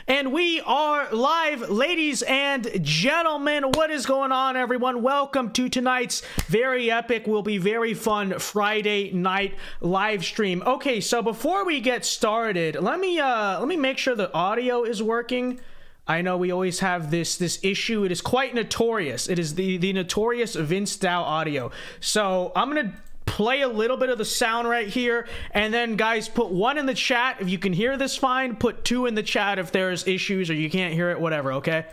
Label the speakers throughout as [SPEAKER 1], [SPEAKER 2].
[SPEAKER 1] And we are live, ladies and gentlemen. What is going on, everyone? Welcome to tonight's very epic, will be very fun Friday night live stream. Okay, so before we get started, let me make sure the audio is working. I know we always have this issue. It is quite notorious. It is the notorious thevincedao audio. So I'm gonna play a little bit of the sound right here, and then guys, put 1 in the chat if you can hear this fine, put 2 in the chat if there's issues or you can't hear it, whatever. Okay,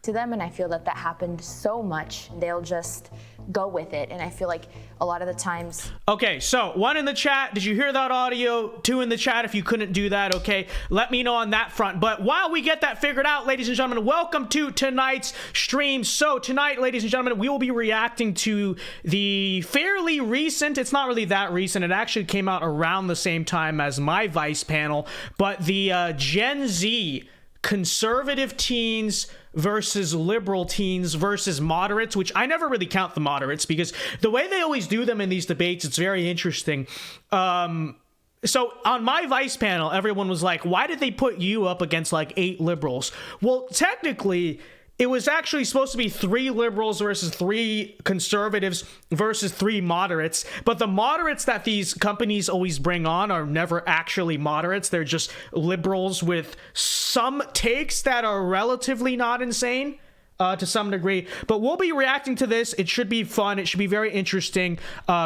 [SPEAKER 2] to them, and I feel that happened so much, they'll just go with it. And I feel like a lot of the times.
[SPEAKER 1] Okay, so 1 in the chat. Did you hear that audio? 2 in the chat if you couldn't do that. Okay, let me know on that front. But while we get that figured out, ladies and gentlemen, welcome to tonight's stream. So tonight, ladies and gentlemen, we will be reacting to the fairly recent, it's not really that recent, it actually came out around the same time as my Vice panel, but the Gen Z conservative teens versus liberal teens versus moderates, which I never really count the moderates because the way they always do them in these debates, it's very interesting. So on my Vice panel, everyone was like, why did they put you up against like 8 liberals? Well, technically, it was actually supposed to be 3 liberals versus 3 conservatives versus 3 moderates. But the moderates that these companies always bring on are never actually moderates. They're just liberals with some takes that are relatively not insane to some degree. But we'll be reacting to this. It should be fun. It should be very interesting.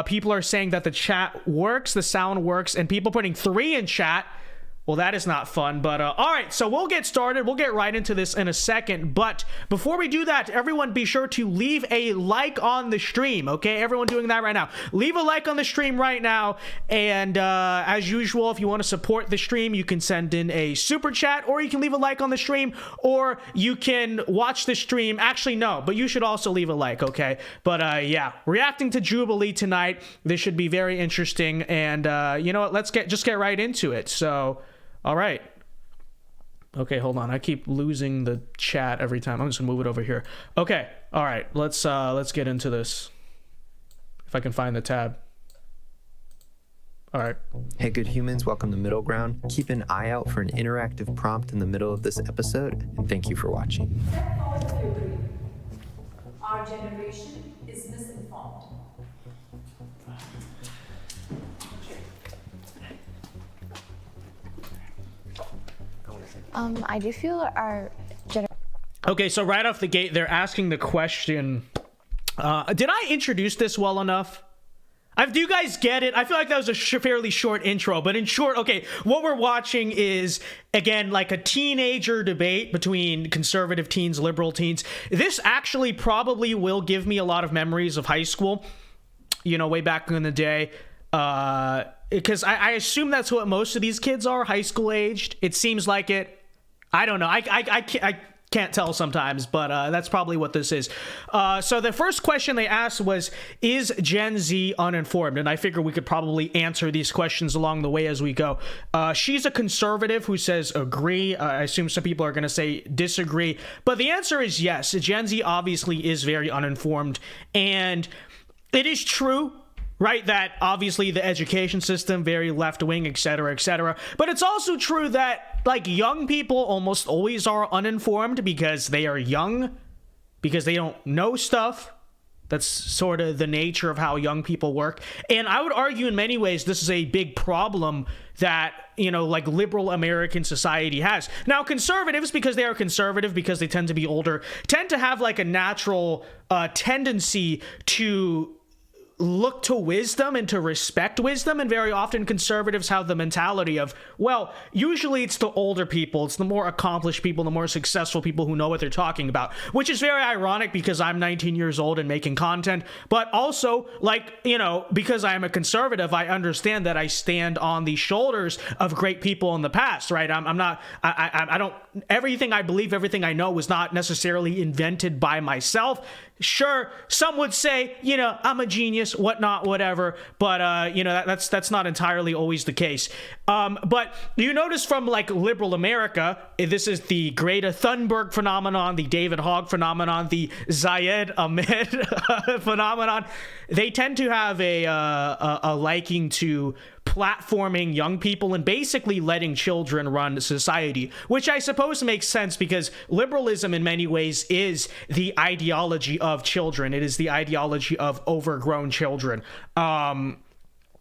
[SPEAKER 1] People are saying that the chat works, the sound works, and people putting 3 in chat. Well, that is not fun, but all right, so we'll get started. We'll get right into this in a second, but before we do that, everyone be sure to leave a like on the stream, okay? Everyone doing that right now. Leave a like on the stream right now, and as usual, if you want to support the stream, you can send in a super chat, or you can leave a like on the stream, or you can watch the stream. Actually, no, but you should also leave a like, okay? But yeah, reacting to Jubilee tonight. This should be very interesting, and you know what? Let's just get right into it. So all right. Okay, hold on. I keep losing the chat every time. I'm just gonna move it over here. Okay. All right. Let's get into this. If I can find the tab. All right.
[SPEAKER 3] Hey, good humans. Welcome to Middle Ground. Keep an eye out for an interactive prompt in the middle of this episode, and thank you for watching.
[SPEAKER 4] Step forward if you agree. Our generation is misinformed.
[SPEAKER 2] I do feel our
[SPEAKER 1] Okay, so right off the gate, they're asking the question. Did I introduce this well enough? Do you guys get it? I feel like that was a fairly short intro, but in short, okay, what we're watching is, again, like a teenager debate between conservative teens, liberal teens. This actually probably will give me a lot of memories of high school, you know, way back in the day. Because I assume that's what most of these kids are, high school aged. It seems like it. I don't know. I can't tell sometimes, but that's probably what this is. So the first question they asked was, is Gen Z uninformed? And I figure we could probably answer these questions along the way as we go. She's a conservative who says agree. I assume some people are going to say disagree. But the answer is yes. Gen Z obviously is very uninformed. And it is true, right, that obviously the education system, very left-wing, etc., etc. But it's also true that, like, young people almost always are uninformed because they are young, because they don't know stuff. That's sort of the nature of how young people work. And I would argue in many ways this is a big problem that, you know, like liberal American society has. Now, conservatives, because they are conservative, because they tend to be older, tend to have like a natural tendency to look to wisdom and to respect wisdom, and very often conservatives have the mentality of, well, usually it's the older people, it's the more accomplished people, the more successful people who know what they're talking about, which is very ironic because I'm 19 years old and making content, but also, like, you know, because I am a conservative, I understand that I stand on the shoulders of great people in the past, right? I don't, everything I believe, everything I know was not necessarily invented by myself. Sure, some would say, you know, I'm a genius, whatnot, whatever, but you know, that's not entirely always the case. But you notice from like liberal America, this is the Greta Thunberg phenomenon, the David Hogg phenomenon, the Zayed Ahmed phenomenon. They tend to have a liking to platforming young people and basically letting children run society, which I suppose makes sense because liberalism in many ways is the ideology of children. It is the ideology of overgrown children.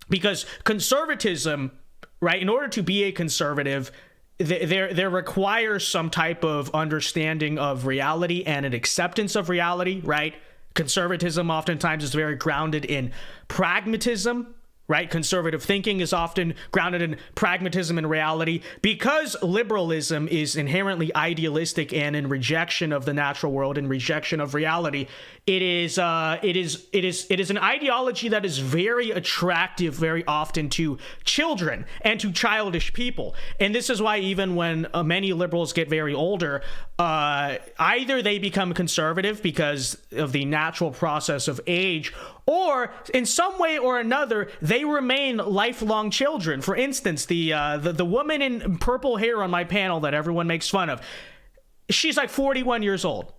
[SPEAKER 1] Because conservatism, right, in order to be a conservative, there requires some type of understanding of reality and an acceptance of reality, right? Conservatism oftentimes is very grounded in pragmatism, right? Conservative thinking is often grounded in pragmatism and reality. Because liberalism is inherently idealistic and in rejection of the natural world and rejection of reality, it is an ideology that is very attractive very often to children and to childish people. And this is why even when many liberals get very older, either they become conservative because of the natural process of age, or in some way or another, they remain lifelong children. For instance, the woman in purple hair on my panel that everyone makes fun of, she's like 41 years old.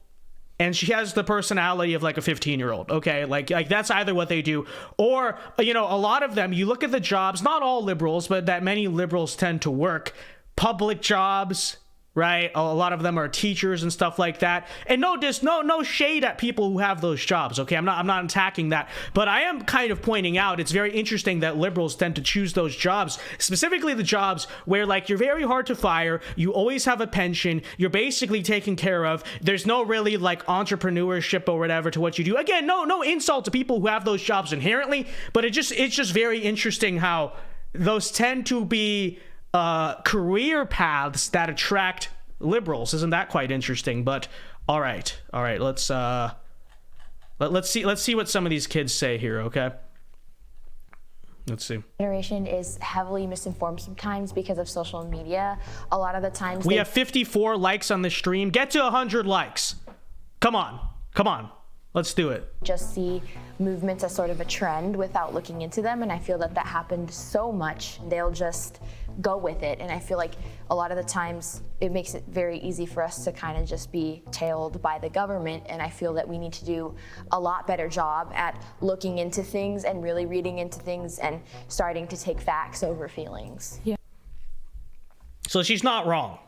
[SPEAKER 1] And she has the personality of like a 15-year-old, okay? Like that's either what they do. Or, you know, a lot of them, you look at the jobs, not all liberals, but that many liberals tend to work, public jobs, right? A lot of them are teachers and stuff like that. And no shade at people who have those jobs, okay? I'm not attacking that, but I am kind of pointing out it's very interesting that liberals tend to choose those jobs, specifically the jobs where like you're very hard to fire, you always have a pension, you're basically taken care of, there's no really like entrepreneurship or whatever to what you do. Again, no insult to people who have those jobs inherently, but it's just very interesting how those tend to be career paths that attract liberals. Isn't that quite interesting? But all right, let's see what some of these kids say here, okay? Let's see.
[SPEAKER 2] Generation is heavily misinformed sometimes because of social media. A lot of the times
[SPEAKER 1] we have 54 likes on the stream. Get to 100 likes. Come on. Let's do it.
[SPEAKER 2] Just see movements as sort of a trend without looking into them, and I feel that happened so much. They'll just go with it, and I feel like a lot of the times it makes it very easy for us to kind of just be tailed by the government, and I feel that we need to do a lot better job at looking into things and really reading into things and starting to take facts over feelings.
[SPEAKER 4] Yeah.
[SPEAKER 1] So she's not wrong.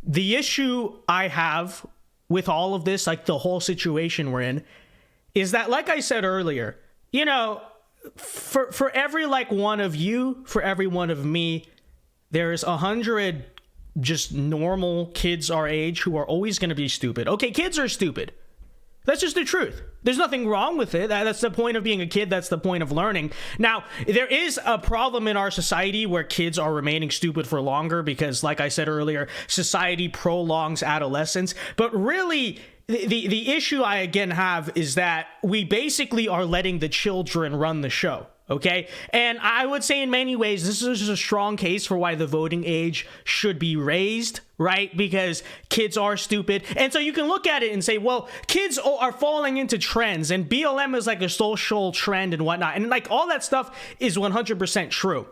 [SPEAKER 1] The issue I have with all of this, like the whole situation we're in, is that, like I said earlier, you know, for every like one of you, for every one of me, there's 100 just normal kids our age who are always going to be stupid. Okay, kids are stupid. That's just the truth. There's nothing wrong with it. That's the point of being a kid. That's the point of learning. Now, there is a problem in our society where kids are remaining stupid for longer because, like I said earlier, society prolongs adolescence. But really, the issue I again have is that we basically are letting the children run the show. Okay, and I would say in many ways this is a strong case for why the voting age should be raised, right? Because kids are stupid. And so you can look at it and say, well, kids are falling into trends, and BLM is like a social trend and whatnot, and like all that stuff is 100% true.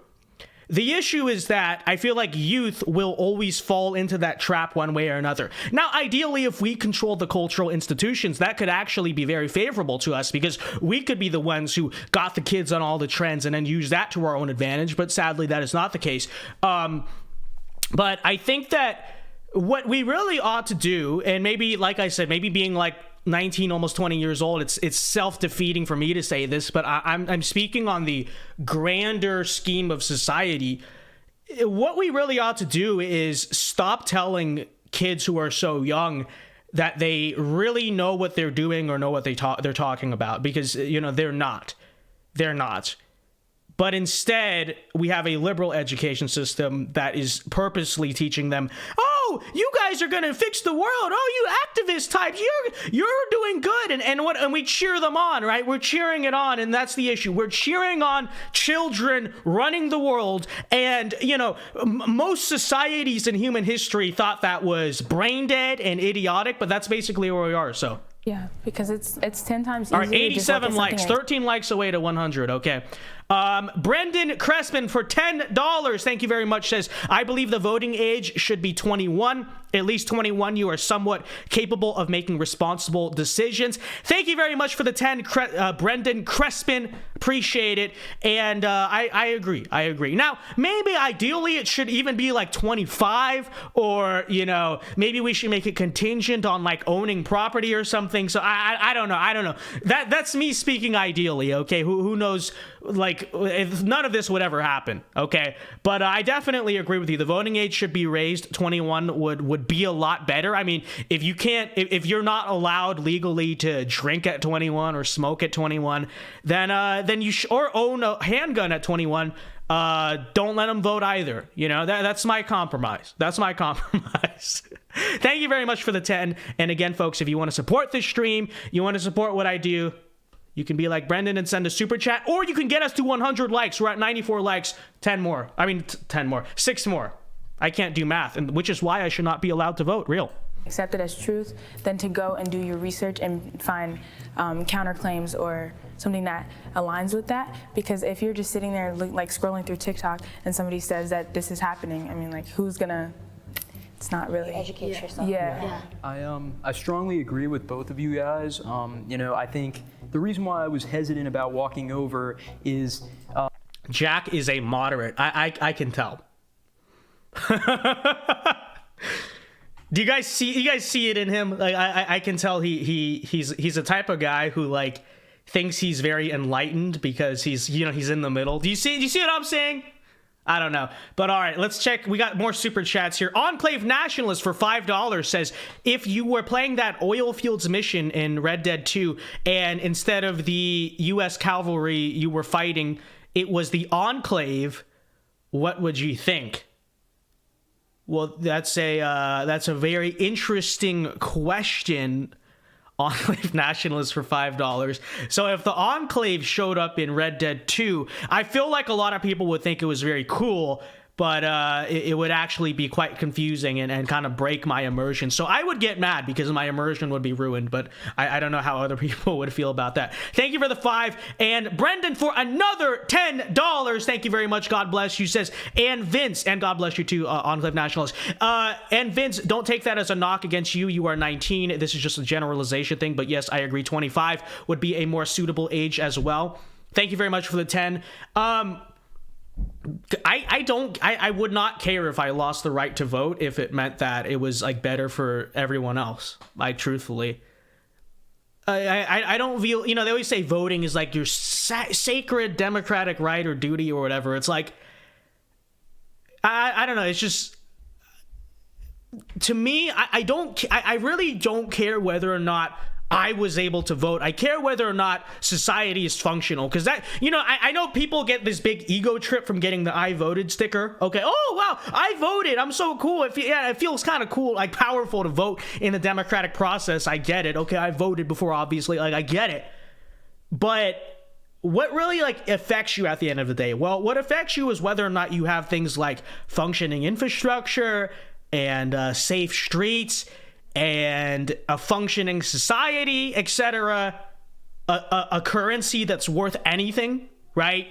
[SPEAKER 1] The issue is that I feel like youth will always fall into that trap one way or another. Now, ideally, if we control the cultural institutions, that could actually be very favorable to us because we could be the ones who got the kids on all the trends and then use that to our own advantage. But sadly, that is not the case. But I think that what we really ought to do, and maybe, like I said, maybe being like 19, almost 20 years old, it's self-defeating for me to say this, but I'm speaking on the grander scheme of society. What we really ought to do is stop telling kids who are so young that they really know what they're doing or know what they're talking about, because, you know, they're not. But instead, we have a liberal education system that is purposely teaching them, oh, you guys are going to fix the world. Oh, you activist types, you're doing good. And we cheer them on, right? We're cheering it on. And that's the issue. We're cheering on children running the world. And, you know, most societies in human history thought that was brain dead and idiotic, but that's basically where we are. So.
[SPEAKER 4] Yeah, because it's 10 times easier.
[SPEAKER 1] All right, 87 likes, 13 likes away to 100. Okay. Brendan Crespin for $10. Thank you very much. Says, I believe the voting age should be 21. At least 21, you are somewhat capable of making responsible decisions. Thank you very much for the 10, Brendan Crespin. Appreciate it. And I agree. I agree. Now, maybe ideally it should even be like 25, or, you know, maybe we should make it contingent on like owning property or something. So I don't know. I don't know. That's me speaking ideally. Okay. Who knows? Like, if none of this would ever happen. Okay. But I definitely agree with you. The voting age should be raised. 21 would be a lot better. I mean, if you can't, if you're not allowed legally to drink at 21 or smoke at 21, then you or own a handgun at 21. Don't let them vote either. You know, that's my compromise. That's my compromise. Thank you very much for the 10. And again, folks, if you want to support this stream, you want to support what I do, you can be like Brendan and send a super chat, or you can get us to 100 likes. We're at 94 likes. 10 more. I mean, 10 more. 6 more. I can't do math, and which is why I should not be allowed to vote. Real.
[SPEAKER 5] Accept it as truth, than to go and do your research and find counterclaims or something that aligns with that. Because if you're just sitting there like scrolling through TikTok and somebody says that this is happening, I mean, like, who's gonna? It's not really.
[SPEAKER 2] Educate yourself.
[SPEAKER 5] Yeah.
[SPEAKER 6] I strongly agree with both of you guys. You know, I think the reason why I was hesitant about walking over is
[SPEAKER 1] Jack is a moderate. I can tell. Do you guys see it in him? Like, I can tell he's a type of guy who like thinks he's very enlightened because he's in the middle. Do you see what I'm saying? I don't know. But all right, let's check. We got more super chats here. Enclave Nationalist for $5 says, if you were playing that oil fields mission in Red Dead 2 and instead of the US cavalry you were fighting, it was the Enclave, what would you think? Well, that's a very interesting question. Enclave Nationalist for $5. So if the Enclave showed up in Red Dead 2, I feel like a lot of people would think it was very cool, but it would actually be quite confusing and kind of break my immersion. So I would get mad because my immersion would be ruined, but I don't know how other people would feel about that. Thank you for the 5. And Brendan for another $10. Thank you very much. God bless you. Says, and Vince, and God bless you too, Enclave Nationalist. And Vince, don't take that as a knock against you. You are 19. This is just a generalization thing, but yes, I agree. 25 would be a more suitable age as well. Thank you very much for the 10. I would not care if I lost the right to vote if it meant that it was like better for everyone else. Like, truthfully, I don't feel, you know, they always say voting is like your sacred democratic right or duty or whatever. It's like, I don't know. It's just, to me, I really don't care whether or not I was able to vote. I care whether or not society is functional, because that, you know, I know people get this big ego trip from getting the I voted sticker. Okay, oh wow, I voted, I'm so cool. It feels kind of cool, like powerful to vote in the democratic process. I get it. Okay, I voted before, obviously, like I get it. But what really like affects you at the end of the day? Well, what affects you is whether or not you have things like functioning infrastructure and safe streets and a functioning society, etc., a currency that's worth anything, right?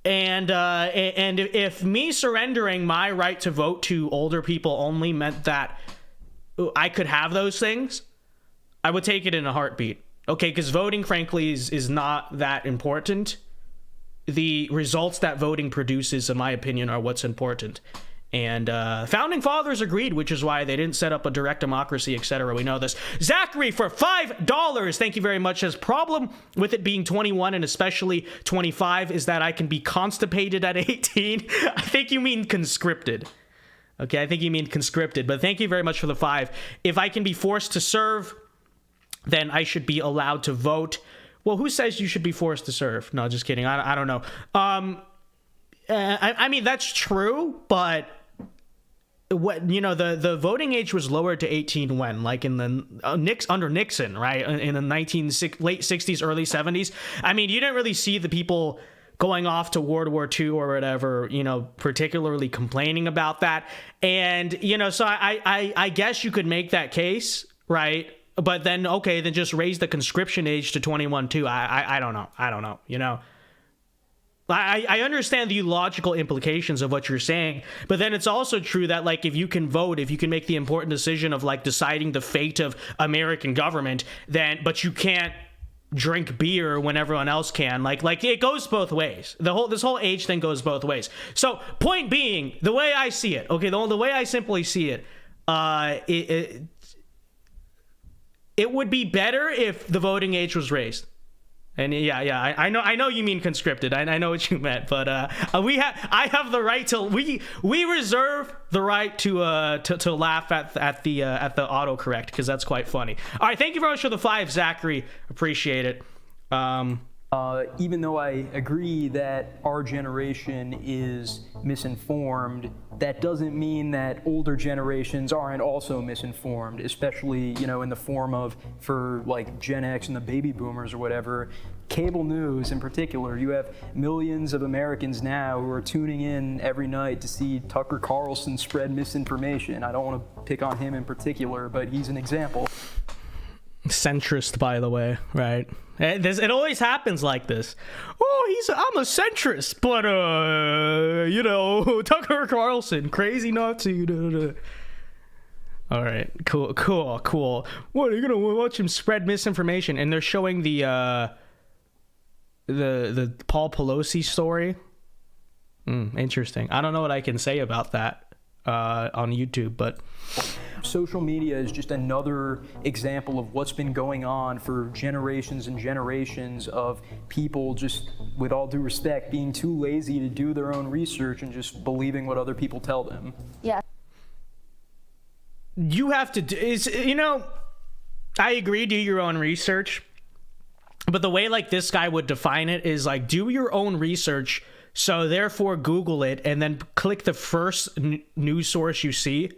[SPEAKER 1] And if me surrendering my right to vote to older people only meant that I could have those things, I would take it in a heartbeat. Okay, because voting, frankly, is not that important. The results that voting produces, in my opinion, are what's important. And founding fathers agreed, which is why they didn't set up a direct democracy, etc. We know this. Zachary for $5. Thank you very much. Says, problem with it being 21 and especially 25 is that I can be constipated at 18. I think you mean conscripted. Okay, I think you mean conscripted. But thank you very much for the 5. If I can be forced to serve, then I should be allowed to vote. Well, who says you should be forced to serve? No, just kidding. I don't know. I mean, that's true, but what, you know, the voting age was lowered to 18 when, like in the under Nixon, right, in the late 60s, early 70s. I mean, you didn't really see the people going off to World War II or whatever, you know, particularly complaining about that. And, you know, so I guess you could make that case, right? But then, okay, then just raise the conscription age to 21 too. I don't know, you know. I understand the logical implications of what you're saying, but then it's also true that, like, if you can vote, if you can make the important decision of, like, deciding the fate of American government, but you can't drink beer when everyone else can, like it goes both ways. This whole age thing goes both ways. So point being, the way I see it, okay, the way I simply see it, it would be better if the voting age was raised. And yeah, I know you mean conscripted. I know what you meant, but I have the right to we reserve the right to laugh at the autocorrect, because that's quite funny. All right, thank you very much for the 5, Zachary. Appreciate it.
[SPEAKER 6] Even though I agree that our generation is misinformed, that doesn't mean that older generations aren't also misinformed, especially, in the form of, for like Gen X and the baby boomers or whatever, cable news in particular. You have millions of Americans now who are tuning in every night to see Tucker Carlson spread misinformation. I don't want to pick on him in particular, but he's an example.
[SPEAKER 1] Centrist, by the way, right? It always happens like this. Oh, I'm a centrist, but Tucker Carlson, crazy Nazi. All right, cool. What, are you gonna watch him spread misinformation? And they're showing the Paul Pelosi story. Interesting. I don't know what I can say about that on YouTube, but
[SPEAKER 6] social media is just another example of what's been going on for generations and generations of people, just, with all due respect, being too lazy to do their own research and just believing what other people tell them.
[SPEAKER 2] Yeah.
[SPEAKER 1] You have to I agree, do your own research, but the way, like, this guy would define it is, like, do your own research, so therefore Google it and then click the first news source you see,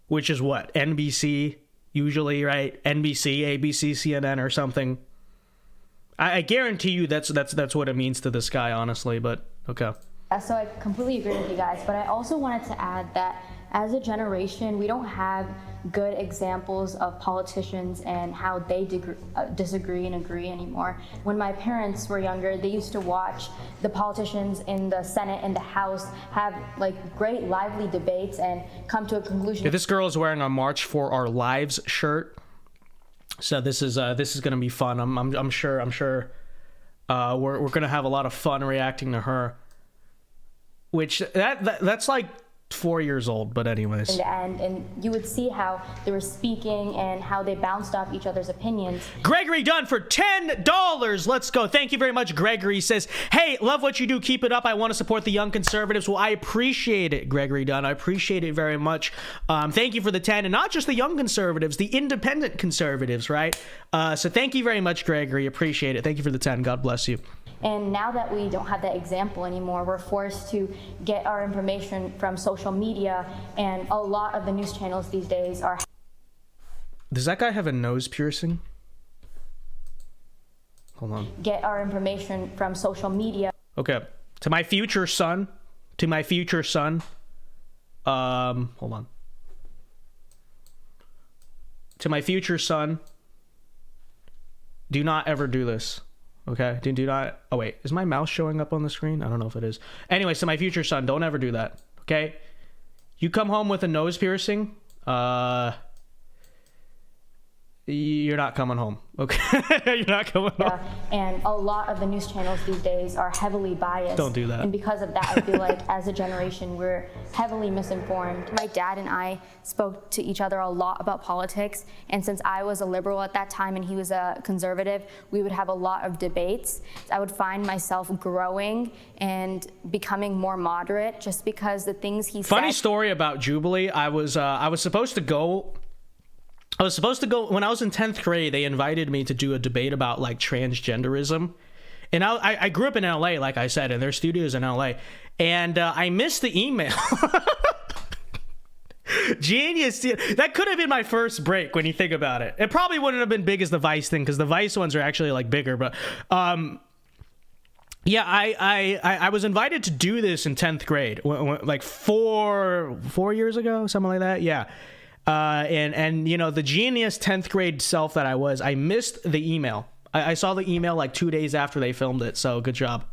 [SPEAKER 1] which is what? NBC, usually, right? NBC, ABC, CNN, or something. I guarantee you that's what it means to this guy, honestly, but okay.
[SPEAKER 7] So I completely agree with you guys, but I also wanted to add that as a generation, we don't have good examples of politicians and how they disagree and agree anymore. When my parents were younger, they used to watch the politicians in the Senate and the House have, like, great lively debates and come to a conclusion.
[SPEAKER 1] Yeah, this girl is wearing a March for Our Lives shirt, so this is gonna be fun. I'm sure we're gonna have a lot of fun reacting to her. Which that's like 4 years old, but anyways.
[SPEAKER 7] And you would see how they were speaking and how they bounced off each other's opinions.
[SPEAKER 1] Gregory Dunn for $10. Let's go. Thank you very much, Gregory. Says, hey, love what you do. Keep it up. I want to support the young conservatives. Well, I appreciate it, Gregory Dunn. I appreciate it very much. Thank you for the 10. And not just the young conservatives, the independent conservatives, right? So thank you very much, Gregory. Appreciate it. Thank you for the 10. God bless you.
[SPEAKER 7] And now that we don't have that example anymore, we're forced to get our information from social media, and a lot of the news channels these days are...
[SPEAKER 1] Does that guy have a nose piercing? Hold on.
[SPEAKER 7] Get our information from social media.
[SPEAKER 1] Okay. To my future son. Hold on. To my future son, do not ever do this. Okay, do not. Oh wait, is my mouse showing up on the screen? I don't know if it is. Anyways, to my future son, don't ever do that. Okay, you come home with a nose piercing, you're not coming home. Okay, you're not coming home.
[SPEAKER 7] And a lot of the news channels these days are heavily biased.
[SPEAKER 1] Don't do that.
[SPEAKER 7] And because of that, I feel like as a generation, we're heavily misinformed. My dad and I spoke to each other a lot about politics, and since I was a liberal at that time and he was a conservative, we would have a lot of debates. I would find myself growing and becoming more moderate just because the things he said.
[SPEAKER 1] Funny story about Jubilee. I was supposed to go when I was in 10th grade. They invited me to do a debate about, like, transgenderism, and I grew up in LA, like I said, and their studios in LA, and I missed the email. Genius. That could have been my first break when you think about it. It probably wouldn't have been big as the Vice thing, because the Vice ones are actually, like, bigger, but yeah, I was invited to do this in 10th grade, like four years ago, something like that. Yeah. And you know, the genius 10th grade self that I was, I missed the email. I saw the email like 2 days after they filmed it. So good job.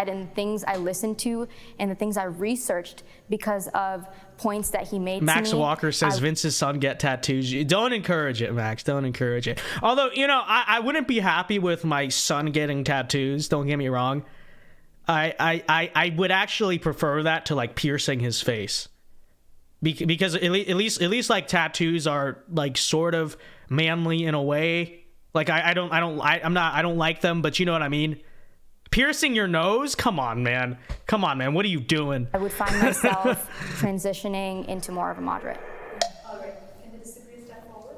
[SPEAKER 7] and things I listened to and the things I researched because of points that he made
[SPEAKER 1] Max
[SPEAKER 7] to me.
[SPEAKER 1] Walker says Vince's son get tattoos. Don't encourage it, Max. Don't encourage it. Although, you know, I wouldn't be happy with my son getting tattoos. Don't get me wrong. I would actually prefer that to like piercing his face. Because at least like tattoos are like sort of manly in a way. Like I don't like them, but you know what I mean? Piercing your nose? Come on, man. What are you doing?
[SPEAKER 7] I would find myself transitioning into more of a moderate.
[SPEAKER 4] All right, can the disagree step forward?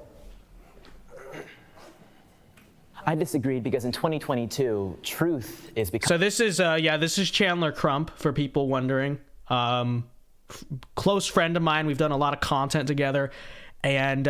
[SPEAKER 8] I disagreed because in 2022, truth is becoming.
[SPEAKER 1] So this is Chandler Crump, for people wondering. Close friend of mine. We've done a lot of content together. And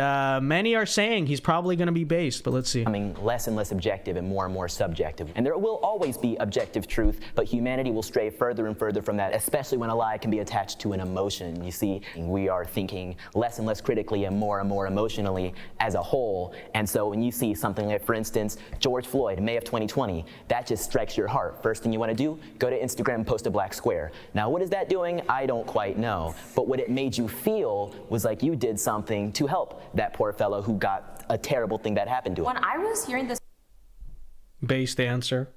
[SPEAKER 1] many are saying he's probably going to be based, but let's see.
[SPEAKER 8] Becoming less and less objective and more subjective. And there will always be objective truth, but humanity will stray further and further from that, especially when a lie can be attached to an emotion. You see, we are thinking less and less critically and more emotionally as a whole. And so when you see something like, for instance, George Floyd, May of 2020, that just strikes your heart. First thing you want to do, go to Instagram and post a black square. Now, what is that doing? I don't quite know. But what it made you feel was like you did something to help that poor fellow who got a terrible thing that happened to him.
[SPEAKER 9] When I was hearing this
[SPEAKER 1] Based answer.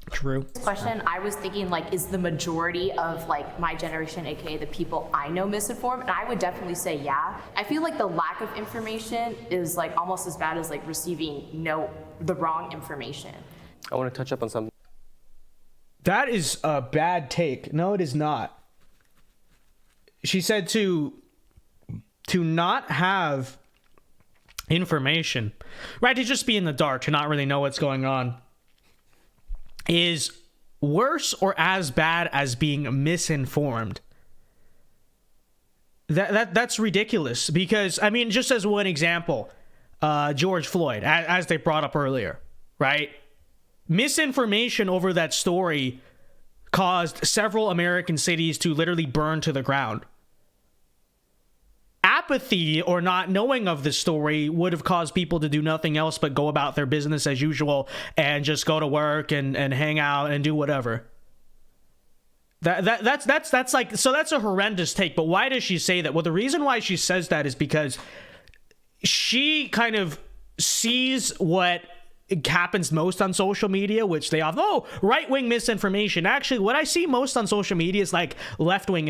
[SPEAKER 1] True.
[SPEAKER 9] question, I was thinking like, is the majority of like my generation, aka the people I know, misinformed? And I would definitely say yeah. I feel like the lack of information is like almost as bad as like receiving the wrong information.
[SPEAKER 10] I want to touch up on something.
[SPEAKER 1] That is a bad take. No, it is not. She said to not have information, right? To just be in the dark, to not really know what's going on, is worse or as bad as being misinformed. That's ridiculous. Because, I mean, just as one example, George Floyd, as they brought up earlier, right? Misinformation over that story caused several American cities to literally burn to the ground. Apathy or not knowing of the story would have caused people to do nothing else but go about their business as usual and just go to work and hang out and do whatever. That's like, so that's a horrendous take. But why does she say that? Well, the reason why she says that is because she kind of sees what happens most on social media, which they have right-wing misinformation. Actually, what I see most on social media is like left-wing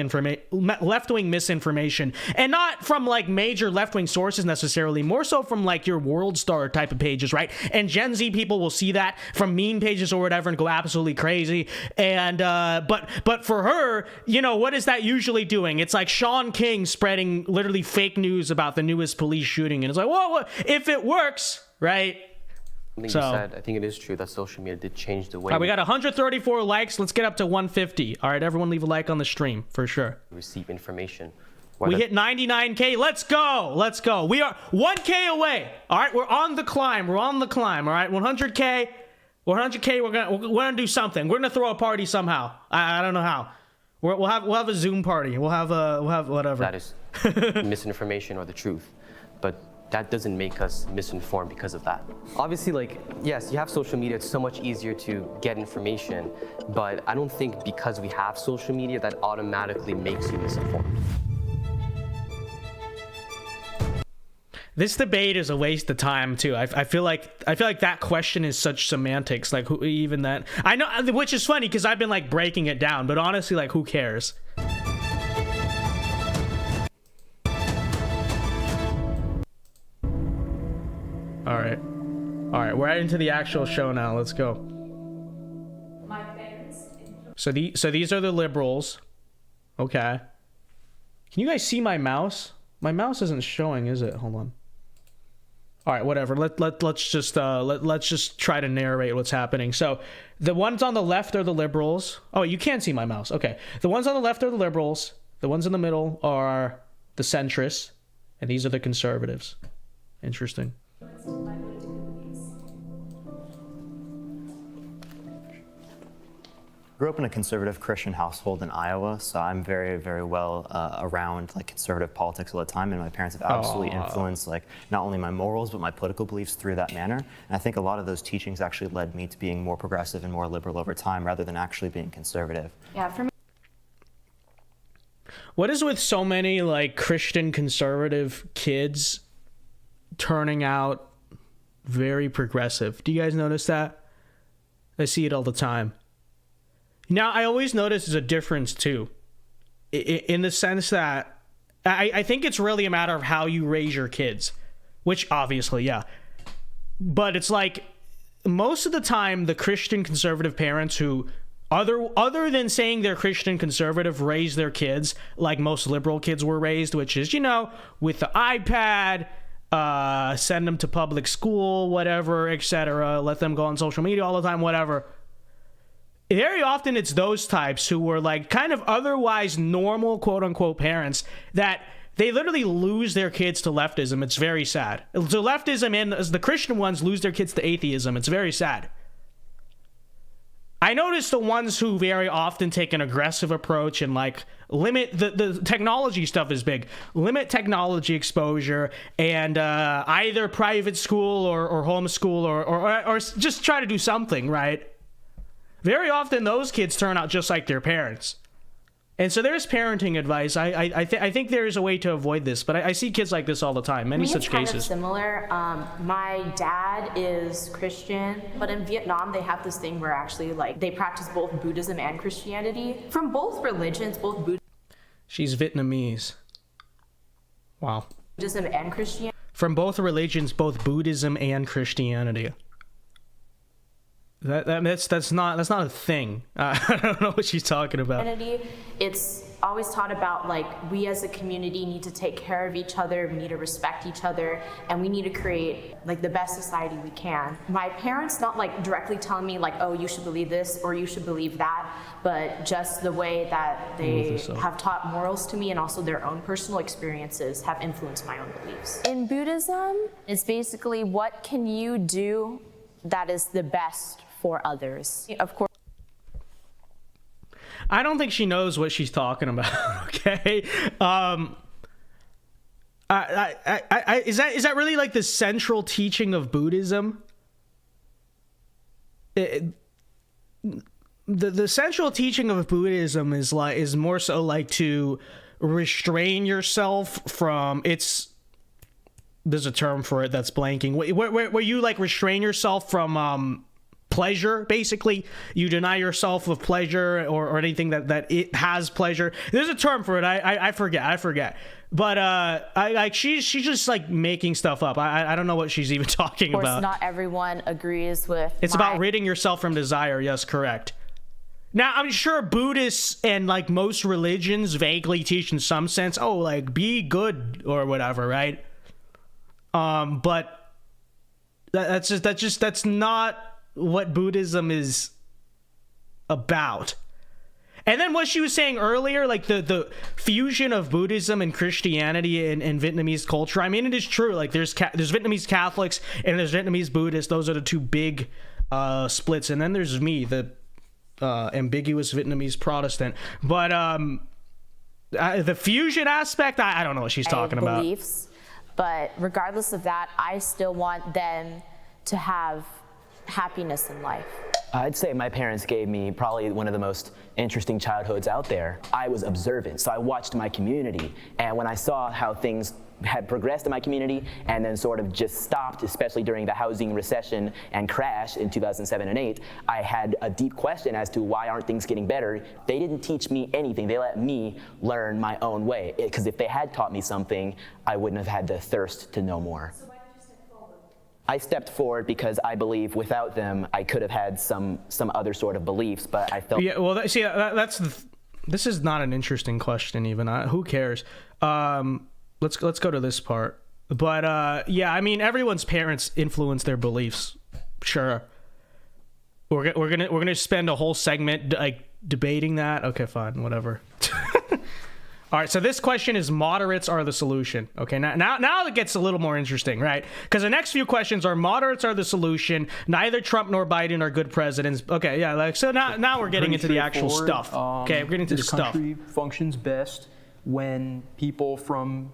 [SPEAKER 1] misinformation, and not from like major left-wing sources necessarily, more so from like your World Star type of pages, right? And Gen Z people will see that from meme pages or whatever and go absolutely crazy. And but for her, you know, what is that usually doing? It's like Sean King spreading literally fake news about the newest police shooting, and it's like, whoa, if it works, right?
[SPEAKER 10] You said, I think it is true that social media did change the way.
[SPEAKER 1] All right, we got 134 likes. Let's get up to 150. All right, everyone leave a like on the stream for sure.
[SPEAKER 10] Receive information.
[SPEAKER 1] We hit 99K. Let's go. We are 1K away. All right, we're on the climb. All right, 100K. We're gonna do something. We're gonna throw a party somehow. I don't know how. We'll have a Zoom party. We'll have whatever.
[SPEAKER 10] That is misinformation or the truth, but that doesn't make us misinformed because of that. Obviously, like, yes, you have social media, it's so much easier to get information, but I don't think because we have social media that automatically makes you misinformed.
[SPEAKER 1] This debate is a waste of time too. I feel like that question is such semantics. Like, who even that? I know, which is funny because I've been like breaking it down, but honestly, like, who cares? All right, we're into the actual show now. Let's go.
[SPEAKER 4] My parents.
[SPEAKER 1] So these are the liberals. Okay. Can you guys see my mouse? My mouse isn't showing, is it? Hold on. All right, whatever. Let's just try to narrate what's happening. So the ones on the left are the liberals. Oh, you can't see my mouse. Okay. The ones on the left are the liberals. The ones in the middle are the centrists, and these are the conservatives. Interesting.
[SPEAKER 11] Grew up in a conservative Christian household in Iowa, so I'm very, very well around like conservative politics all the time, and my parents have absolutely influenced like not only my morals but my political beliefs through that manner. And I think a lot of those teachings actually led me to being more progressive and more liberal over time, rather than actually being conservative.
[SPEAKER 9] Yeah, for me.
[SPEAKER 1] What is with so many like Christian conservative kids turning out very progressive? Do you guys notice that? I see it all the time. Now, I always notice there's a difference too, in the sense that I think it's really a matter of how you raise your kids, which obviously, yeah. But it's like most of the time, the Christian conservative parents who, other than saying they're Christian conservative, raise their kids like most liberal kids were raised, which is, you know, with the iPad, send them to public school, whatever, etc. Let them go on social media all the time, whatever. Very often it's those types who were like kind of otherwise normal, quote unquote, parents that they literally lose their kids to leftism. It's very sad. So leftism, and as the Christian ones lose their kids to atheism. It's very sad. I notice the ones who very often take an aggressive approach and like limit the technology stuff is big. Limit technology exposure and either private school or homeschool or just try to do something, right? Very often those kids turn out just like their parents. And so there's parenting advice. I think there is a way to avoid this, but I see kids like this all the time. Many such cases.
[SPEAKER 9] Kind of similar. My dad is Christian, but in Vietnam they have this thing where actually like they practice both Buddhism and Christianity. From both religions, both
[SPEAKER 1] She's Vietnamese. Wow.
[SPEAKER 9] Buddhism and Christianity.
[SPEAKER 1] From both religions, both Buddhism and Christianity. That's not a thing. I don't know what she's talking about.
[SPEAKER 9] It's always taught about like we as a community need to take care of each other, we need to respect each other, and we need to create like the best society we can. My parents not like directly telling me like, oh, you should believe this or you should believe that, but just the way that they have taught morals to me and also their own personal experiences have influenced my own beliefs.
[SPEAKER 2] In Buddhism, it's basically what can you do that is the best for others. Of course.
[SPEAKER 1] I don't think she knows what she's talking about. Okay. Is that really like the central teaching of Buddhism? The central teaching of Buddhism is more so like to restrain yourself from there's a term for it that's blanking. Where you like restrain yourself from pleasure, basically. You deny yourself of pleasure or anything that it has pleasure. There's a term for it. I forget. But she's just like making stuff up. I don't know what she's even talking about.
[SPEAKER 2] Of course, not everyone agrees with.
[SPEAKER 1] It's about ridding yourself from desire. Yes, correct. Now, I'm sure Buddhists and like most religions vaguely teach in some sense, oh, like be good or whatever, right? But that's not what Buddhism is about. And then what she was saying earlier, like the fusion of Buddhism and Christianity and Vietnamese culture. I mean, it is true. Like there's Vietnamese Catholics and there's Vietnamese Buddhists. Those are the two big splits. And then there's me, the ambiguous Vietnamese Protestant. But the fusion aspect, I don't know what she's talking about.
[SPEAKER 2] Beliefs, but regardless of that, I still want them to have happiness in life.
[SPEAKER 8] I'd say my parents gave me probably one of the most interesting childhoods out there. I was observant, so I watched my community, and when I saw how things had progressed in my community and then sort of just stopped, especially during the housing recession and crash in 2007 and 8, I had a deep question as to why aren't things getting better. They didn't teach me anything. They let me learn my own way, because if they had taught me something, I wouldn't have had the thirst to know more. I stepped forward because I believe without them, I could have had some other sort of beliefs, but I felt...
[SPEAKER 1] Yeah, well, this is not an interesting question even. Who cares? Let's go to this part. But yeah, I mean, everyone's parents influence their beliefs. Sure. We're gonna spend a whole segment like debating that. Okay, fine, whatever. All right, so this question is moderates are the solution. Okay, now it gets a little more interesting, right? Because the next few questions are moderates are the solution. Neither Trump nor Biden are good presidents. Okay, yeah, like so now we're getting into the actual stuff. Okay, we're getting into the stuff.
[SPEAKER 6] This country functions best when people from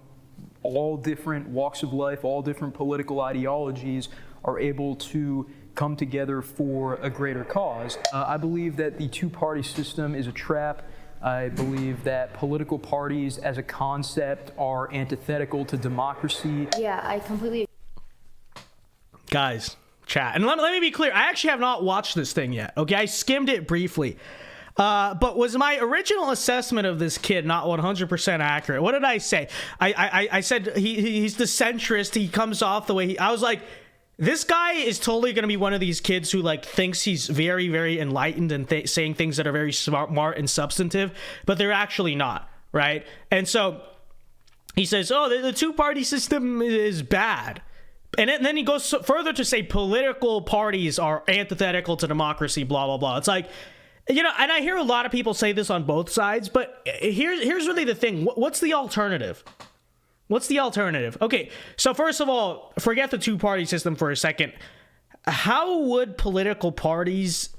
[SPEAKER 6] all different walks of life, all different political ideologies are able to come together for a greater cause. I believe that the two-party system is a trap. I believe that political parties as a concept are antithetical to democracy.
[SPEAKER 7] Yeah, I completely
[SPEAKER 1] Guys, chat. And let me be clear. I actually have not watched this thing yet. Okay, I skimmed it briefly. But was my original assessment of this kid not 100% accurate? What did I say? I said he's the centrist. He comes off the way I was like, this guy is totally going to be one of these kids who like thinks he's very, very enlightened and saying things that are very smart and substantive, but they're actually not, right? And so he says, oh, the two-party system is bad. And then he goes further to say political parties are antithetical to democracy, blah, blah, blah. It's like, you know, and I hear a lot of people say this on both sides, but here's really the thing. What's the alternative? What's the alternative? Okay, so first of all, forget the two-party system for a second. How would political parties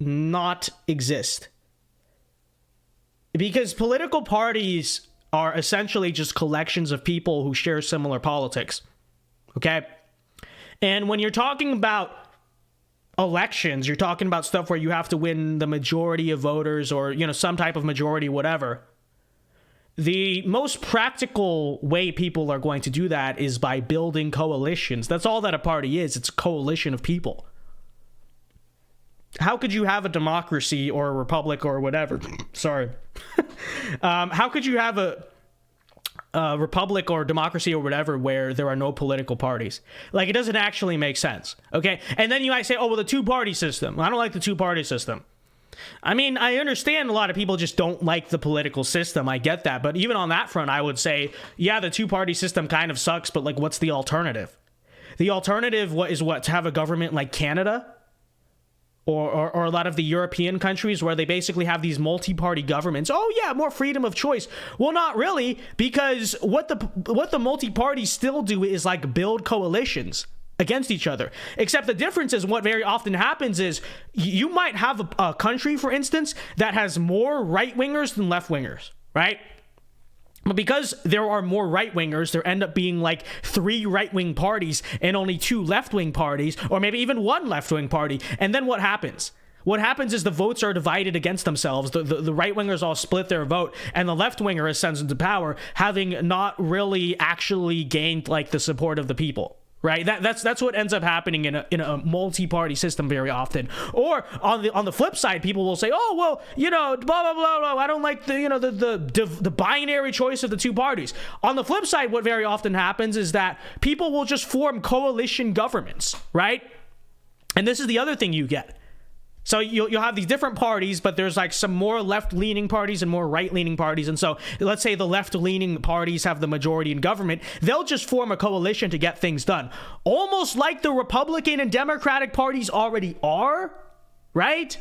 [SPEAKER 1] not exist? Because political parties are essentially just collections of people who share similar politics. Okay? And when you're talking about elections, you're talking about stuff where you have to win the majority of voters or, you know, some type of majority, whatever. The most practical way people are going to do that is by building coalitions. That's all that a party is. It's a coalition of people. How could you have a democracy or a republic or whatever? Sorry. How could you have a republic or democracy or whatever where there are no political parties? Like, it doesn't actually make sense. Okay? And then you might say, oh, well, the two-party system. I don't like the two-party system. I mean, I understand a lot of people just don't like the political system. I get that. But even on that front, I would say, yeah, the two-party system kind of sucks, but like, what's the alternative? The alternative is what? To have a government like Canada? Or a lot of the European countries where they basically have these multi-party governments. Oh yeah, more freedom of choice. Well, not really, because what the multi-parties still do is like build coalitions against each other. Except the difference is what very often happens is you might have a country, for instance, that has more right-wingers than left-wingers, right? But because there are more right-wingers, there end up being like 3 right-wing parties and only 2 left-wing parties, or maybe even 1 left-wing party. And then what happens? What happens is the votes are divided against themselves. The right-wingers all split their vote, and the left-winger ascends into power, having not really actually gained like the support of the people. Right, that's what ends up happening in a multi-party system very often. Or on the flip side, people will say, "Oh well, you know, blah blah blah blah. I don't like the binary choice of the two parties." On the flip side, what very often happens is that people will just form coalition governments, right? And this is the other thing you get. So you'll have these different parties, but there's like some more left-leaning parties and more right-leaning parties. And so let's say the left-leaning parties have the majority in government. They'll just form a coalition to get things done. Almost like the Republican and Democratic parties already are, right?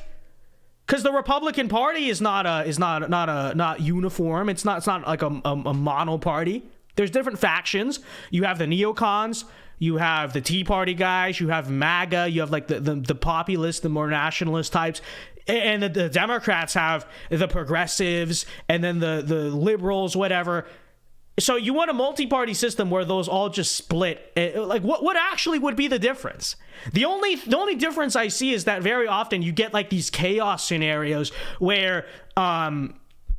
[SPEAKER 1] Because the Republican Party is not uniform. It's not like a mono party. There's different factions. You have the neocons. You have the Tea Party guys, you have MAGA, you have like the populist, the more nationalist types, and the Democrats have the progressives, and then the liberals, whatever. So you want a multi-party system where those all just split. Like what actually would be the difference? The only difference I see is that very often you get like these chaos scenarios where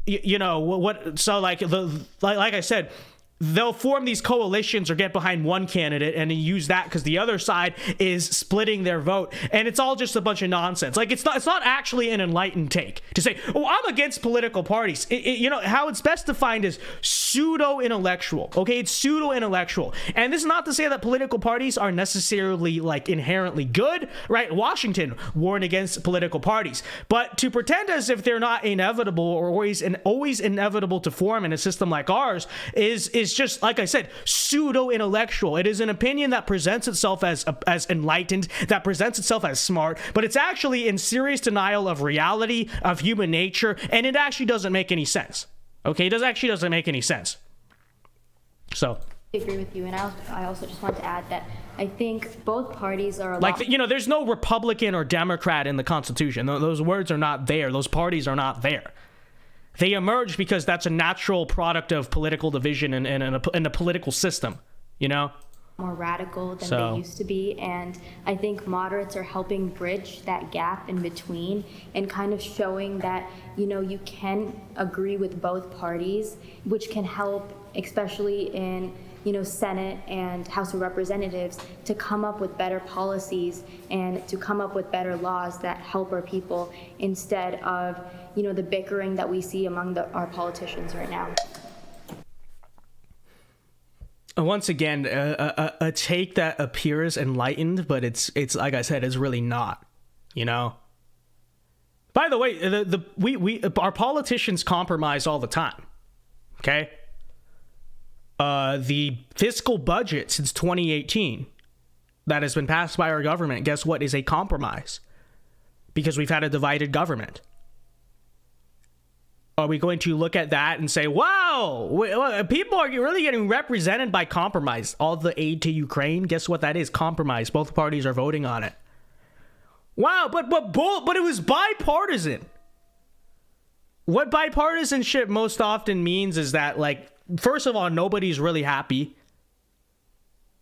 [SPEAKER 1] you know what, so like I said, they'll form these coalitions or get behind one candidate and use that because the other side is splitting their vote, and it's all just a bunch of nonsense. Like it's not actually an enlightened take to say, oh, I'm against political parties. You know how it's best defined is pseudo-intellectual. Okay, it's pseudo-intellectual, and this is not to say that political parties are necessarily like inherently good, right? Washington warned against political parties, but to pretend as if they're not inevitable or always inevitable to form in a system like ours is just, like I said, pseudo-intellectual. It is an opinion that presents itself as enlightened, that presents itself as smart, but it's actually in serious denial of reality, of human nature, and it actually doesn't make any sense. Okay, it actually doesn't make any sense. So
[SPEAKER 7] I agree with you, and I also just want to add that I think both parties are
[SPEAKER 1] there's no Republican or Democrat in the Constitution. Those words are not there. Those parties are not there. They emerge because that's a natural product of political division in a political system, you know?
[SPEAKER 7] More radical than they used to be, and I think moderates are helping bridge that gap in between and kind of showing that, you know, you can agree with both parties, which can help, especially in, you know, Senate and House of Representatives, to come up with better policies and to come up with better laws that help our people instead of, you know, the bickering that we see among our politicians right now.
[SPEAKER 1] Once again, a take that appears enlightened, but it's like I said, it's really not, you know? By the way, our politicians compromise all the time, okay? The fiscal budget since 2018 that has been passed by our government, guess what, is a compromise, because we've had a divided government. Are we going to look at that and say, wow, people are really getting represented by compromise? All the aid to Ukraine, guess what that is? Compromise. Both parties are voting on it. Wow, but it was bipartisan. What bipartisanship most often means is that, like, first of all, nobody's really happy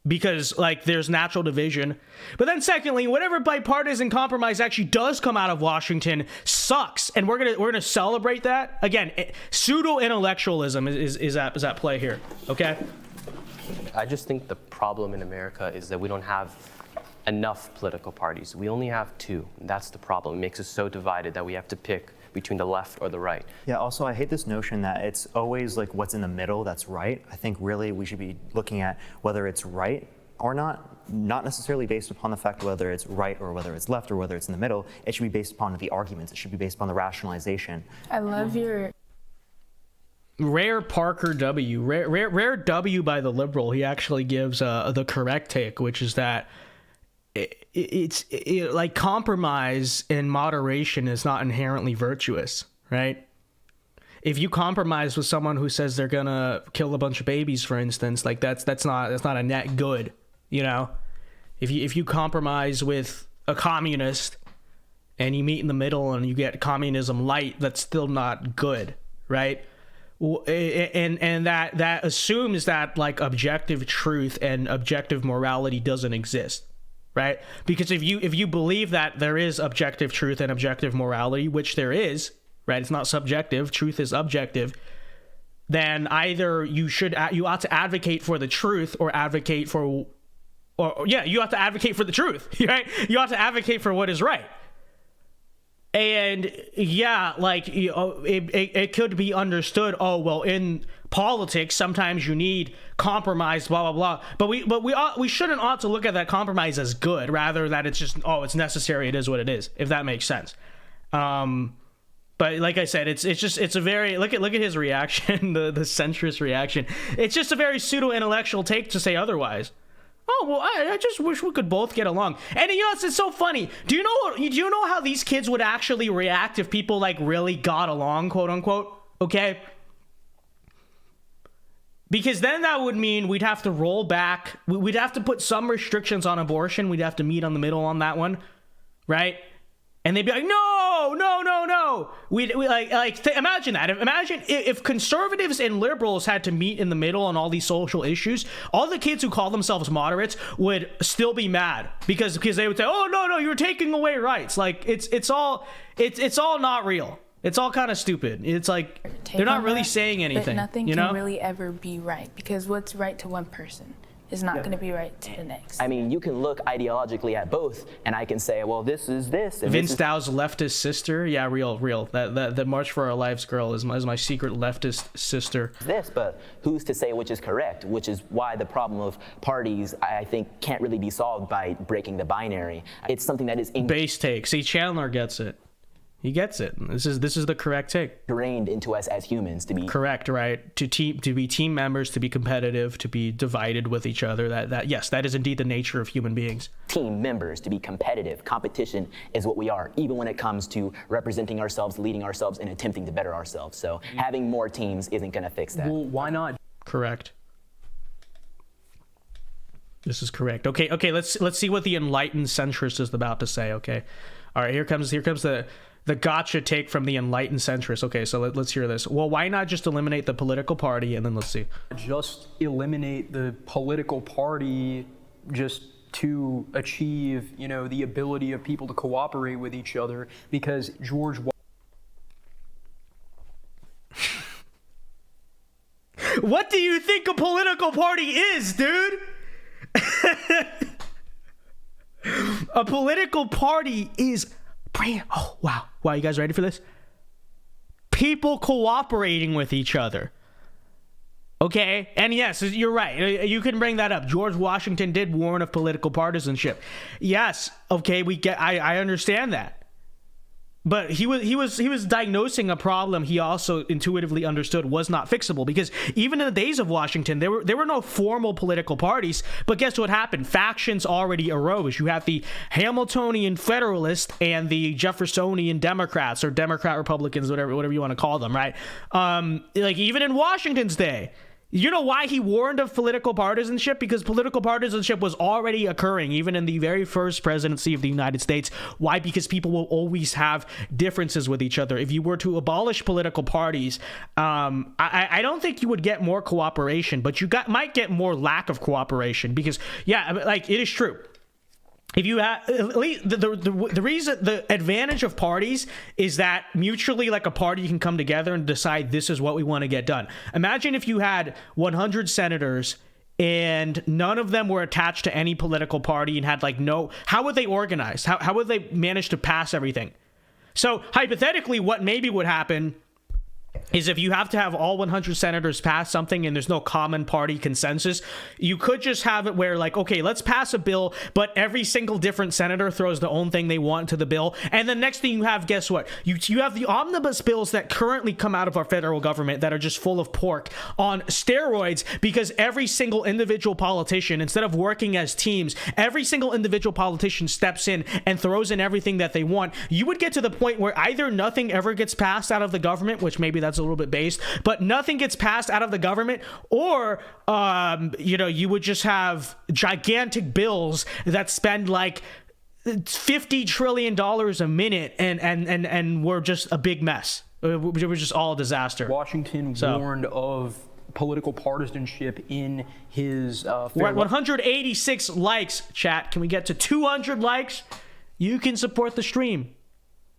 [SPEAKER 1] because, like, there's natural division. But then secondly, whatever bipartisan compromise actually does come out of Washington sucks, and we're gonna celebrate that. Again, pseudo-intellectualism is at play here, okay?
[SPEAKER 10] I just think the problem in America is that we don't have enough political parties. We only have two. That's the problem. It makes us so divided that we have to pick between the left or the right.
[SPEAKER 11] Yeah, also I hate this notion that it's always like what's in the middle that's right. I think really we should be looking at whether it's right or not necessarily based upon the fact whether it's right or whether it's left or whether it's in the middle. It should be based upon the arguments. It should be based upon the rationalization.
[SPEAKER 5] I love your...
[SPEAKER 1] Rare Parker W. Rare W by the liberal. He actually gives the correct take, which is that it's like compromise and moderation is not inherently virtuous, right? If you compromise with someone who says they're gonna kill a bunch of babies, for instance, like that's not a net good, you know? If you compromise with a communist and you meet in the middle and you get communism light, that's still not good, right? And that assumes that, like, objective truth and objective morality doesn't exist. Right? Because if you believe that there is objective truth and objective morality, which there is, right? It's not subjective. Truth is objective. Then either you ought to advocate for the truth or you have to advocate for the truth, right? You ought to advocate for what is right. And yeah, like, you know, it could be understood. Oh, well, in politics, sometimes you need compromise, blah blah blah. But we shouldn't ought to look at that compromise as good, rather that it's just, oh, it's necessary. It is what it is. If that makes sense. But like I said, it's a very look at his reaction, the centrist reaction. It's just a very pseudo intellectual take to say otherwise. Oh, well, I just wish we could both get along. And you know, it's so funny. Do you know how these kids would actually react if people, like, really got along, quote unquote? Okay? Because then that would mean we'd have to roll back. We'd have to put some restrictions on abortion. We'd have to meet on the middle on that one, right? And they'd be like, no. Imagine that. Imagine if conservatives and liberals had to meet in the middle on all these social issues, all the kids who call themselves moderates would still be mad because they would say, oh, no, you're taking away rights. Like, it's all not real. It's all kind of stupid. It's like they're not really saying anything.
[SPEAKER 5] But nothing
[SPEAKER 1] you know?
[SPEAKER 5] can really ever be right, because what's right to one person is not going to be right to the next.
[SPEAKER 8] I mean, you can look ideologically at both, and I can say, well, this is this. And
[SPEAKER 1] Vince Dow's leftist sister, yeah, real. That March for Our Lives girl is my secret leftist sister.
[SPEAKER 8] This, but who's to say which is correct? Which is why the problem of parties, I think, can't really be solved by breaking the binary. It's something that is
[SPEAKER 1] base take. See, Chandler gets it. He gets it. This is the correct take.
[SPEAKER 8] Ingrained into us as humans to be
[SPEAKER 1] correct, right? To be team members, to be competitive, to be divided with each other. Yes, that is indeed the nature of human beings.
[SPEAKER 8] Team members, to be competitive. Competition is what we are, even when it comes to representing ourselves, leading ourselves, and attempting to better ourselves. So having more teams isn't going to fix that.
[SPEAKER 6] Well, why not?
[SPEAKER 1] Correct. This is correct. Okay. Let's see what the enlightened centrist is about to say. Okay. All right, here comes the gotcha take from the enlightened centrist. Okay, so let's hear this. Well, why not just eliminate the political party, and then let's see.
[SPEAKER 6] Just eliminate the political party just to achieve, you know, the ability of people to cooperate with each other, because
[SPEAKER 1] What do you think a political party is, dude? A political party is oh wow, you guys ready for this? People cooperating with each other. Okay, and yes, you're right. You can bring that up. George Washington did warn of political partisanship. Yes, okay, I understand that. But he was diagnosing a problem he also intuitively understood was not fixable, because even in the days of Washington, there were no formal political parties. But guess what happened? Factions already arose. You have the Hamiltonian Federalists and the Jeffersonian Democrats, or Democrat Republicans, whatever you want to call them, right? Like even in Washington's day. You know why he warned of political partisanship? Because political partisanship was already occurring even in the very first presidency of the United States. Why? Because people will always have differences with each other. If you were to abolish political parties, I don't think you would get more cooperation, but might get more lack of cooperation. Because, yeah, like, it is true. If you have, at least the reason, the advantage of parties is that mutually, like, a party can come together and decide this is what we want to get done. Imagine if you had 100 senators and none of them were attached to any political party and had how would they organize? How would they manage to pass everything? So hypothetically, what maybe would happen is if you have to have all 100 senators pass something and there's no common party consensus, you could just have it where, like, okay, let's pass a bill, but every single different senator throws the own thing they want to the bill. And the next thing you have, guess what? You have the omnibus bills that currently come out of our federal government that are just full of pork on steroids, because every single individual politician, instead of working as teams, every single individual politician steps in and throws in everything that they want. You would get to the point where either nothing ever gets passed out of the government, which maybe that's a little bit based, but nothing gets passed out of the government, or you would just have gigantic bills that spend like $50 trillion a minute, and we're just a big mess. We're just all a disaster.
[SPEAKER 6] Washington warned of political partisanship in his
[SPEAKER 1] we're at 186 likes, chat. Can we get to 200 likes? You can support the stream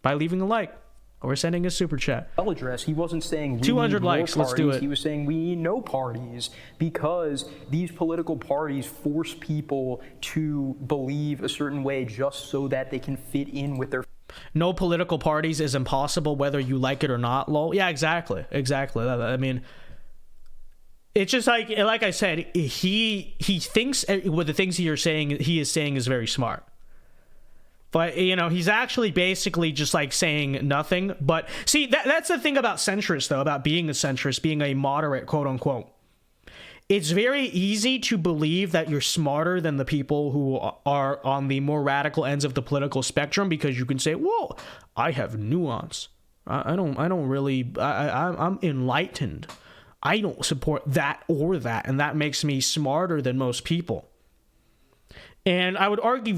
[SPEAKER 1] by leaving a like. We're sending a super chat.
[SPEAKER 6] Address. He wasn't saying we
[SPEAKER 1] 200
[SPEAKER 6] need
[SPEAKER 1] likes.
[SPEAKER 6] more
[SPEAKER 1] Let's do
[SPEAKER 6] parties.
[SPEAKER 1] it.
[SPEAKER 6] He was saying we need no parties, because these political parties force people to believe a certain way just so that they can fit in with their.
[SPEAKER 1] No political parties is impossible whether you like it or not. Lol. Yeah, exactly. I mean, it's just like I said, he thinks with the things he is saying is very smart. But, he's actually basically just like saying nothing. But see, that's the thing about centrists, though, about being a centrist, being a moderate, quote unquote. It's very easy to believe that you're smarter than the people who are on the more radical ends of the political spectrum, because you can say, "Whoa, I have nuance. I'm enlightened. I don't support that or that, and that makes me smarter than most people." And I would argue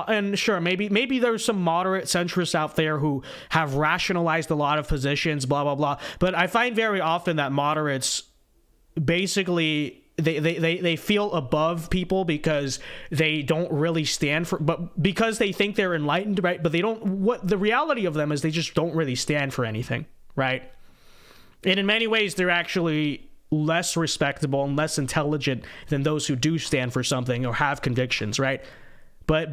[SPEAKER 1] and sure, maybe there's some moderate centrists out there who have rationalized a lot of positions, blah, blah, blah. But I find very often that moderates basically, they feel above people because they don't really stand for, but because they think they're enlightened, right? But the reality of them is they just don't really stand for anything, right? And in many ways, they're actually less respectable and less intelligent than those who do stand for something or have convictions, right? But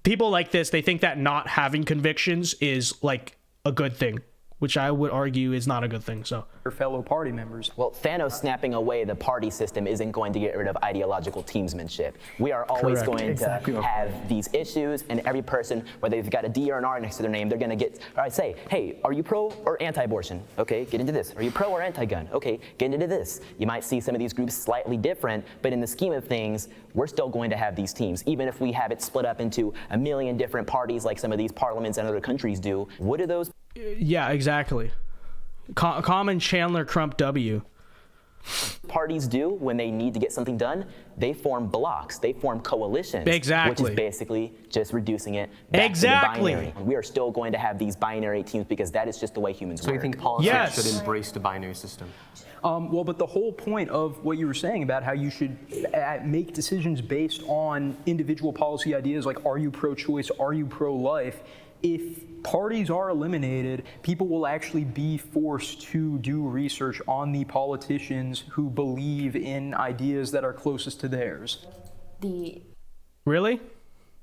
[SPEAKER 1] people like this, they think that not having convictions is like a good thing, which I would argue is not a good thing. So
[SPEAKER 6] your fellow party members.
[SPEAKER 8] Well, Thanos snapping away the party system isn't going to get rid of ideological teamsmanship. We are always going to have these issues, and every person, whether they've got a D or an R next to their name, they're going to say, hey, are you pro or anti-abortion? Okay, get into this. Are you pro or anti-gun? Okay, get into this. You might see some of these groups slightly different, but in the scheme of things, we're still going to have these teams. Even if we have it split up into a million different parties like some of these parliaments in other countries do, what do those?
[SPEAKER 1] Yeah, exactly. Common Chandler Crump W.
[SPEAKER 8] Parties do when they need to get something done, they form blocks, they form coalitions.
[SPEAKER 1] Exactly.
[SPEAKER 8] Which is basically just reducing it back to the binary. We are still going to have these binary teams because that is just the way humans work.
[SPEAKER 10] So you think politics should embrace the binary system?
[SPEAKER 6] Well, but the whole point of what you were saying about how you should make decisions based on individual policy ideas, like are you pro-choice, are you pro-life, if parties are eliminated, people will actually be forced to do research on the politicians who believe in ideas that are closest to theirs.
[SPEAKER 1] Really?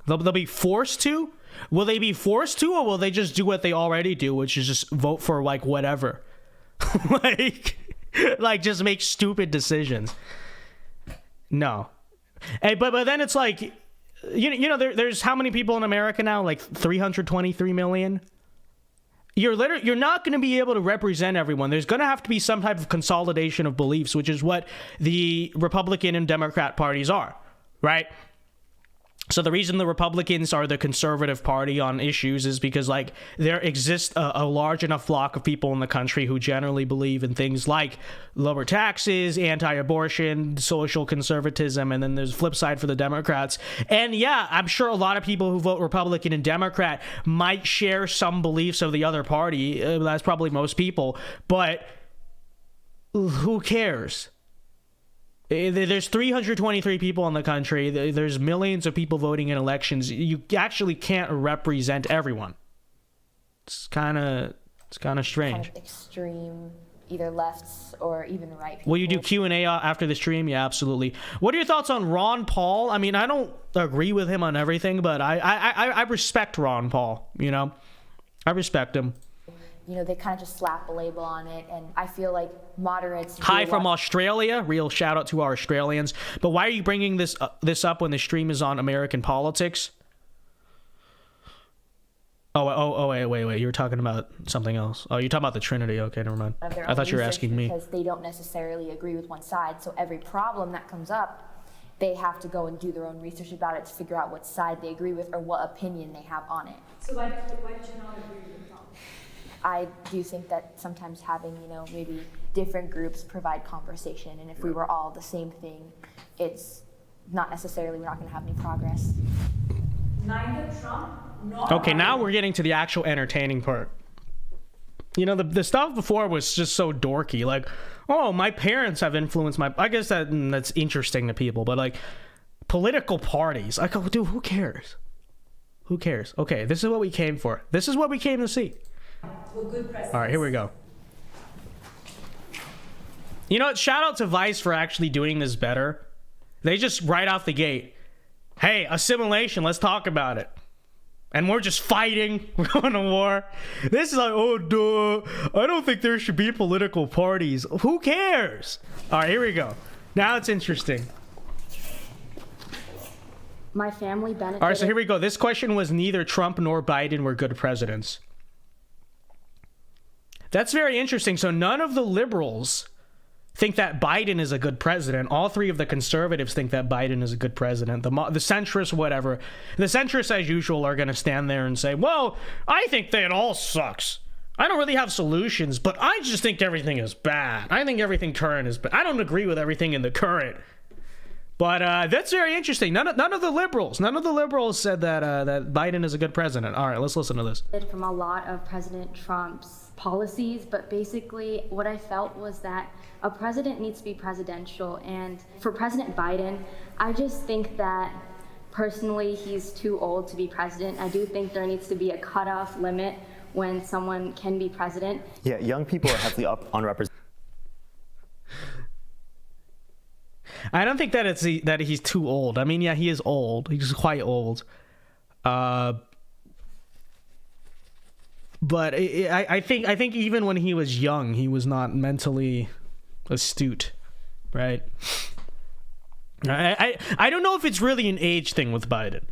[SPEAKER 1] They'll be forced to? Will they be forced to, or will they just do what they already do, which is just vote for like whatever? like just make stupid decisions? No. Hey, but then it's like, you know, there's how many people in America now? Like 323 million. You're not going to be able to represent everyone. There's going to have to be some type of consolidation of beliefs, which is what the Republican and Democrat parties are, right? So the reason the Republicans are the conservative party on issues is because, like, there exists a large enough flock of people in the country who generally believe in things like lower taxes, anti-abortion, social conservatism, and then there's a flip side for the Democrats. And yeah, I'm sure a lot of people who vote Republican and Democrat might share some beliefs of the other party. That's probably most people. But who cares? There's 323 people in the country. There's millions of people voting in elections. You actually can't represent everyone. It's kind of strange.
[SPEAKER 2] Kind of extreme, either lefts or even right people.
[SPEAKER 1] Will you do Q&A after the stream? Yeah, absolutely. What are your thoughts on Ron Paul? I mean, I don't agree with him on everything, but I respect Ron Paul, you know? I respect him.
[SPEAKER 2] You know, they kind of just slap a label on it, and I feel like moderates...
[SPEAKER 1] Hi from Australia. Real shout out to our Australians. But why are you bringing this up when the stream is on American politics? Oh, wait. You were talking about something else. Oh, you're talking about the Trinity. Okay, never mind. I thought you were asking me.
[SPEAKER 2] Because they don't necessarily agree with one side, so every problem that comes up, they have to go and do their own research about it to figure out what side they agree with or what opinion they have on it.
[SPEAKER 4] So why did you not agree with Trump?
[SPEAKER 2] I do think that sometimes having, you know, maybe different groups provide conversation, and if we were all the same thing, it's not necessarily, we're not going to have any progress.
[SPEAKER 4] Neither Trump nor...
[SPEAKER 1] Okay, now we're getting to the actual entertaining part. You know, the stuff before was just so dorky. Like, oh, my parents have influenced my... I guess that's interesting to people, but like, political parties. I go, dude, who cares? Who cares? Okay, this is what we came for. This is what we came to see. All right, here we go. You know what? Shout out to Vice for actually doing this better. They just right off the gate, hey, assimilation, let's talk about it. And we're just fighting. We're going to war. This is like, oh, duh. I don't think there should be political parties. Who cares? All right, here we go. Now it's interesting.
[SPEAKER 7] My family benefited.
[SPEAKER 1] All right, so here we go. This question was neither Trump nor Biden were good presidents. That's very interesting. So none of the liberals think that Biden is a good president. All three of the conservatives think that Biden is a good president. The centrists, whatever. The centrists, as usual, are going to stand there and say, well, I think that it all sucks. I don't really have solutions, but I just think everything is bad. I think everything current is bad. I don't agree with everything in the current. But that's very interesting. None of the liberals said that Biden is a good president. All right, let's listen to this.
[SPEAKER 7] From a lot of President Trump's policies, but basically what I felt was that a president needs to be presidential. And for President Biden, I just think that personally he's too old to be president. I do think there needs to be a cutoff limit when someone can be president.
[SPEAKER 11] Yeah, young people are heavily unrepresented.
[SPEAKER 1] I don't think that that he's too old. I mean, yeah, he is old. He's quite old. But I think even when he was young, he was not mentally astute, right? I don't know if it's really an age thing with Biden.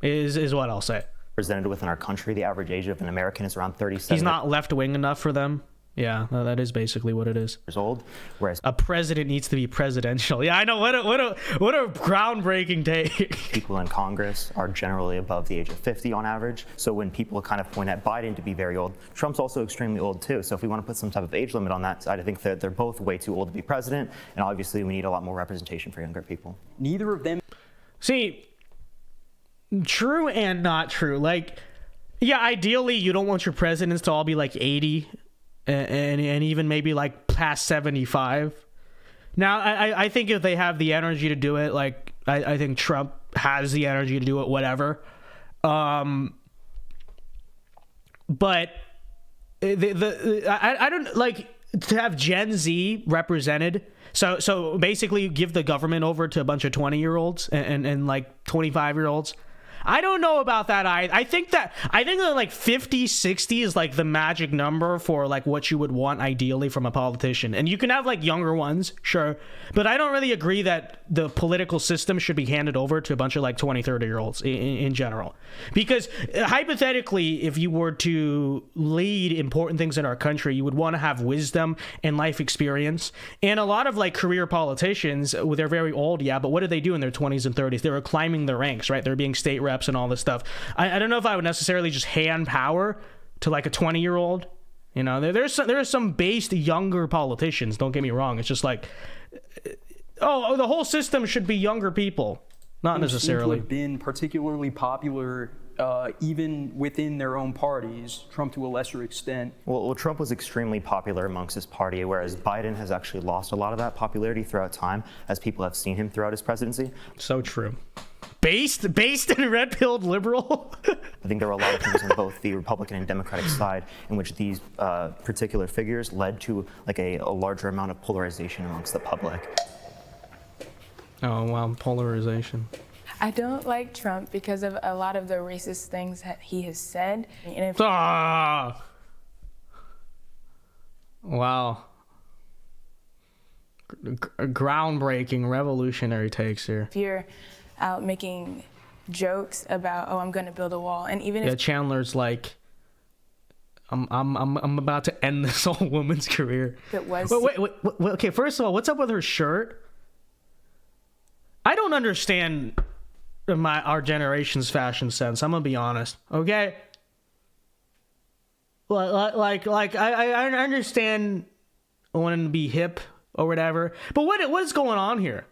[SPEAKER 1] Is what I'll say.
[SPEAKER 11] Represented within our country, the average age of an American is around 37.
[SPEAKER 1] He's not left wing enough for them. Yeah, no, that is basically what it is.
[SPEAKER 11] Years old, whereas
[SPEAKER 1] A president needs to be presidential. Yeah, I know. What a groundbreaking take.
[SPEAKER 11] people in Congress are generally above the age of 50 on average. So when people kind of point at Biden to be very old, Trump's also extremely old too. So if we want to put some type of age limit on that side, I think that they're both way too old to be president. And obviously we need a lot more representation for younger people.
[SPEAKER 6] Neither of them.
[SPEAKER 1] See, true and not true. Like, yeah, ideally you don't want your presidents to all be like 80 and even maybe like past 75. Now, I think if they have the energy to do it, like I think Trump has the energy to do it, whatever. But I don't like to have Gen Z represented. So basically give the government over to a bunch of 20-year-olds and like 25-year-olds. I don't know about that. I think that like 50, 60 is like the magic number for like what you would want ideally from a politician. And you can have like younger ones, sure. But I don't really agree that the political system should be handed over to a bunch of like 20, 30-year-olds in general. Because hypothetically, if you were to lead important things in our country, you would want to have wisdom and life experience. And a lot of like career politicians, they're very old, yeah, but what did they do in their 20s and 30s? They were climbing the ranks, right? They're being state reps and all this stuff. I don't know if I would necessarily just hand power to like a 20-year-old. You know, there are some based younger politicians, don't get me wrong. It's just like, oh, the whole system should be younger people. Not necessarily.
[SPEAKER 6] Seem to have been particularly popular even within their own parties, Trump to a lesser extent.
[SPEAKER 11] Well, Trump was extremely popular amongst his party, whereas Biden has actually lost a lot of that popularity throughout time as people have seen him throughout his presidency.
[SPEAKER 1] So true. Based and red-pilled liberal.
[SPEAKER 11] I think there were a lot of things on both the Republican and Democratic side in which these particular figures led to like a larger amount of polarization amongst the public.
[SPEAKER 1] Oh, wow, polarization.
[SPEAKER 5] I don't like Trump because of a lot of the racist things that he has said. And if
[SPEAKER 1] wow. Groundbreaking, revolutionary takes here.
[SPEAKER 5] If you're out making jokes about, oh, I'm going to build a wall, and even if
[SPEAKER 1] Chandler's like, I'm about to end this old woman's career.
[SPEAKER 5] it was
[SPEAKER 1] Wait, okay, first of all, what's up with her shirt? I don't understand our generation's fashion sense. I'm gonna be honest, okay? Like I understand wanting to be hip or whatever, but what's going on here?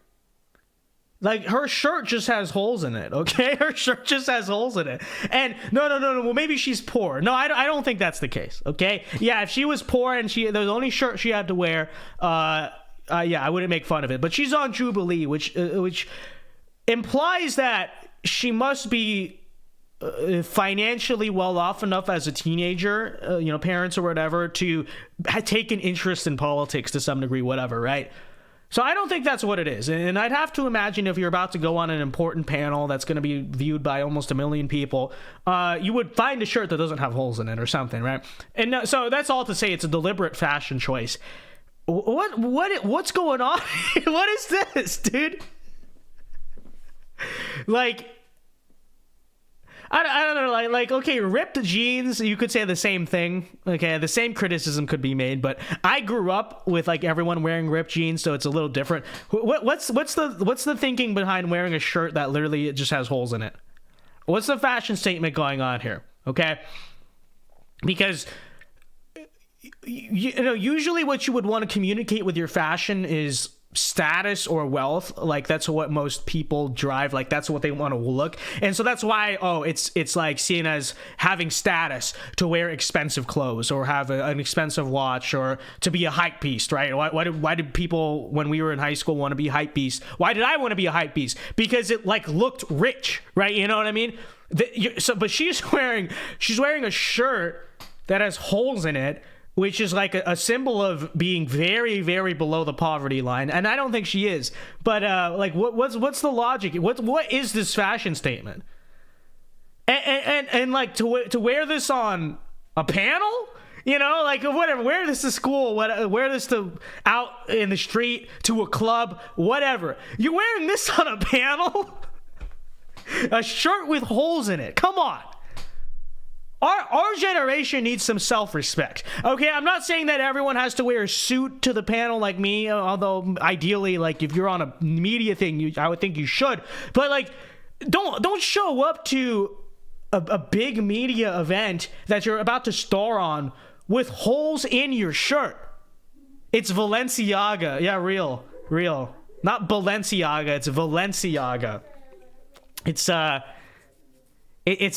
[SPEAKER 1] Like, her shirt just has holes in it, okay? Her shirt just has holes in it. And no. Well, maybe she's poor. No, I don't think that's the case, okay? Yeah, if she was poor and the only shirt she had to wear, yeah, I wouldn't make fun of it. But she's on Jubilee, which implies that she must be financially well off enough as a teenager, parents or whatever, to take an interest in politics to some degree, whatever, right? So I don't think that's what it is. And I'd have to imagine if you're about to go on an important panel that's going to be viewed by almost 1 million people, you would find a shirt that doesn't have holes in it or something, right? And so that's all to say it's a deliberate fashion choice. What's going on? What is this, dude? Like, I don't know, like, okay, ripped jeans, you could say the same thing. Okay, the same criticism could be made, but I grew up with like everyone wearing ripped jeans, so it's a little different. What's the thinking behind wearing a shirt that literally just has holes in it? What's the fashion statement going on here? Okay, because usually what you would want to communicate with your fashion is status or wealth. Like, that's what most people drive, like that's what they want to look. And so that's why it's like seen as having status to wear expensive clothes or have an expensive watch or to be a hype beast, right? Why did people when we were in high school want to be hype beasts? Why did I want to be a hype beast? Because it like looked rich, right? You know what I mean? But she's wearing a shirt that has holes in it, which is like a symbol of being very, very below the poverty line. And I don't think she is. But like, what's the logic? What is this fashion statement? And like to wear this on a panel, like whatever. Wear this to school. Wear this to out in the street, to a club, whatever. You're wearing this on a panel, a shirt with holes in it. Come on. our generation needs some self-respect. Okay, I'm not saying that everyone has to wear a suit to the panel like me, although ideally, like, if you're on a media thing, I would think you should. But like, don't show up to a big media event that you're about to star on with holes in your shirt. It's Balenciaga. Yeah, real. Not Balenciaga, it's Valenciaga. It's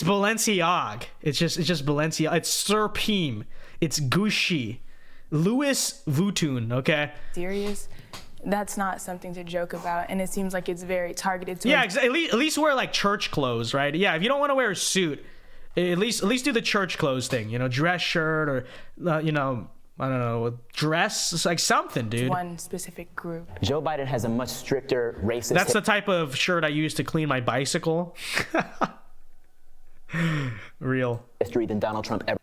[SPEAKER 1] Balenciaga. It's just Balenciaga. It's Sir Peem. It's Gucci. Louis Vuitton, okay?
[SPEAKER 5] Serious? That's not something to joke about, and it seems like it's very targeted to.
[SPEAKER 1] Yeah, at least wear like church clothes, right? Yeah, if you don't want to wear a suit, at least do the church clothes thing. You know, dress shirt or you know, I don't know, dress, like something, dude.
[SPEAKER 5] One specific group.
[SPEAKER 8] Joe Biden has a much stricter racist.
[SPEAKER 1] That's the type of shirt I use to clean my bicycle. Real
[SPEAKER 8] history than Donald Trump ever.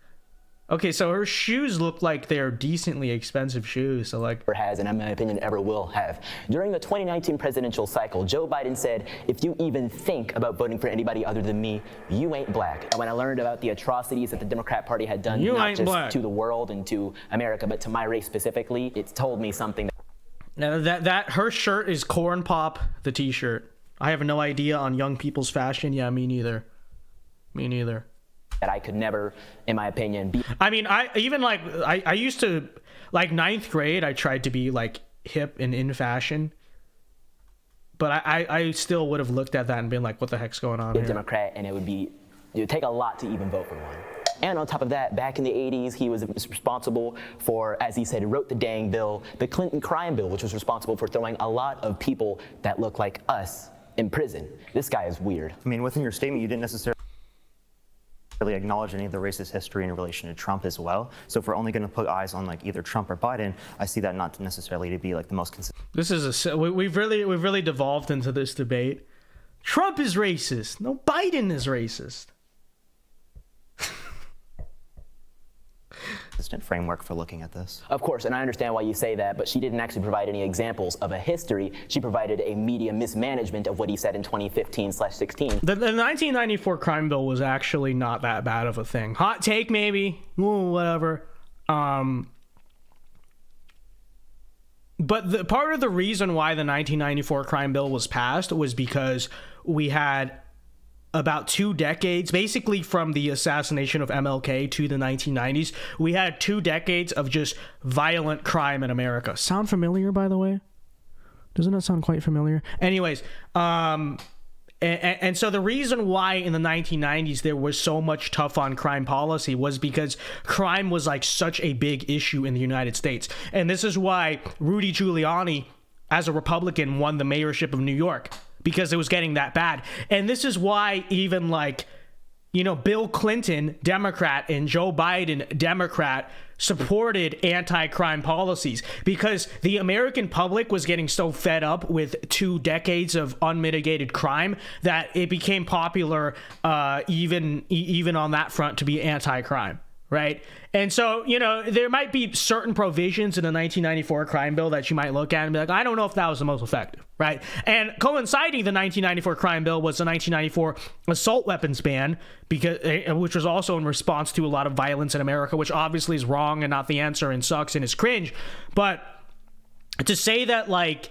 [SPEAKER 1] Okay, so her shoes look like they're decently expensive shoes. So like,
[SPEAKER 8] has, and in my opinion, ever will have. During the 2019 presidential cycle, Joe Biden said, "If you even think about voting for anybody other than me, you ain't black." And when I learned about the atrocities that the Democrat Party had done, not just to the world and to America, but to my race specifically, it told me something.
[SPEAKER 1] Now that her shirt is Corn Pop, the T-shirt. I have no idea on young people's fashion. Yeah, me neither.
[SPEAKER 8] That I could never, in my opinion, be.
[SPEAKER 1] I mean, I used to, like, 9th grade, I tried to be like hip and in fashion, but I still would have looked at that and been like, what the heck's going on here?
[SPEAKER 8] Democrat, and it would take a lot to even vote for one. And on top of that, back in the 80s, he was responsible for, as he said, he wrote the dang bill, the Clinton crime bill, which was responsible for throwing a lot of people that look like us in prison. This guy is weird.
[SPEAKER 11] I mean, within your statement, you didn't necessarily acknowledge any of the racist history in relation to Trump as well. So if we're only going to put eyes on like either Trump or Biden, I see that not necessarily to be like the most consistent.
[SPEAKER 1] This is we've really devolved into this debate. Trump is racist. No, Biden is racist.
[SPEAKER 11] Framework for looking at this.
[SPEAKER 8] Of course, and I understand why you say that, but she didn't actually provide any examples of a history. She provided a media mismanagement of what he said in 2015/16.
[SPEAKER 1] The 1994 crime bill was actually not that bad of a thing. Hot take, maybe. Ooh, whatever. But the part of the reason why the 1994 crime bill was passed was because we had about 2 decades, basically from the assassination of MLK to the 1990s, we had 2 decades of just violent crime in America. Sound familiar, by the way? Doesn't that sound quite familiar? Anyways, and so the reason why in the 1990s there was so much tough on crime policy was because crime was like such a big issue in the United States. And this is why Rudy Giuliani, as a Republican, won the mayorship of New York, because it was getting that bad. And this is why even like, you know, Bill Clinton, Democrat, and Joe Biden, Democrat, supported anti-crime policies, because the American public was getting so fed up with 2 decades of unmitigated crime that it became popular even on that front to be anti-crime. Right. And so, you know, there might be certain provisions in the 1994 crime bill that you might look at and be like, I don't know if that was the most effective. Right. And coinciding the 1994 crime bill was the 1994 assault weapons ban, which was also in response to a lot of violence in America, which obviously is wrong and not the answer and sucks and is cringe. But to say that, like,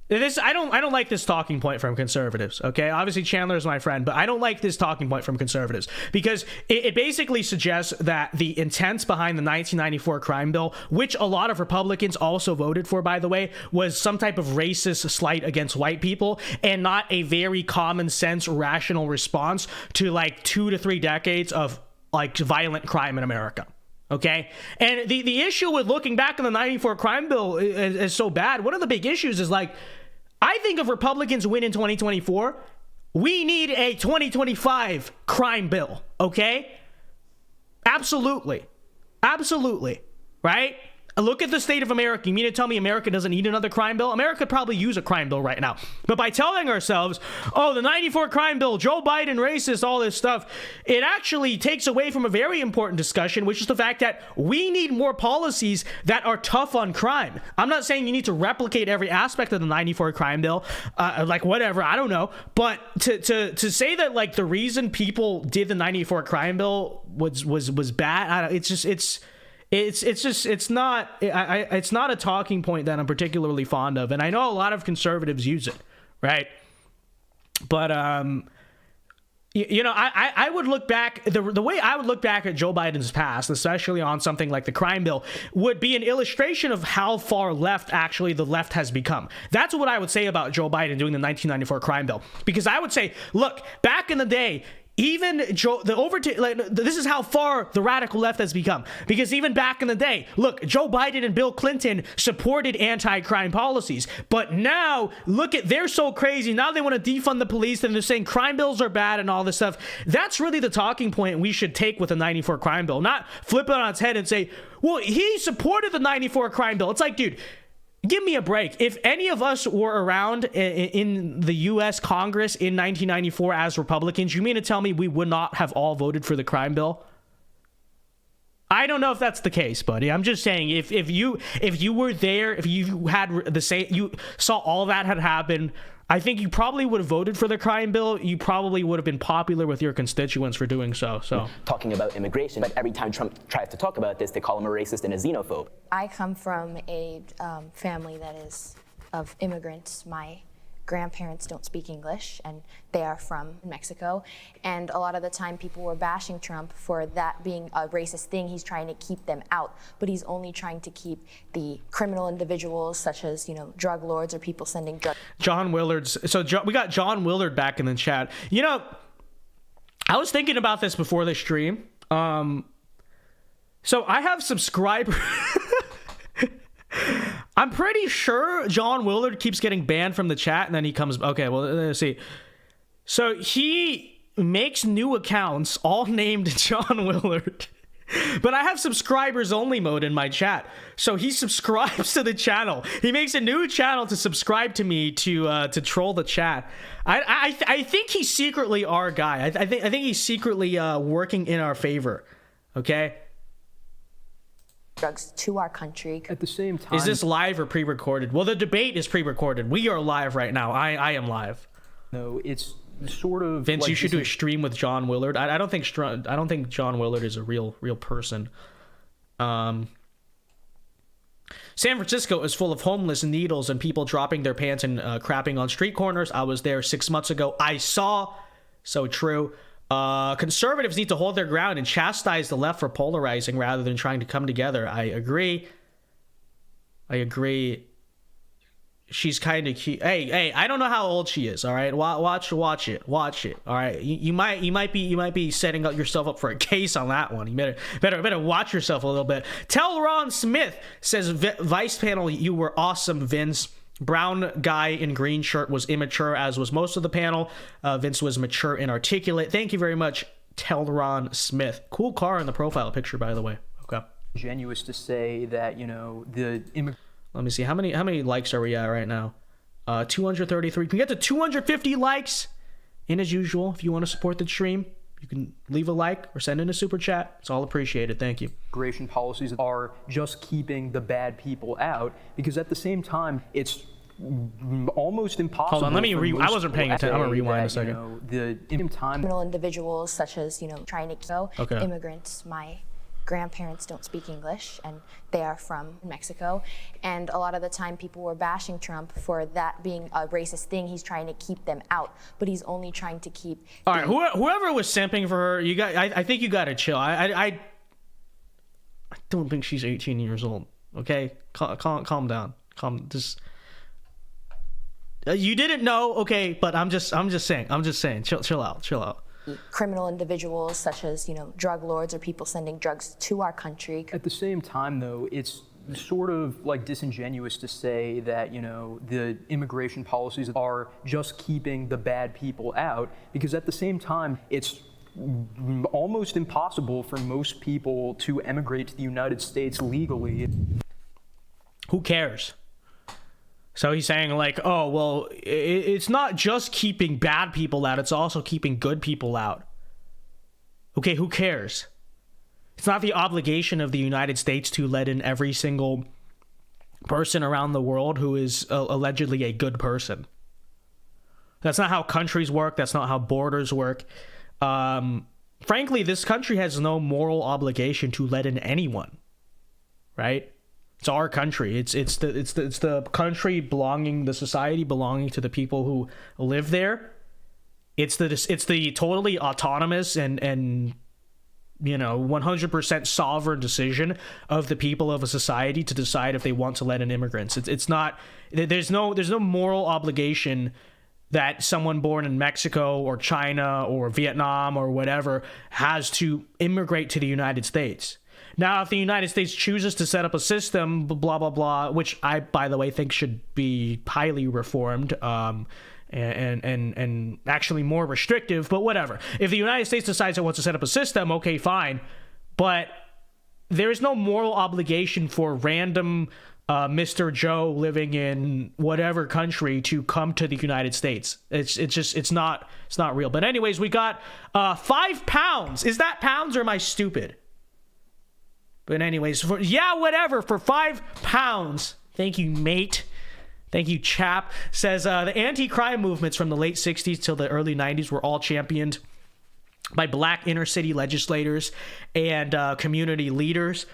[SPEAKER 1] this, I don't like this talking point from conservatives, okay? Obviously, Chandler is my friend, but I don't like this talking point from conservatives because it basically suggests that the intent behind the 1994 crime bill, which a lot of Republicans also voted for, by the way, was some type of racist slight against white people and not a very common sense, rational response to like 2 to 3 decades of like violent crime in America. Okay. And the issue with looking back on the 94 crime bill is so bad. One of the big issues is like, I think if Republicans win in 2024, we need a 2025 crime bill. Okay. Absolutely. Right. Look at the state of America. You mean to tell me America doesn't need another crime bill? America could probably use a crime bill right now. But by telling ourselves, oh, the 94 crime bill, Joe Biden racist, all this stuff, it actually takes away from a very important discussion, which is the fact that we need more policies that are tough on crime. I'm not saying you need to replicate every aspect of the 94 crime bill, like whatever, I don't know. But to say that like the reason people did the 94 crime bill was bad, it's not a talking point that I'm particularly fond of, and I know a lot of conservatives use it, right? But I would look back, the way I would look back at Joe Biden's past, especially on something like the crime bill, would be an illustration of how far left actually the left has become. That's what I would say about Joe Biden doing the 1994 crime bill, because I would say, look, back in the day, even this is how far the radical left has become. Because even back in the day, look, Joe Biden and Bill Clinton supported anti-crime policies. But now, look at, they're so crazy. Now they want to defund the police and they're saying crime bills are bad and all this stuff. That's really the talking point we should take with the 94 crime bill. Not flip it on its head and say, well, he supported the 94 crime bill. It's like, dude, give me a break. If any of us were around in the U.S. Congress in 1994 as Republicans, you mean to tell me we would not have all voted for the crime bill? I don't know if that's the case, buddy. I'm just saying, if you were there, if you had the same, you saw all that had happened, I think you probably would have voted for the crime bill. You probably would have been popular with your constituents for doing so.
[SPEAKER 8] Talking about immigration, but every time Trump tries to talk about this, they call him a racist and a xenophobe.
[SPEAKER 2] I come from a family that is of immigrants. My grandparents don't speak English, and they are from Mexico. And a lot of the time, people were bashing Trump for that being a racist thing. He's trying to keep them out, but he's only trying to keep the criminal individuals, such as drug lords or people sending drugs.
[SPEAKER 1] John Willard's. We got John Willard back in the chat. I was thinking about this before the stream. So I have subscribers. I'm pretty sure John Willard keeps getting banned from the chat, and then he comes. Okay, well, let's see. So he makes new accounts, all named John Willard. But I have subscribers only mode in my chat. So he subscribes to the channel. He makes a new channel to subscribe to me to troll the chat. I think he's secretly our guy. I think he's secretly working in our favor. Okay.
[SPEAKER 2] Drugs to our country.
[SPEAKER 6] At the same time,
[SPEAKER 1] is this live or pre-recorded? Well, the debate is pre-recorded. We are live right now. I am live.
[SPEAKER 6] No, it's sort of.
[SPEAKER 1] Vince, you should do a stream with John Willard. I don't think John Willard is a real person. San Francisco is full of homeless needles and people dropping their pants and crapping on street corners. I was there 6 months ago. I saw. So true. Conservatives need to hold their ground and chastise the left for polarizing rather than trying to come together. I agree. She's kind of cute. Hey, I don't know how old she is. All right, watch it. All right, you might be setting up yourself up for a case on that one. You better watch yourself a little bit. Tell Ron Smith says Vice panel, you were awesome, Vince. Brown guy in green shirt was immature, as was most of the panel. Vince was mature and articulate. Thank you very much, Telron Smith. Cool car in the profile picture, by the way. Okay.
[SPEAKER 6] Ingenuous to say that
[SPEAKER 1] Let me see, how many likes are we at right now? 233. Can we get to 250 likes? And as usual, if you want to support the stream, you can leave a like or send in a super chat. It's all appreciated. Thank you.
[SPEAKER 6] Immigration policies are just keeping the bad people out, because at the same time, it's almost impossible.
[SPEAKER 1] Hold on, I wasn't paying attention. I'm gonna rewind a second.
[SPEAKER 6] The
[SPEAKER 2] criminal individuals, such as trying to go.
[SPEAKER 1] Okay.
[SPEAKER 2] Immigrants. My grandparents don't speak English, and they are from Mexico. And a lot of the time, people were bashing Trump for that being a racist thing. He's trying to keep them out, but he's only trying to keep.
[SPEAKER 1] All right, whoever was simping for her, I think you got to chill. I don't think she's 18 years old. Okay, calm down. You didn't know, okay? But I'm just saying. Chill out.
[SPEAKER 2] Criminal individuals, such as drug lords or people sending drugs to our country.
[SPEAKER 6] At the same time, though, it's sort of like disingenuous to say that the immigration policies are just keeping the bad people out, because at the same time, it's almost impossible for most people to emigrate to the United States legally.
[SPEAKER 1] Who cares? So he's saying like, oh, well, it's not just keeping bad people out, it's also keeping good people out. Okay, who cares? It's not the obligation of the United States to let in every single person around the world who is allegedly a good person. That's not how countries work. That's not how borders work. Frankly, this country has no moral obligation to let in anyone, right? It's our country. It's the country belonging, the society belonging to the people who live there. It's the totally autonomous and 100% sovereign decision of the people of a society to decide if they want to let in immigrants. It's not. There's no moral obligation that someone born in Mexico or China or Vietnam or whatever has to immigrate to the United States. Now, if the United States chooses to set up a system, blah, blah, blah, which I, by the way, think should be highly reformed and actually more restrictive, but whatever. If the United States decides it wants to set up a system, okay, fine. But there is no moral obligation for random Mr. Joe living in whatever country to come to the United States. It's not real. But anyways, we got £5. Is that pounds or am I stupid? But anyways, for £5. Thank you, mate. Thank you, chap. Says the anti-crime movements from the late 60s till the early 90s were all championed by black inner city legislators and community leaders.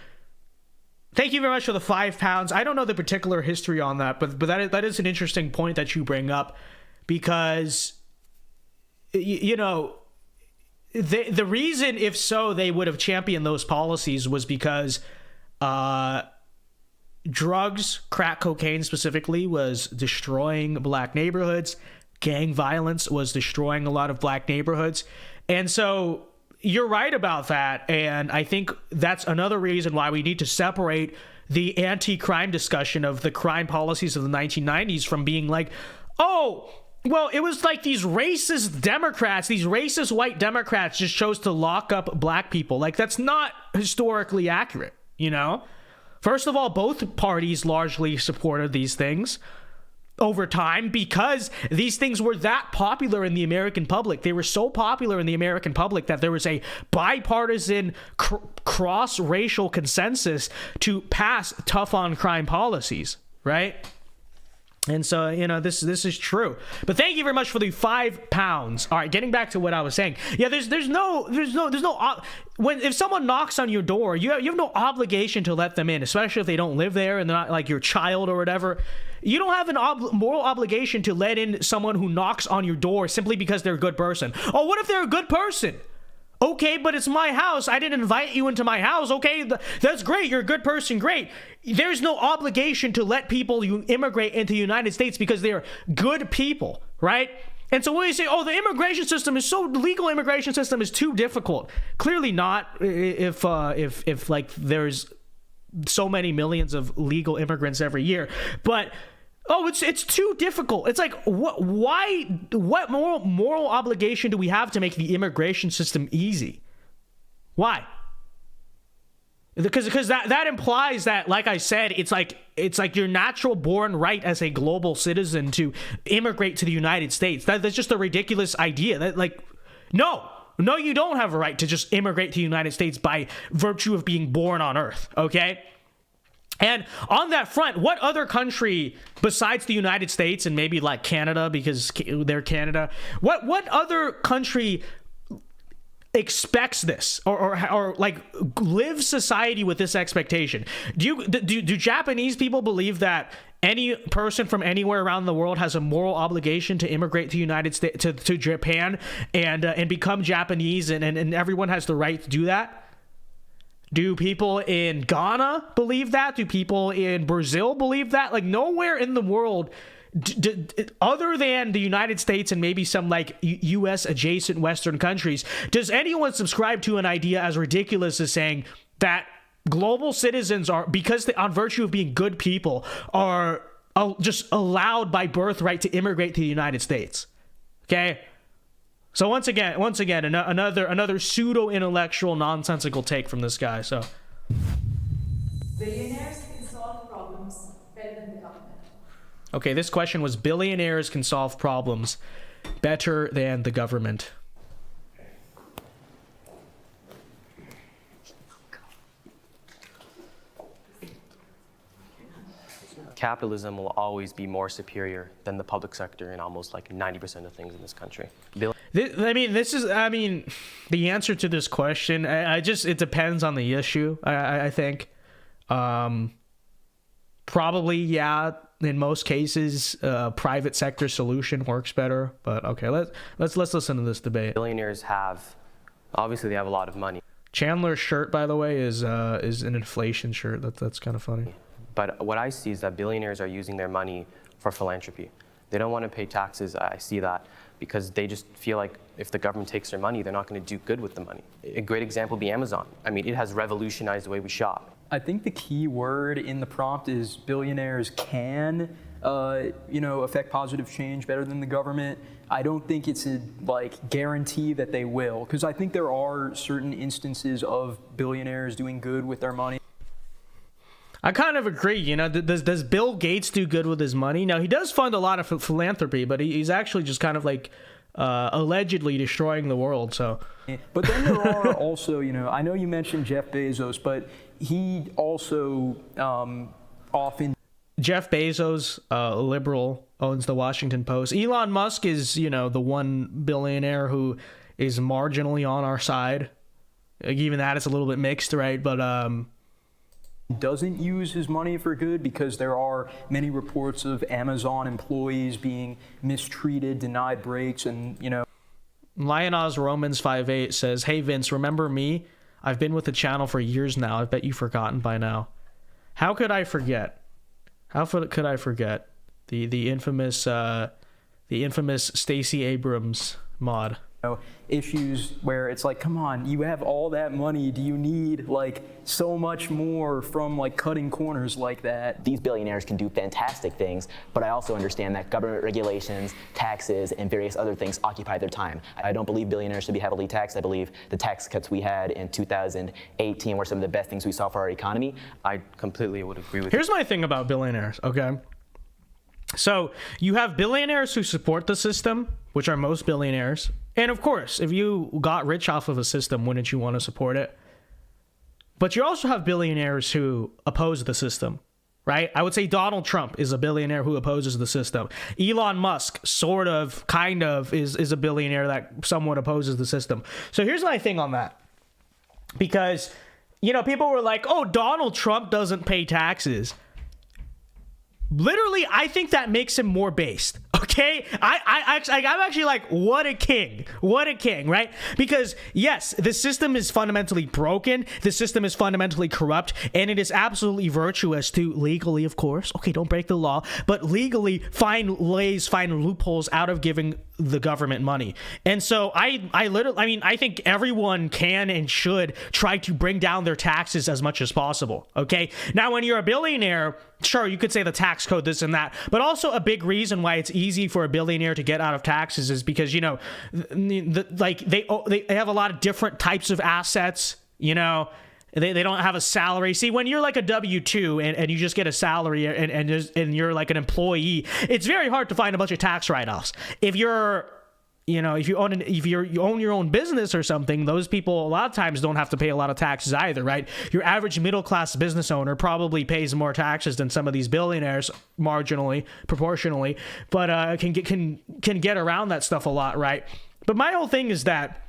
[SPEAKER 1] Thank you very much for the £5. I don't know the particular history on that, but that is an interesting point that you bring up, because the reason, if so, they would have championed those policies was because drugs, crack cocaine specifically, was destroying black neighborhoods. Gang violence was destroying a lot of black neighborhoods. And so you're right about that. And I think that's another reason why we need to separate the anti-crime discussion of the crime policies of the 1990s from being like, oh, well, it was like these racist Democrats, these racist white Democrats just chose to lock up black people. Like, that's not historically accurate, First of all, both parties largely supported these things over time because these things were that popular in the American public. They were so popular in the American public that there was a bipartisan cross-racial consensus to pass tough on crime policies, right? And so, this is true. But thank you very much for the £5. All right, getting back to what I was saying. Yeah, there's no if someone knocks on your door, you have no obligation to let them in, especially if they don't live there and they're not like your child or whatever. You don't have an moral obligation to let in someone who knocks on your door simply because they're a good person. Oh, what if they're a good person? Okay, but it's my house. I didn't invite you into my house. Okay, that's great. You're a good person. Great. There's no obligation to let people immigrate into the United States because they're good people, right? And so when you say, oh, the legal immigration system is too difficult. Clearly not if like there's so many millions of legal immigrants every year. But oh, it's too difficult. It's like, what moral obligation do we have to make the immigration system easy? Why? Because that implies that, like I said, it's like your natural born right as a global citizen to immigrate to the United States. That's just a ridiculous idea. No, you don't have a right to just immigrate to the United States by virtue of being born on Earth, okay? And on that front, what other country besides the United States and maybe like Canada, because they're Canada, what other country expects this or like lives society with this expectation? Do Japanese people believe that any person from anywhere around the world has a moral obligation to immigrate to the United States, to Japan and become Japanese and everyone has the right to do that? Do people in Ghana believe that? Do people in Brazil believe that? Like, nowhere in the world, other than the United States and maybe some like U.S. adjacent Western countries, does anyone subscribe to an idea as ridiculous as saying that global citizens are, because they, on virtue of being good people, are just allowed by birthright to immigrate to the United States? Okay. So once again, another pseudo-intellectual, nonsensical take from this guy. So,
[SPEAKER 4] Billionaires can solve problems
[SPEAKER 1] Okay, this question was billionaires can solve problems better than the government.
[SPEAKER 10] Capitalism will always be more superior than the public sector in almost like 90% of things in this country.
[SPEAKER 1] The answer to this question, it depends on the issue, I think. Probably, yeah, in most cases, private sector solution works better. But okay, let's listen to this debate.
[SPEAKER 10] Billionaires obviously they have a lot of money.
[SPEAKER 1] Chandler's shirt, by the way, is an inflation shirt. That's kind of funny.
[SPEAKER 10] But what I see is that billionaires are using their money for philanthropy. They don't want to pay taxes. I see that because they just feel like if the government takes their money, they're not going to do good with the money. A great example would be Amazon. I mean, it has revolutionized the way we shop.
[SPEAKER 6] I think the key word in the prompt is billionaires can, affect positive change better than the government. I don't think it's a guarantee that they will, because I think there are certain instances of billionaires doing good with their money.
[SPEAKER 1] I kind of agree. Does Bill Gates do good with his money? Now, he does fund a lot of philanthropy, but he's actually just kind of allegedly destroying the world. So,
[SPEAKER 6] but then there are also, I know you mentioned Jeff Bezos, but he also often.
[SPEAKER 1] Jeff Bezos, liberal, owns the Washington Post. Elon Musk is, the one billionaire who is marginally on our side. Even that is a little bit mixed, right? But
[SPEAKER 6] doesn't use his money for good, because there are many reports of Amazon employees being mistreated, denied breaks, and
[SPEAKER 1] Lionoz Romans 5'8" says, "Hey Vince, remember me? I've been with the channel for years now. I bet you've forgotten by now." How could I forget? How could I forget the infamous Stacey Abrams mod?
[SPEAKER 6] Issues where it's like, come on, you have all that money. Do you need so much more from cutting corners like that?
[SPEAKER 8] These billionaires can do fantastic things, but I also understand that government regulations, taxes, and various other things occupy their time. I don't believe billionaires should be heavily taxed. I believe the tax cuts we had in 2018 were some of the best things we saw for our economy.
[SPEAKER 10] I completely would agree with
[SPEAKER 1] Here's my thing about billionaires, okay? So you have billionaires who support the system, which are most billionaires. And of course, if you got rich off of a system, wouldn't you want to support it? But you also have billionaires who oppose the system, right? I would say Donald Trump is a billionaire who opposes the system. Elon Musk kind of is a billionaire that somewhat opposes the system. So here's my thing on that. Because, people were like, oh, Donald Trump doesn't pay taxes. Literally, I think that makes him more based. Okay, I'm actually like, what a king, right? Because yes, the system is fundamentally broken. The system is fundamentally corrupt, and it is absolutely virtuous to legally, of course. Okay, don't break the law, but legally find loopholes out of giving the government money. And so I think everyone can and should try to bring down their taxes as much as possible. Okay, now when you're a billionaire, sure, you could say the tax code, this and that, but also a big reason why it's easy for a billionaire to get out of taxes is because, they have a lot of different types of assets, they don't have a salary. See, when you're like a W-2 and you just get a salary and you're like an employee, it's very hard to find a bunch of tax write-offs. If you're if you own your own business or something, those people a lot of times don't have to pay a lot of taxes either, right? Your average middle class business owner probably pays more taxes than some of these billionaires, marginally, proportionally, but can get around that stuff a lot, right? But my whole thing is that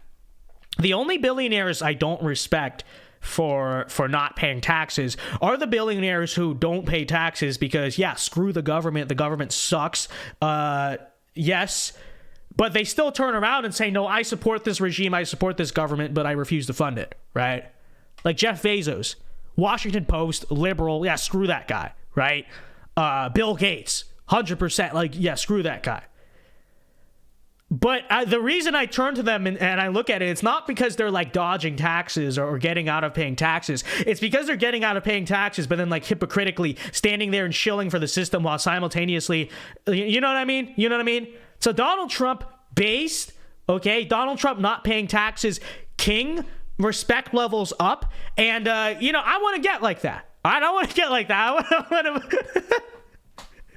[SPEAKER 1] the only billionaires I don't respect for not paying taxes are the billionaires who don't pay taxes because, yeah, screw the government sucks. Yes. But they still turn around and say, no, I support this regime, I support this government, but I refuse to fund it, right? Like Jeff Bezos, Washington Post, liberal, yeah, screw that guy, right? Bill Gates, 100%, yeah, screw that guy. But the reason I turn to them and I look at it, it's not because they're dodging taxes or getting out of paying taxes. It's because they're getting out of paying taxes, but then hypocritically standing there and shilling for the system while simultaneously, you know what I mean? So Donald Trump based, okay? Donald Trump not paying taxes, king, respect levels up. And, I want to get like that. I don't want to get like that. I want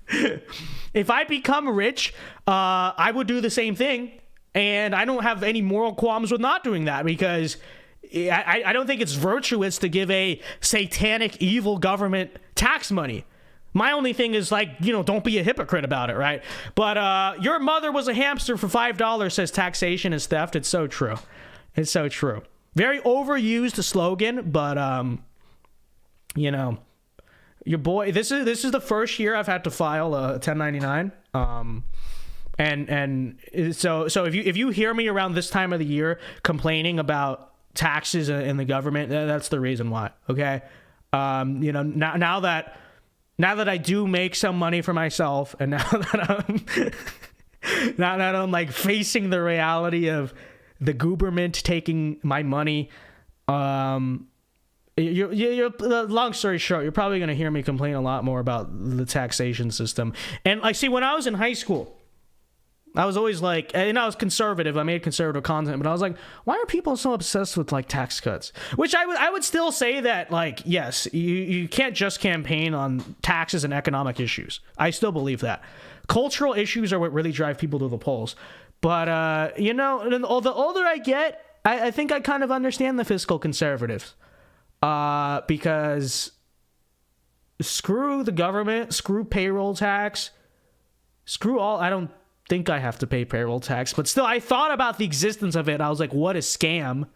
[SPEAKER 1] to... If I become rich, I would do the same thing. And I don't have any moral qualms with not doing that, because I don't think it's virtuous to give a satanic, evil government tax money. My only thing is, like, you know, don't be a hypocrite about it, right? But your mother was a hamster for $5, says taxation is theft. It's so true. It's so true. Very overused slogan, but you know, your boy. This is the first year I've had to file a 1099. And so if you hear me around this time of the year complaining about taxes in the government, that's the reason why. Okay, you know, now that I do make some money for myself, and now that I'm like facing the reality of the government taking my money, long story short, you're probably gonna hear me complain a lot more about the taxation system. And like, see, when I was in high school, I was always like, and I was conservative. I made conservative content, but I was like, why are people so obsessed with like tax cuts? Which I would still say that, like, yes, you can't just campaign on taxes and economic issues. I still believe that. Cultural issues are what really drive people to the polls. But, you know, the older I get, I think I kind of understand the fiscal conservatives. Because screw the government, screw payroll tax, screw all, I don't think I have to pay payroll tax, but still, I thought about the existence of it. I was like, what a scam.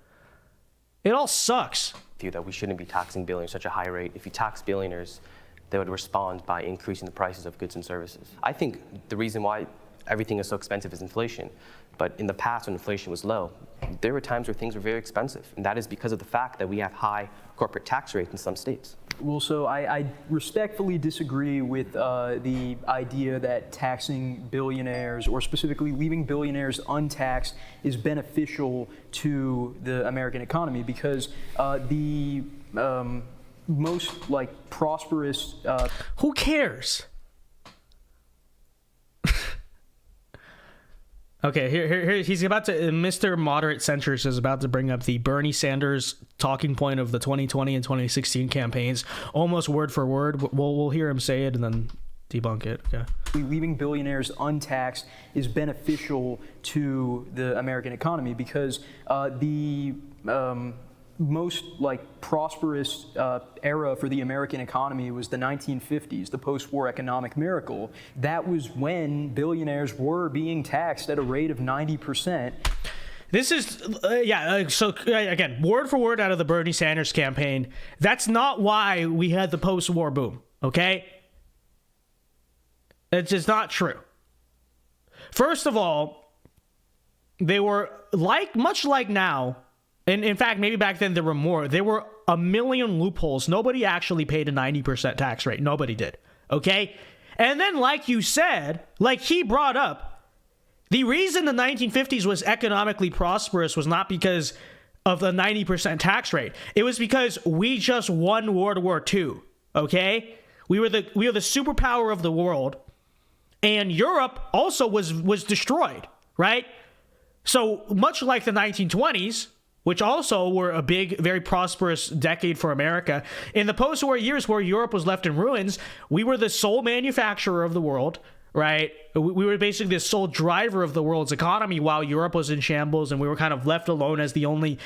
[SPEAKER 1] It all sucks.
[SPEAKER 10] That we shouldn't be taxing billionaires at such a high rate. If you tax billionaires, they would respond by increasing the prices of goods and services. I think the reason why everything is so expensive is inflation. But in the past, when inflation was low, there were times where things were very expensive. And that is because of the fact that we have high corporate tax rates in some states.
[SPEAKER 6] Well, so I respectfully disagree with the idea that taxing billionaires, or specifically leaving billionaires untaxed, is beneficial to the American economy, because the most like prosperous.
[SPEAKER 1] Who cares? Okay, here he's about to. Mr. Moderate Centrist is about to bring up the Bernie Sanders talking point of the 2020 and 2016 campaigns, almost word for word. We'll hear him say it and then debunk it. Okay.
[SPEAKER 6] Leaving billionaires untaxed is beneficial to the American economy, because the most like prosperous era for the American economy was the 1950s, the post-war economic miracle. That was when billionaires were being taxed at a rate of 90%.
[SPEAKER 1] This is, so again, word for word out of the Bernie Sanders campaign. That's not why we had the post-war boom, okay? It's just not true. First of all, they were much like now. And in fact, maybe back then there were more. There were a million loopholes. Nobody actually paid a 90% tax rate. Nobody did. Okay? And then, like you said, like he brought up, the reason the 1950s was economically prosperous was not because of the 90% tax rate. It was because we just won World War II. Okay? We were the superpower of the world. And Europe also was destroyed, right? So much like the 1920s, which also were a big, very prosperous decade for America. In the post-war years where Europe was left in ruins, we were the sole manufacturer of the world, right? We were basically the sole driver of the world's economy while Europe was in shambles, and we were kind of left alone as the only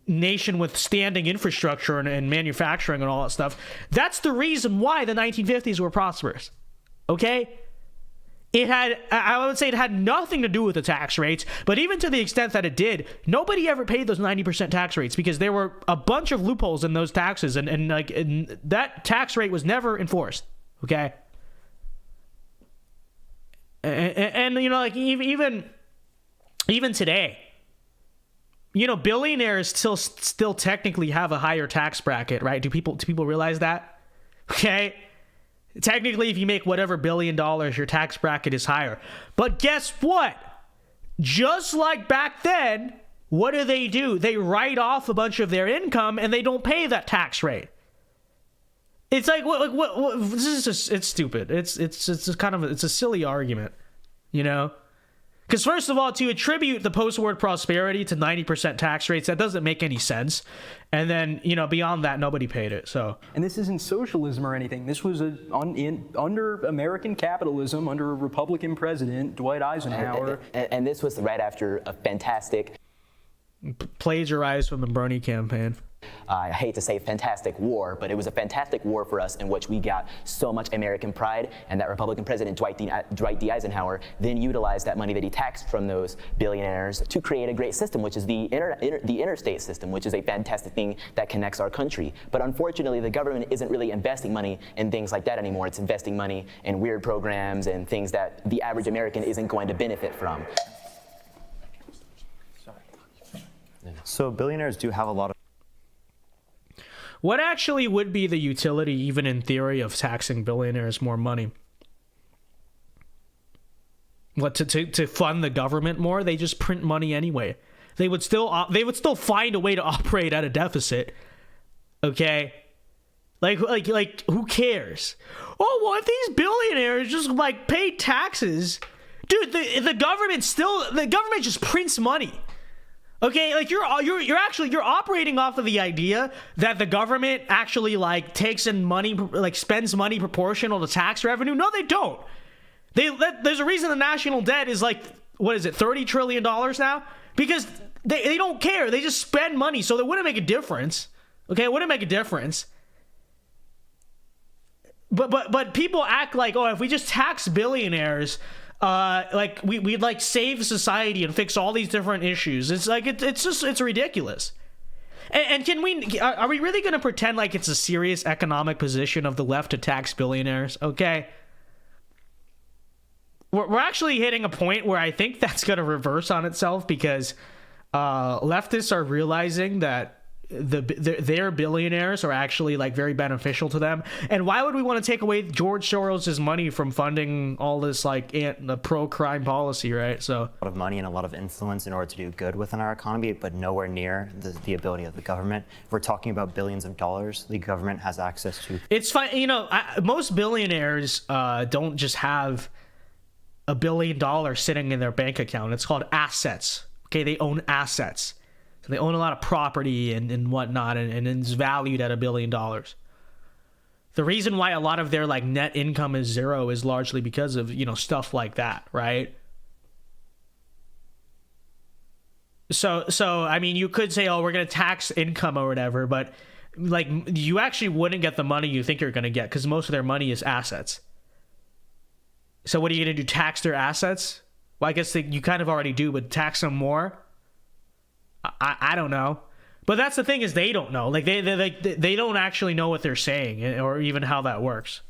[SPEAKER 1] nation with standing infrastructure and manufacturing and all that stuff. That's the reason why the 1950s were prosperous, okay? I would say it had nothing to do with the tax rates, but even to the extent that it did, nobody ever paid those 90% tax rates because there were a bunch of loopholes in those taxes, and that tax rate was never enforced, okay? And you know, like even today, you know, billionaires still technically have a higher tax bracket, right? Do people realize that? Okay? Technically, if you make whatever $1 billion, your tax bracket is higher. But guess what? Just like back then, what do? They write off a bunch of their income and they don't pay that tax rate. It's like what this is just, it's stupid. It's just kind of, it's a silly argument, you know? Because first of all, to attribute the post-war prosperity to 90% tax rates, that doesn't make any sense. And then, you know, beyond that, nobody paid it. So,
[SPEAKER 6] and this isn't socialism or anything. This was under American capitalism, under a Republican president, Dwight Eisenhower.
[SPEAKER 8] And this was right after a fantastic,
[SPEAKER 1] plagiarized from the Bernie campaign.
[SPEAKER 8] I hate to say fantastic war, but it was a fantastic war for us in which we got so much American pride, and that Republican President Dwight D. Eisenhower then utilized that money that he taxed from those billionaires to create a great system, which is the interstate system, which is a fantastic thing that connects our country. But unfortunately, the government isn't really investing money in things like that anymore. It's investing money in weird programs and things that the average American isn't going to benefit from.
[SPEAKER 11] So billionaires do have a lot of.
[SPEAKER 1] What actually would be the utility, even in theory, of taxing billionaires more money? What, to fund the government more? They just print money anyway. They would still find a way to operate at a deficit. Okay, like who cares? Oh, well, if these billionaires just like pay taxes, dude, the government just prints money. Okay, like you're operating off of the idea that the government actually like takes in money, like spends money proportional to tax revenue. No, they don't. There's a reason the national debt is like, what is it, $30 trillion now? Because they don't care. They just spend money, so it wouldn't make a difference. Okay, it wouldn't make a difference. But people act like, oh, if we just tax billionaires, like we'd like save society and fix all these different issues. It's like it's ridiculous. And are we really going to pretend like it's a serious economic position of the left to tax billionaires? Okay, we're actually hitting a point where I think that's going to reverse on itself, because leftists are realizing that their billionaires are actually like very beneficial to them. And why would we want to take away George Soros's money from funding all this like the pro-crime policy, right? So
[SPEAKER 11] a lot of money and a lot of influence in order to do good within our economy, but nowhere near the ability of the government. If we're talking about billions of dollars, the government has access to. It's
[SPEAKER 1] fine, you know. Most billionaires don't just have $1 billion sitting in their bank account. It's called assets. Okay, they own assets. So they own a lot of property and whatnot, and it's valued at $1 billion. The reason why a lot of their like net income is zero is largely because of, you know, stuff like that, right? So I mean, you could say, oh, we're going to tax income or whatever, but like you actually wouldn't get the money you think you're going to get, because most of their money is assets. So what are you going to do, tax their assets? Well, I guess you kind of already do, but tax them more? I don't know. But that's the thing, is they don't know. Like they don't actually know what they're saying or even how that works.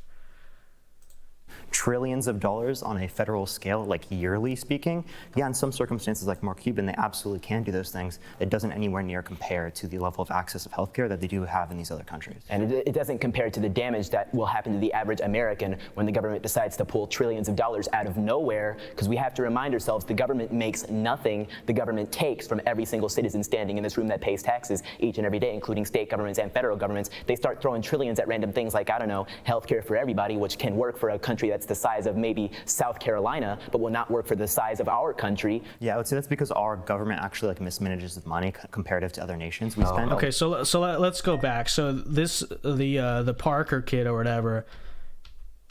[SPEAKER 11] Trillions of dollars on a federal scale, like yearly speaking. Yeah, in some circumstances like Mark Cuban, they absolutely can do those things. It doesn't anywhere near compare to the level of access of healthcare that they do have in these other countries.
[SPEAKER 8] And it doesn't compare to the damage that will happen to the average American when the government decides to pull trillions of dollars out of nowhere, because we have to remind ourselves the government makes nothing. The government takes from every single citizen standing in this room that pays taxes each and every day, including state governments and federal governments. They start throwing trillions at random things like, I don't know, healthcare for everybody, which can work for a country that's the size of maybe South Carolina, but will not work for the size of our country.
[SPEAKER 11] Yeah, I would say that's because our government actually like mismanages the money comparative to other nations. We spend.
[SPEAKER 1] Okay, so let's go back. So the Parker kid or whatever.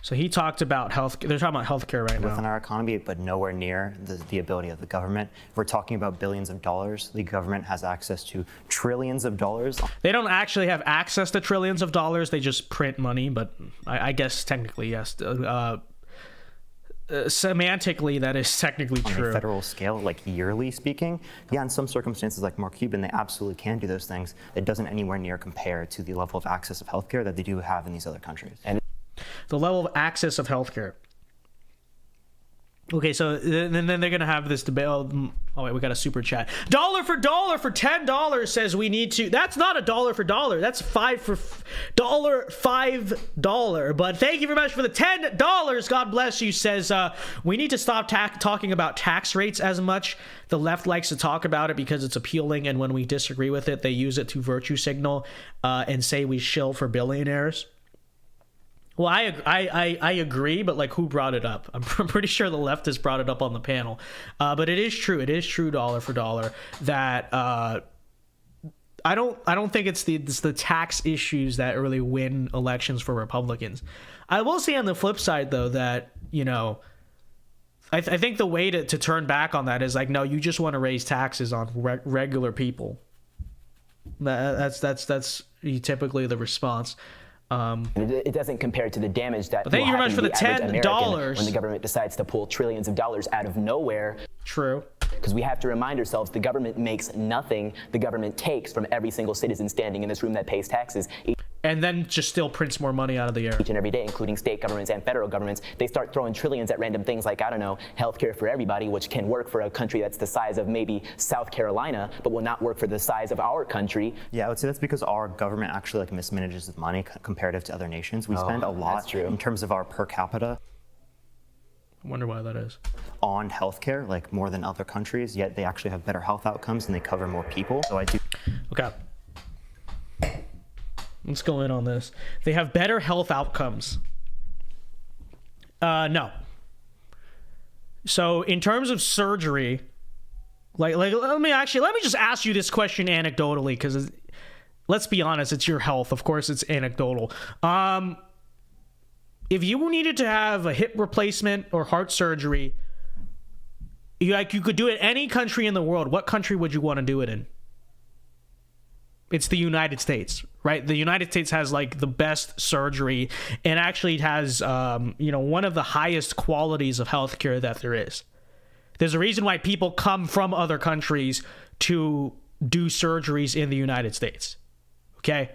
[SPEAKER 1] So he talked about health. They're talking about healthcare right now
[SPEAKER 11] within our economy, but nowhere near the ability of the government. If we're talking about billions of dollars, the government has access to trillions of dollars.
[SPEAKER 1] They don't actually have access to trillions of dollars. They just print money, but I guess technically yes. Semantically, that is technically true.
[SPEAKER 11] On a federal scale, like yearly speaking, yeah, in some circumstances like Mark Cuban, they absolutely can do those things. It doesn't anywhere near compare to the level of access of healthcare that they do have in these other countries. And
[SPEAKER 1] the level of access of healthcare. Okay, so then they're gonna have this debate. Oh wait, we got a super chat. $1 for $10 says we need to. That's not $1 for $1. That's $5 for $5. But thank you very much for the $10. God bless you. Says we need to stop talking about tax rates as much. The left likes to talk about it because it's appealing, and when we disagree with it, they use it to virtue signal and say we shill for billionaires. Well, I agree, but like, who brought it up? I'm pretty sure the leftists brought it up on the panel. But it is true. It is true, dollar for dollar, that I don't think it's the tax issues that really win elections for Republicans. I will say on the flip side, though, that, you know, I think the way to turn back on that is like, no, you just want to raise taxes on regular people. That's typically the response.
[SPEAKER 8] It doesn't compare to the damage that
[SPEAKER 1] thank you very much for the
[SPEAKER 8] $10 when the government decides to pull trillions of dollars out of nowhere.
[SPEAKER 1] True.
[SPEAKER 8] Because we have to remind ourselves the government makes nothing. The government takes from every single citizen standing in this room that pays taxes.
[SPEAKER 1] And then just still prints more money out of the air.
[SPEAKER 8] Each and every day, including state governments and federal governments, they start throwing trillions at random things like, I don't know, healthcare for everybody, which can work for a country that's the size of maybe South Carolina, but will not work for the size of our country.
[SPEAKER 11] Yeah, I would say that's because our government actually like mismanages the money comparative to other nations. We spend a lot in terms of our per capita.
[SPEAKER 1] I wonder why that is.
[SPEAKER 11] On healthcare, like more than other countries, yet they actually have better health outcomes and they cover more people. So I do.
[SPEAKER 1] Okay. Let's go in on this. They have better health outcomes. No. So in terms of surgery, like let me just ask you this question anecdotally, because let's be honest, it's your health. Of course, it's anecdotal. If you needed to have a hip replacement or heart surgery, you could do it in any country in the world. What country would you want to do it in? It's the United States, right? The United States has like the best surgery and actually has, one of the highest qualities of healthcare that there is. There's a reason why people come from other countries to do surgeries in the United States. Okay.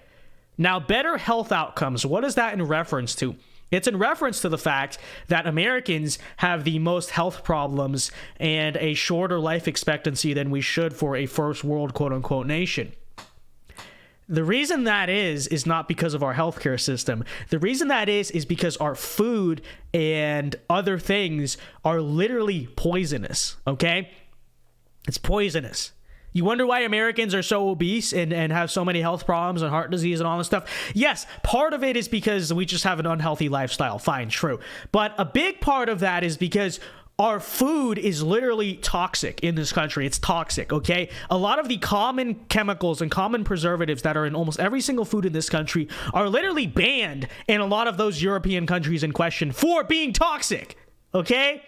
[SPEAKER 1] Now, better health outcomes. What is that in reference to? It's in reference to the fact that Americans have the most health problems and a shorter life expectancy than we should for a first world quote unquote nation. The reason that is not because of our healthcare system. The reason that is because our food and other things are literally poisonous, okay? It's poisonous. You wonder why Americans are so obese and have so many health problems and heart disease and all this stuff? Yes, part of it is because we just have an unhealthy lifestyle. Fine, true. But a big part of that is because our food is literally toxic in this country. It's toxic, okay? A lot of the common chemicals and common preservatives that are in almost every single food in this country are literally banned in a lot of those European countries in question for being toxic, okay?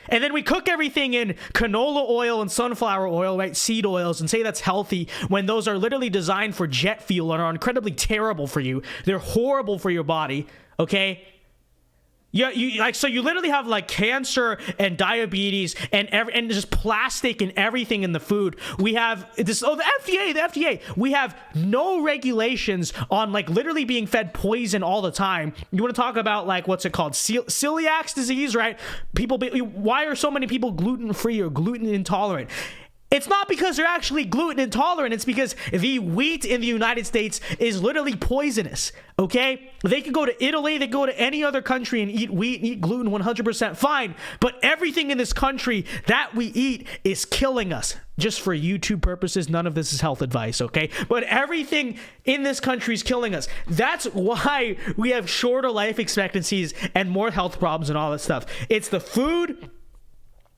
[SPEAKER 1] And then we cook everything in canola oil and sunflower oil, right? Seed oils, and say that's healthy when those are literally designed for jet fuel and are incredibly terrible for you. They're horrible for your body, okay? Yeah, so you literally have like cancer and diabetes and just plastic and everything in the food. We have this. Oh, the FDA. We have no regulations on like literally being fed poison all the time. You want to talk about like what's it called? Celiac disease, right? Why are so many people gluten-free or gluten intolerant? It's not because they're actually gluten intolerant. It's because the wheat in the United States is literally poisonous, okay? They could go to Italy, they could go to any other country and eat wheat and eat gluten 100% fine, but everything in this country that we eat is killing us. Just for YouTube purposes, none of this is health advice, okay? But everything in this country is killing us. That's why we have shorter life expectancies and more health problems and all that stuff. It's the food.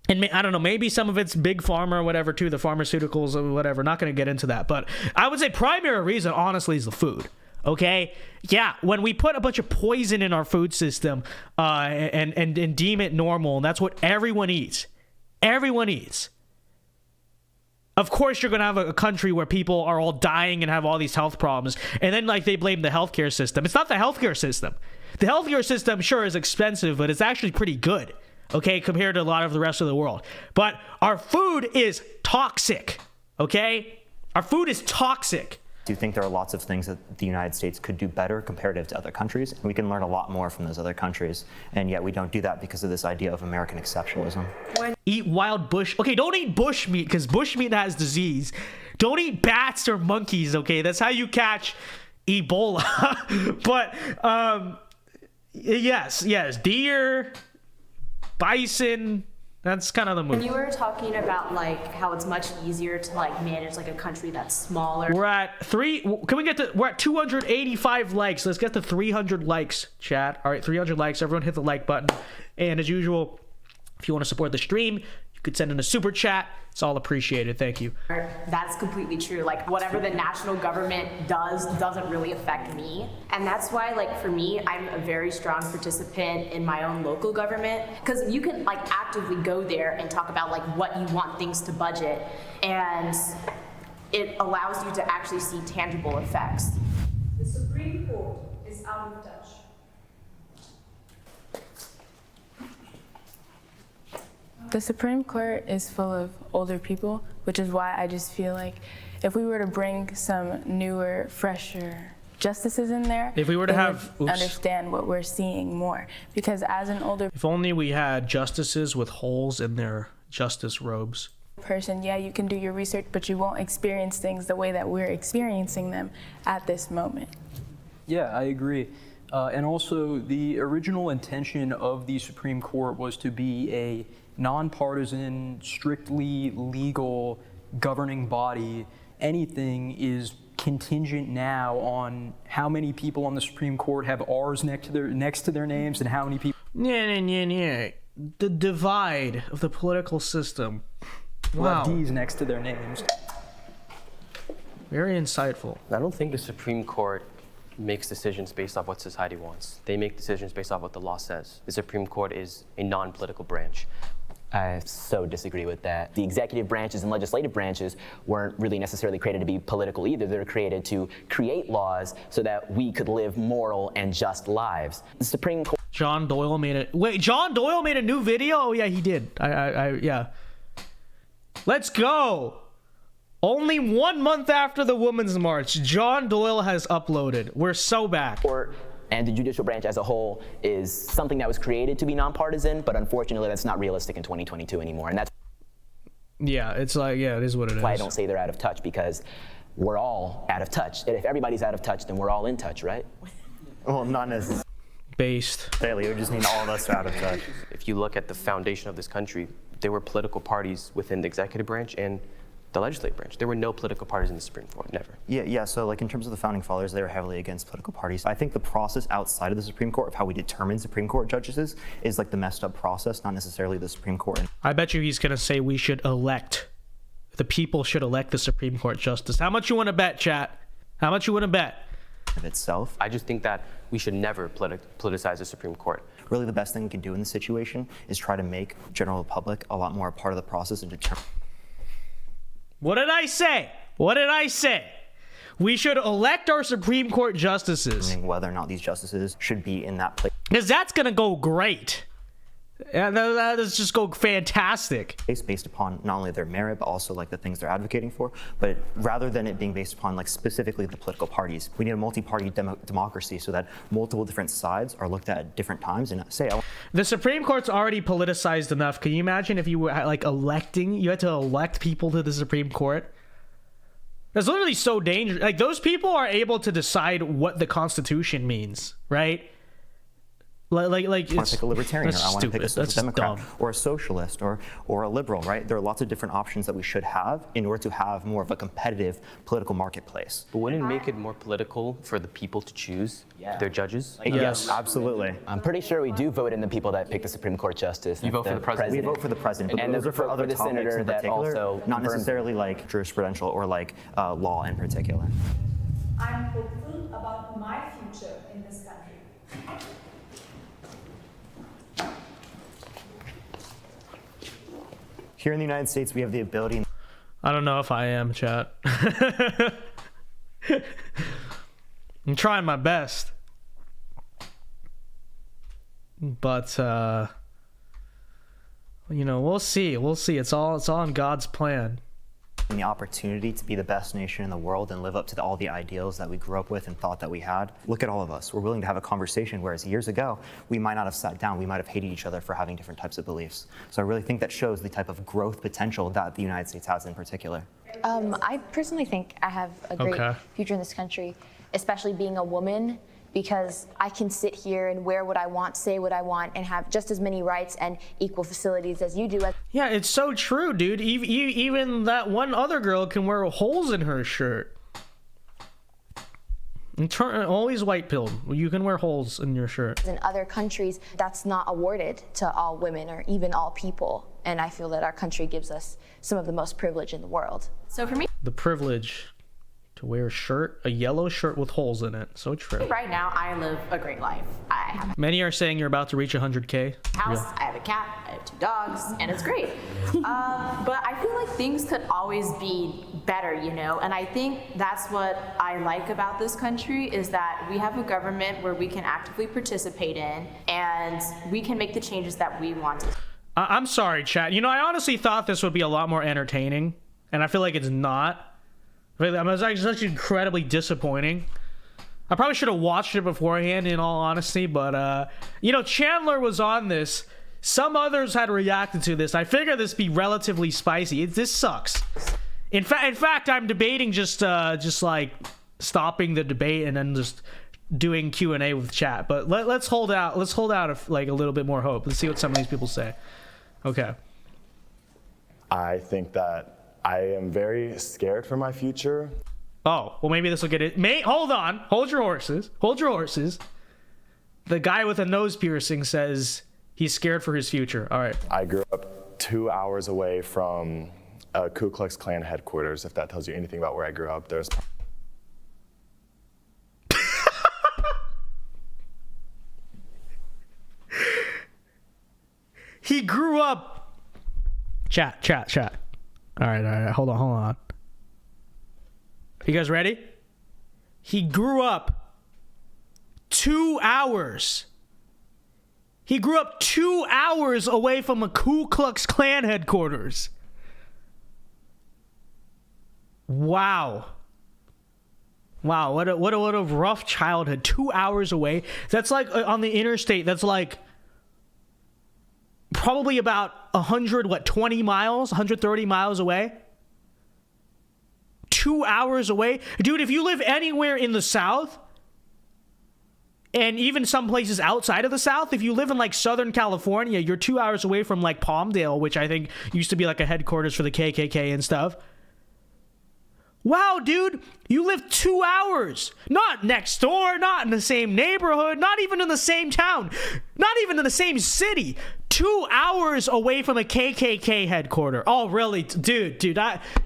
[SPEAKER 1] And I don't know, maybe some of it's big pharma or whatever too, the pharmaceuticals or whatever. Not going to get into that. But I would say primary reason, honestly, is the food. Okay? Yeah, when we put a bunch of poison in our food system and deem it normal, and that's what everyone eats. Everyone eats. Of course, you're going to have a country where people are all dying and have all these health problems. And then like they blame the healthcare system. It's not the healthcare system. The healthcare system, sure, is expensive, but it's actually pretty good. Okay, compared to a lot of the rest of the world. But our food is toxic, okay? Our food is toxic.
[SPEAKER 11] Do you think there are lots of things that the United States could do better comparative to other countries? We can learn a lot more from those other countries, and yet we don't do that because of this idea of American exceptionalism.
[SPEAKER 1] Eat wild bush. Okay, don't eat bush meat because bush meat has disease. Don't eat bats or monkeys, okay? That's how you catch Ebola. But, yes, deer, bison, That's kind of the move.
[SPEAKER 9] When you were talking about like how it's much easier to like manage like a country that's smaller.
[SPEAKER 1] We're at we're at 285 likes. Let's get to 300 likes, chat. All right, 300 likes. Everyone hit the like button. And as usual, if you want to support the stream, you could send in a super chat. It's all appreciated. Thank you.
[SPEAKER 9] That's completely true. Like whatever the national government does doesn't really affect me. And that's why like for me, I'm a very strong participant in my own local government, because you can like actively go there and talk about like what you want things to budget, and it allows you to actually see tangible effects.
[SPEAKER 4] The Supreme Court is out of touch.
[SPEAKER 5] The Supreme Court is full of older people, which is why I just feel like if we were to bring some newer, fresher justices in there,
[SPEAKER 1] if we were to
[SPEAKER 5] they
[SPEAKER 1] have
[SPEAKER 5] would understand what we're seeing more. Because as an older
[SPEAKER 1] if only we had justices with holes in their justice robes.
[SPEAKER 5] person, yeah, you can do your research, but you won't experience things the way that we're experiencing them at this moment.
[SPEAKER 6] Yeah, I agree. And also, the original intention of the Supreme Court was to be a nonpartisan, strictly legal governing body. Anything is contingent now on how many people on the Supreme Court have R's next to their names and how many people.
[SPEAKER 1] Yeah. The divide of the political system. Wow.
[SPEAKER 6] Have D's next to their names.
[SPEAKER 1] Very insightful.
[SPEAKER 10] I don't think the Supreme Court makes decisions based off what society wants. They make decisions based off what the law says. The Supreme Court is a non-political branch.
[SPEAKER 8] I so disagree with that. The executive branches and legislative branches weren't really necessarily created to be political either. They were created to create laws so that we could live moral and just lives. The Supreme Court.
[SPEAKER 1] John Doyle made it. Wait, John Doyle made a new video? Oh yeah, he did. Yeah. Let's go. Only 1 month after the Women's March, John Doyle has uploaded. We're so back.
[SPEAKER 8] And the judicial branch as a whole is something that was created to be nonpartisan, but unfortunately that's not realistic in 2022 anymore. And that's
[SPEAKER 1] it is what it is.
[SPEAKER 8] why I don't say they're out of touch, because we're all out of touch. And if everybody's out of touch, then we're all in touch, right?
[SPEAKER 11] Well, not necessarily.
[SPEAKER 1] Based.
[SPEAKER 11] We just need all of us out of touch.
[SPEAKER 10] If you look at the foundation of this country, there were political parties within the executive branch and the legislative branch. There were no political parties in the Supreme Court, never.
[SPEAKER 11] Yeah, so like in terms of the founding fathers, they were heavily against political parties. I think the process outside of the Supreme Court of how we determine Supreme Court judges is like the messed up process, not necessarily the Supreme Court.
[SPEAKER 1] I bet you he's gonna say we should elect, the people should elect the Supreme Court justice. How much you wanna bet, chat? How much you wanna bet?
[SPEAKER 11] Of itself.
[SPEAKER 10] I just think that we should never politicize the Supreme Court.
[SPEAKER 11] Really the best thing we can do in this situation is try to make general public a lot more a part of the process and determine.
[SPEAKER 1] What did I say? We should elect our Supreme Court justices.
[SPEAKER 11] Whether or not these justices should be in that place.
[SPEAKER 1] Because that's going to go great. Let's just go fantastic.
[SPEAKER 11] Based upon not only their merit, but also like the things they're advocating for. But rather than it being based upon like specifically the political parties, we need a multi-party democracy so that multiple different sides are looked at different times and say.
[SPEAKER 1] The Supreme Court's already politicized enough. Can you imagine if you were like you had to elect people to the Supreme Court? That's literally so dangerous. Like those people are able to decide what the Constitution means, right? Like
[SPEAKER 11] I want to pick a libertarian, or I want to pick a Democrat,
[SPEAKER 1] dumb.
[SPEAKER 11] or a socialist, or a liberal, right? There are lots of different options that we should have in order to have more of a competitive political marketplace.
[SPEAKER 10] But wouldn't it make it more political for the people to choose their judges?
[SPEAKER 11] Yes, absolutely.
[SPEAKER 8] I'm pretty sure we do vote in the people that pick the Supreme Court justice.
[SPEAKER 10] You vote for the president?
[SPEAKER 11] We vote for the president, but
[SPEAKER 8] and
[SPEAKER 11] those are for other
[SPEAKER 8] the
[SPEAKER 11] topics
[SPEAKER 8] senator
[SPEAKER 11] in
[SPEAKER 8] that
[SPEAKER 11] particular,
[SPEAKER 8] also
[SPEAKER 11] not necessarily like jurisprudential or like law in particular.
[SPEAKER 4] I'm hopeful about my future in this country.
[SPEAKER 11] Here in the United States, we have the ability.
[SPEAKER 1] I don't know if I am, chat. I'm trying my best. But we'll see. It's all in God's plan.
[SPEAKER 11] And the opportunity to be the best nation in the world and live up to all the ideals that we grew up with and thought that we had. Look at all of us. We're willing to have a conversation, whereas years ago, we might not have sat down. We might have hated each other for having different types of beliefs. So I really think that shows the type of growth potential that the United States has in particular.
[SPEAKER 2] I personally think I have a great future in this country, especially being a woman, because I can sit here and wear what I want, say what I want, and have just as many rights and equal facilities as you do.
[SPEAKER 1] Yeah, it's so true, dude. Even that one other girl can wear holes in her shirt. Always white pilled. You can wear holes in your shirt.
[SPEAKER 2] In other countries, that's not awarded to all women or even all people. And I feel that our country gives us some of the most privilege in the world.
[SPEAKER 9] So for me,
[SPEAKER 1] The privilege to wear a yellow shirt with holes in it. So true.
[SPEAKER 9] right now, I live a great life. I have a
[SPEAKER 1] Many are saying you're about to reach 100K.
[SPEAKER 9] house, I have a cat, I have 2 dogs, and it's great. But I feel like things could always be better, you know? And I think that's what I like about this country is that we have a government where we can actively participate in and we can make the changes that we want to.
[SPEAKER 1] I'm sorry, chat. You know, I honestly thought this would be a lot more entertaining, and I feel like it's not. It was actually incredibly disappointing. I probably should have watched it beforehand, in all honesty, but, you know, Chandler was on this. Some others had reacted to this. I figured this would be relatively spicy. This sucks. In fact, I'm debating just like stopping the debate and then just doing Q&A with chat. But let's hold out. Let's hold out like a little bit more hope. Let's see what some of these people say. Okay.
[SPEAKER 12] I think that I am very scared for my future.
[SPEAKER 1] Oh, well, maybe this will get it. Hold on. Hold your horses. Hold your horses. The guy with a nose piercing says he's scared for his future. All right.
[SPEAKER 12] I grew up 2 hours away from a Ku Klux Klan headquarters, if that tells you anything about where I grew up. There's
[SPEAKER 1] He grew up. Chat. All right. Hold on. You guys ready? He grew up 2 hours. He grew up 2 hours away from a Ku Klux Klan headquarters. Wow, what a rough childhood. 2 hours away. That's like on the interstate. That's like probably about 120 miles, 130 miles away. 2 hours away. Dude, if you live anywhere in the South, and even some places outside of the South, if you live in like Southern California, you're 2 hours away from like Palmdale, which I think used to be like a headquarters for the KKK and stuff. Wow, dude, you live 2 hours. Not next door, not in the same neighborhood, not even in the same town, not even in the same city. 2 hours away from a KKK headquarters. Oh, really? Dude,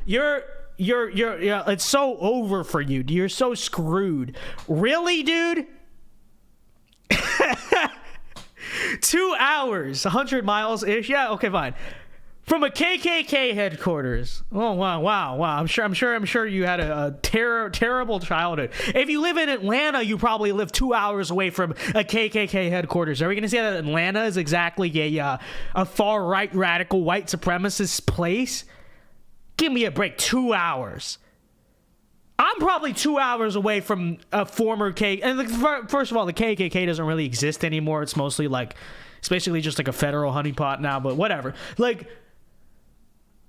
[SPEAKER 1] you're it's so over for you. You're so screwed. Really, dude? 2 hours, 100 miles ish. Yeah, okay, fine. From a KKK headquarters. Oh wow. I'm sure you had a terrible childhood. If you live in Atlanta, you probably live 2 hours away from a KKK headquarters. Are we gonna say that Atlanta is exactly a far right radical white supremacist place? Give me a break. 2 hours. I'm probably 2 hours away from a former K. And first of all, the KKK doesn't really exist anymore. It's mostly like, it's basically just like a federal honeypot now. But whatever. Like,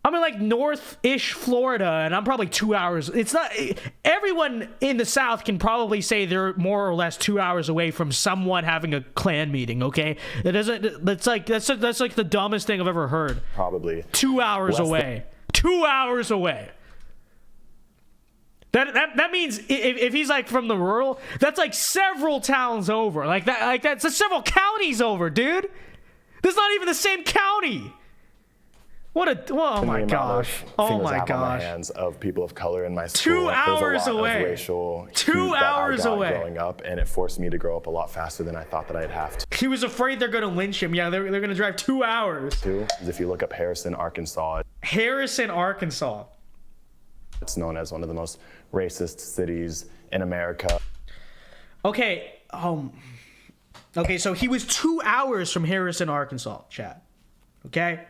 [SPEAKER 1] I'm in like north-ish Florida, and I'm probably 2 hours. It's not. Everyone in the South can probably say they're more or less 2 hours away from someone having a Klan meeting. Okay, it doesn't. That's like the dumbest thing I've ever heard.
[SPEAKER 12] Probably
[SPEAKER 1] 2 hours away. 2 hours away. That means if he's like from the rural, that's like several towns over. Like that's several counties over, dude. That's not even the same county. Oh my gosh. Oh my gosh.
[SPEAKER 12] On my hands of people of color in my school.
[SPEAKER 1] 2 hours
[SPEAKER 12] There's a lot
[SPEAKER 1] away.
[SPEAKER 12] Of racial
[SPEAKER 1] 2 hours away.
[SPEAKER 12] Growing up, and it forced me to grow up a lot faster than I thought that I'd have to.
[SPEAKER 1] He was afraid they're gonna lynch him. Yeah, they're gonna drive 2 hours.
[SPEAKER 12] If you look up Harrison, Arkansas. It's known as one of the most racist cities in America.
[SPEAKER 1] Okay, so he was 2 hours from Harrison, Arkansas, chat. Okay?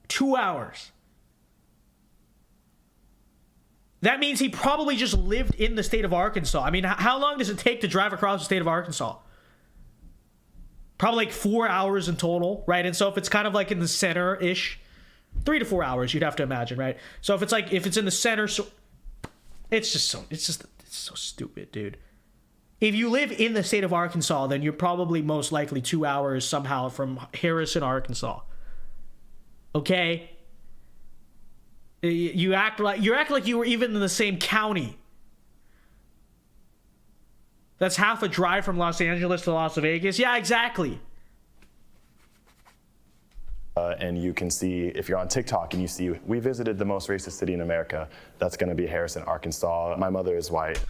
[SPEAKER 1] 2 hours. That means he probably just lived in the state of Arkansas. I mean, how long does it take to drive across the state of Arkansas? Probably like 4 hours in total, right? And so if it's kind of like in the center-ish, 3 to 4 hours, you'd have to imagine, right? So if it's in the center, so it's so stupid, dude. If you live in the state of Arkansas, then you're probably most likely 2 hours somehow from Harrison, Arkansas. Okay? You act like you were even in the same county. That's half a drive from Los Angeles to Las Vegas. Yeah, exactly.
[SPEAKER 12] And you can see, if you're on TikTok and you see, we visited the most racist city in America, that's going to be Harrison, Arkansas. My mother is white.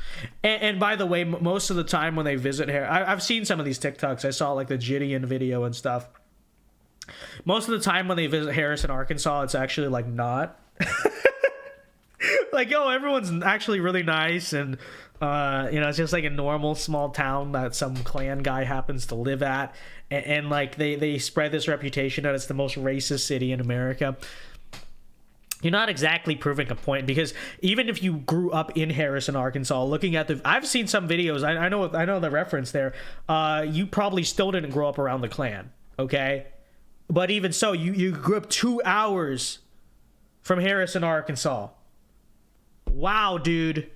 [SPEAKER 1] And by the way, most of the time when they visit I've seen some of these TikToks. I saw like the Gideon video and stuff. Most of the time when they visit Harrison, Arkansas, it's actually like not. Like, oh, everyone's actually really nice, and it's just like a normal small town that some Klan guy happens to live at, and like they spread this reputation that it's the most racist city in America. You're not exactly proving a point, because even if you grew up in Harrison, Arkansas, looking at I've seen some videos. I know the reference there. You probably still didn't grow up around the Klan, okay? But even so, you grew up 2 hours from Harrison, Arkansas. Wow, dude.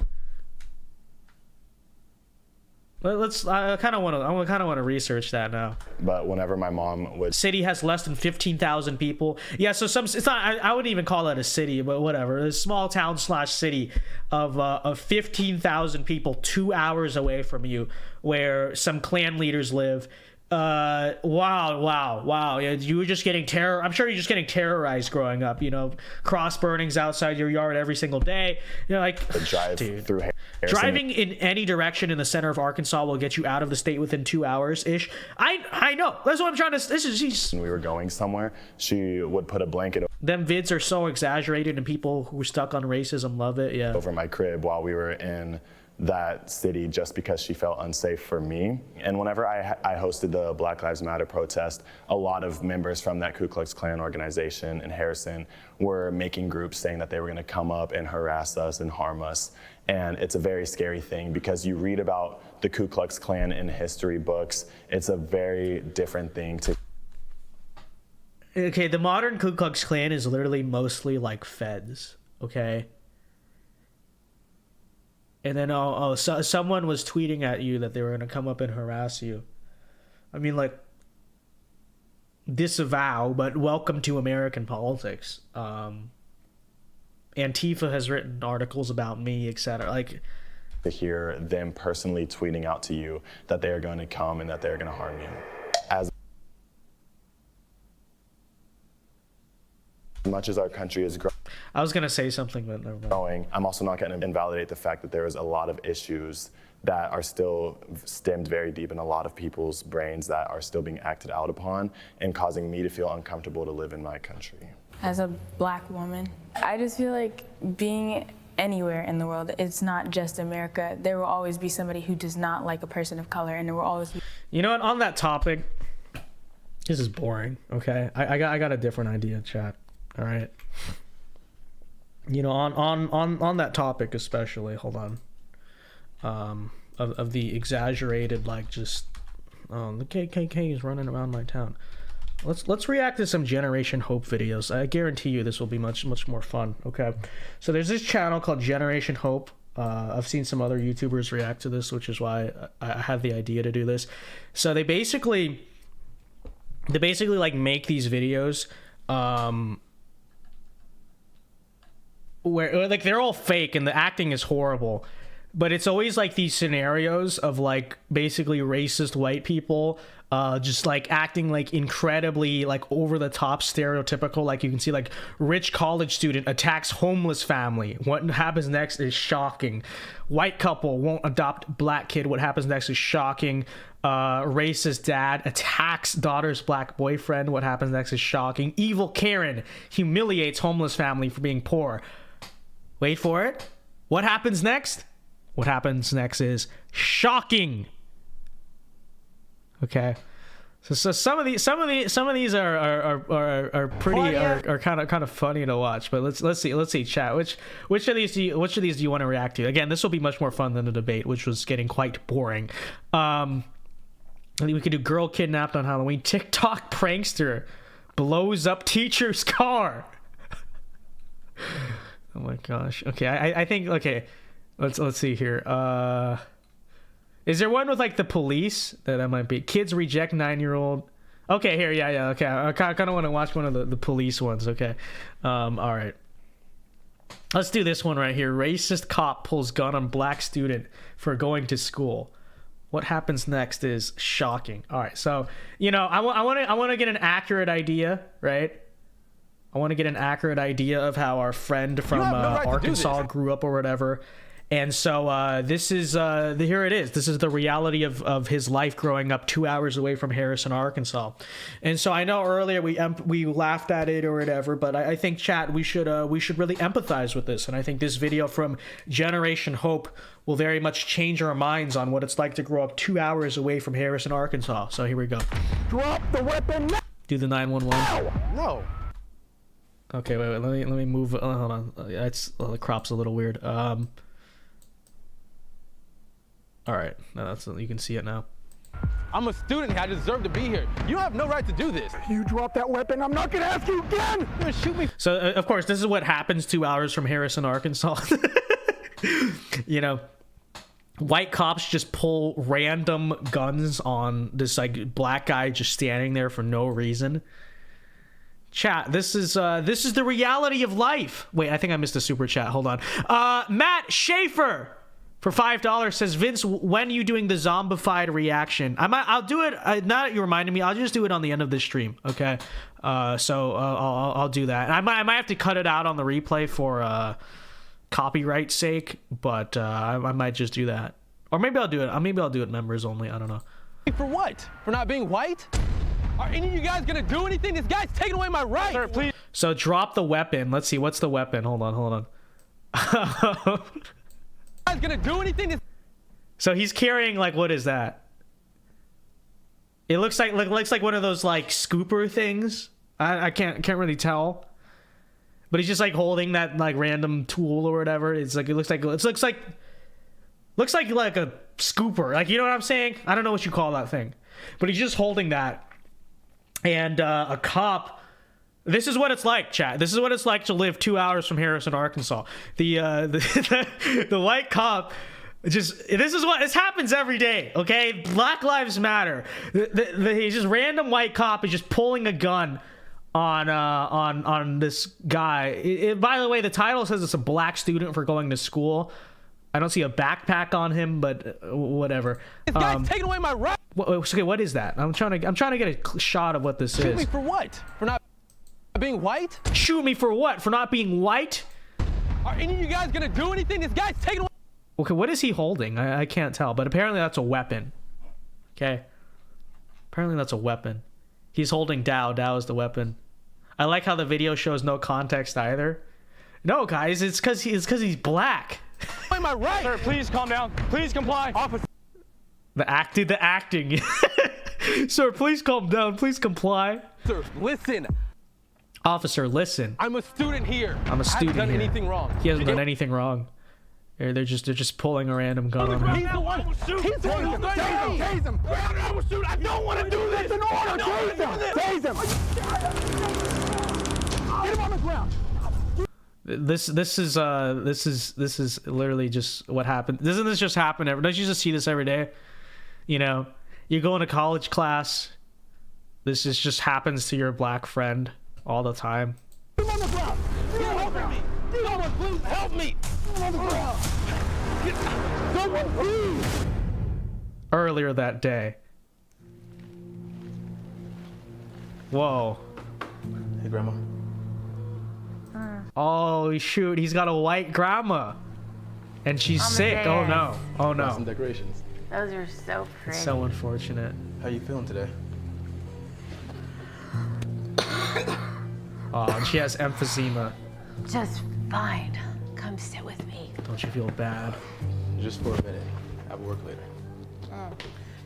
[SPEAKER 1] I kind of want to research that now.
[SPEAKER 12] But whenever my mom would...
[SPEAKER 1] City has less than 15,000 people. Yeah, so it's not, I wouldn't even call that a city, but whatever. A small town / city of 15,000 people 2 hours away from you, where some Klan leaders live. Wow. Yeah, you were just getting I'm sure you're just getting terrorized growing up, cross burnings outside your yard every single day. Like,
[SPEAKER 12] drive through Harrison.
[SPEAKER 1] Driving in any direction in the center of Arkansas will get you out of the state within 2 hours ish. I know. That's what I'm trying to. This is.
[SPEAKER 12] When we were going somewhere, she would put a blanket.
[SPEAKER 1] Them vids are so exaggerated, and people who are stuck on racism love it. Yeah.
[SPEAKER 12] Over my crib while we were in that city, just because she felt unsafe for me. And whenever I hosted the Black Lives Matter protest, a lot of members from that Ku Klux Klan organization in Harrison were making groups saying that they were going to come up and harass us and harm us. And it's a very scary thing, because you read about the Ku Klux Klan in history books. It's a very different thing to...
[SPEAKER 1] Okay, the modern Ku Klux Klan is literally mostly like feds, okay? And then, so someone was tweeting at you that they were going to come up and harass you. I mean, like, disavow, but welcome to American politics. Antifa has written articles about me, etc. Like,
[SPEAKER 12] to hear them personally tweeting out to you that they are going to come and that they're going to harm you. As much as our country is growing,
[SPEAKER 1] I was going to say something, but never mind.
[SPEAKER 12] I'm also not going to invalidate the fact that there is a lot of issues that are still stemmed very deep in a lot of people's brains that are still being acted out upon and causing me to feel uncomfortable to live in my country.
[SPEAKER 5] As a black woman, I just feel like being anywhere in the world, it's not just America. There will always be somebody who does not like a person of color, and there will always be...
[SPEAKER 1] You know what, on that topic, this is boring, okay? I got a different idea, chat. All right. On that topic especially, hold on. Of the exaggerated, like, just the KKK is running around my town. Let's react to some Generation Hope videos. I guarantee you this will be much more fun. Okay. So there's this channel called Generation Hope. I've seen some other YouTubers react to this, which is why I had the idea to do this. So they basically like make these videos where like they're all fake and the acting is horrible, but it's always like these scenarios of like basically racist white people just like acting like incredibly like over the top stereotypical. Like you can see like rich college student attacks homeless family, what happens next is shocking. White couple won't adopt black kid, what happens next is shocking. Racist dad attacks daughter's black boyfriend, what happens next is shocking. Evil Karen humiliates homeless family for being poor. Wait for it. What happens next? What happens next is shocking. Okay. So some of these are pretty are kind of funny to watch. But let's see chat. Which of these do you want to react to? Again, this will be much more fun than the debate, which was getting quite boring. I think we could do girl kidnapped on Halloween. TikTok prankster blows up teacher's car. Oh my gosh. Okay, I think, okay, let's see here. Is there one with like the police? That might be. Kids reject 9-year-old. Okay, here, yeah, okay. I kind of want to watch one of the police ones. Okay, all right. Let's do this one right here. Racist cop pulls gun on black student for going to school. What happens next is shocking. All right, so I want to get an accurate idea, right? I want to get an accurate idea of how our friend from Arkansas grew up or whatever. And so this is here it is. This is the reality of his life growing up 2 hours away from Harrison, Arkansas. And so I know earlier we laughed at it or whatever, but I think, chat, we should really empathize with this. And I think this video from Generation Hope will very much change our minds on what it's like to grow up 2 hours away from Harrison, Arkansas. So here we go.
[SPEAKER 13] Drop the weapon now!
[SPEAKER 1] Do the 911.
[SPEAKER 13] No.
[SPEAKER 1] Okay, wait. Let me move. Hold on. The crop's a little weird. All right, no, you can see it now.
[SPEAKER 13] I'm a student here. I deserve to be here. You have no right to do this. You drop that weapon, I'm not gonna ask you again. You're gonna shoot me.
[SPEAKER 1] So of course, this is what happens 2 hours from Harrison, Arkansas. White cops just pull random guns on this like black guy just standing there for no reason. Chat, this is the reality of life. Wait, I think I missed a super chat. Hold on. Matt Schaefer for $5 says, Vince, when are you doing the zombified reaction? I'll do it. Now that you reminded me, I'll just do it on the end of the stream. Okay. So I'll do that. And I might have to cut it out on the replay for copyright sake, but I might just do that. Or maybe I'll do it. Maybe I'll do it members only. I don't know.
[SPEAKER 13] For what? For not being white? Are any of you guys gonna do anything? This guy's taking away my rights. Sir, please.
[SPEAKER 1] So drop the weapon. Let's see. What's the weapon? Hold on.
[SPEAKER 13] Gonna do anything.
[SPEAKER 1] So he's carrying like, what is that? It looks like one of those like scooper things. I can't really tell, but he's just like holding that like random tool or whatever. It looks like a scooper. Like, you know what I'm saying? I don't know what you call that thing, but he's just holding that. And a cop. This is what it's like, chat. This is what it's like to live 2 hours from Harrison, Arkansas. The white cop this happens every day, okay? Black Lives Matter. He's just random white cop is just pulling a gun on this guy. By the way, the title says it's a black student for going to school. I don't see a backpack on him, but whatever.
[SPEAKER 13] This guy's taking away my right.
[SPEAKER 1] Okay, what is that? I'm trying to get a shot of what this is.
[SPEAKER 13] Shoot me for what? For not being white?
[SPEAKER 1] Shoot me for what? For not being white?
[SPEAKER 13] Are any of you guys gonna do anything? This guy's taking away.
[SPEAKER 1] Okay, what is he holding? I can't tell, but apparently that's a weapon. Okay. Apparently that's a weapon. He's holding Dao. Dao is the weapon. I like how the video shows no context either. No, guys, it's because he's black.
[SPEAKER 13] Am I right? Sir, please calm down. Please comply. Officer.
[SPEAKER 1] The acting. Sir, please calm down. Please comply.
[SPEAKER 13] Sir, listen.
[SPEAKER 1] Officer, listen.
[SPEAKER 13] I'm a student here.
[SPEAKER 1] I'm a student here.
[SPEAKER 13] I haven't done anything wrong.
[SPEAKER 1] He hasn't done anything wrong. They're just pulling a random gun on him.
[SPEAKER 13] He's the one. He's the one who's going to tase him. I don't want to do this. It's an order. Tase him. Get him on the ground.
[SPEAKER 1] This is literally just what happened. Doesn't this just happen don't you just see this every day? You go into college class. This just happens to your black friend all the time.
[SPEAKER 13] Get him on the ground. Help me. Someone please help me. Get him on the ground. Someone please.
[SPEAKER 1] Earlier that day. Whoa.
[SPEAKER 14] Hey, Grandma.
[SPEAKER 1] Oh shoot, he's got a white grandma. And she's sick. Oh no. Oh no.
[SPEAKER 14] Some decorations.
[SPEAKER 15] Those are so pretty.
[SPEAKER 1] It's so unfortunate.
[SPEAKER 14] How you feeling today?
[SPEAKER 1] Oh, and she has emphysema.
[SPEAKER 15] Just fine. Come sit with me.
[SPEAKER 1] Don't you feel bad?
[SPEAKER 14] Just for a minute. I have work later.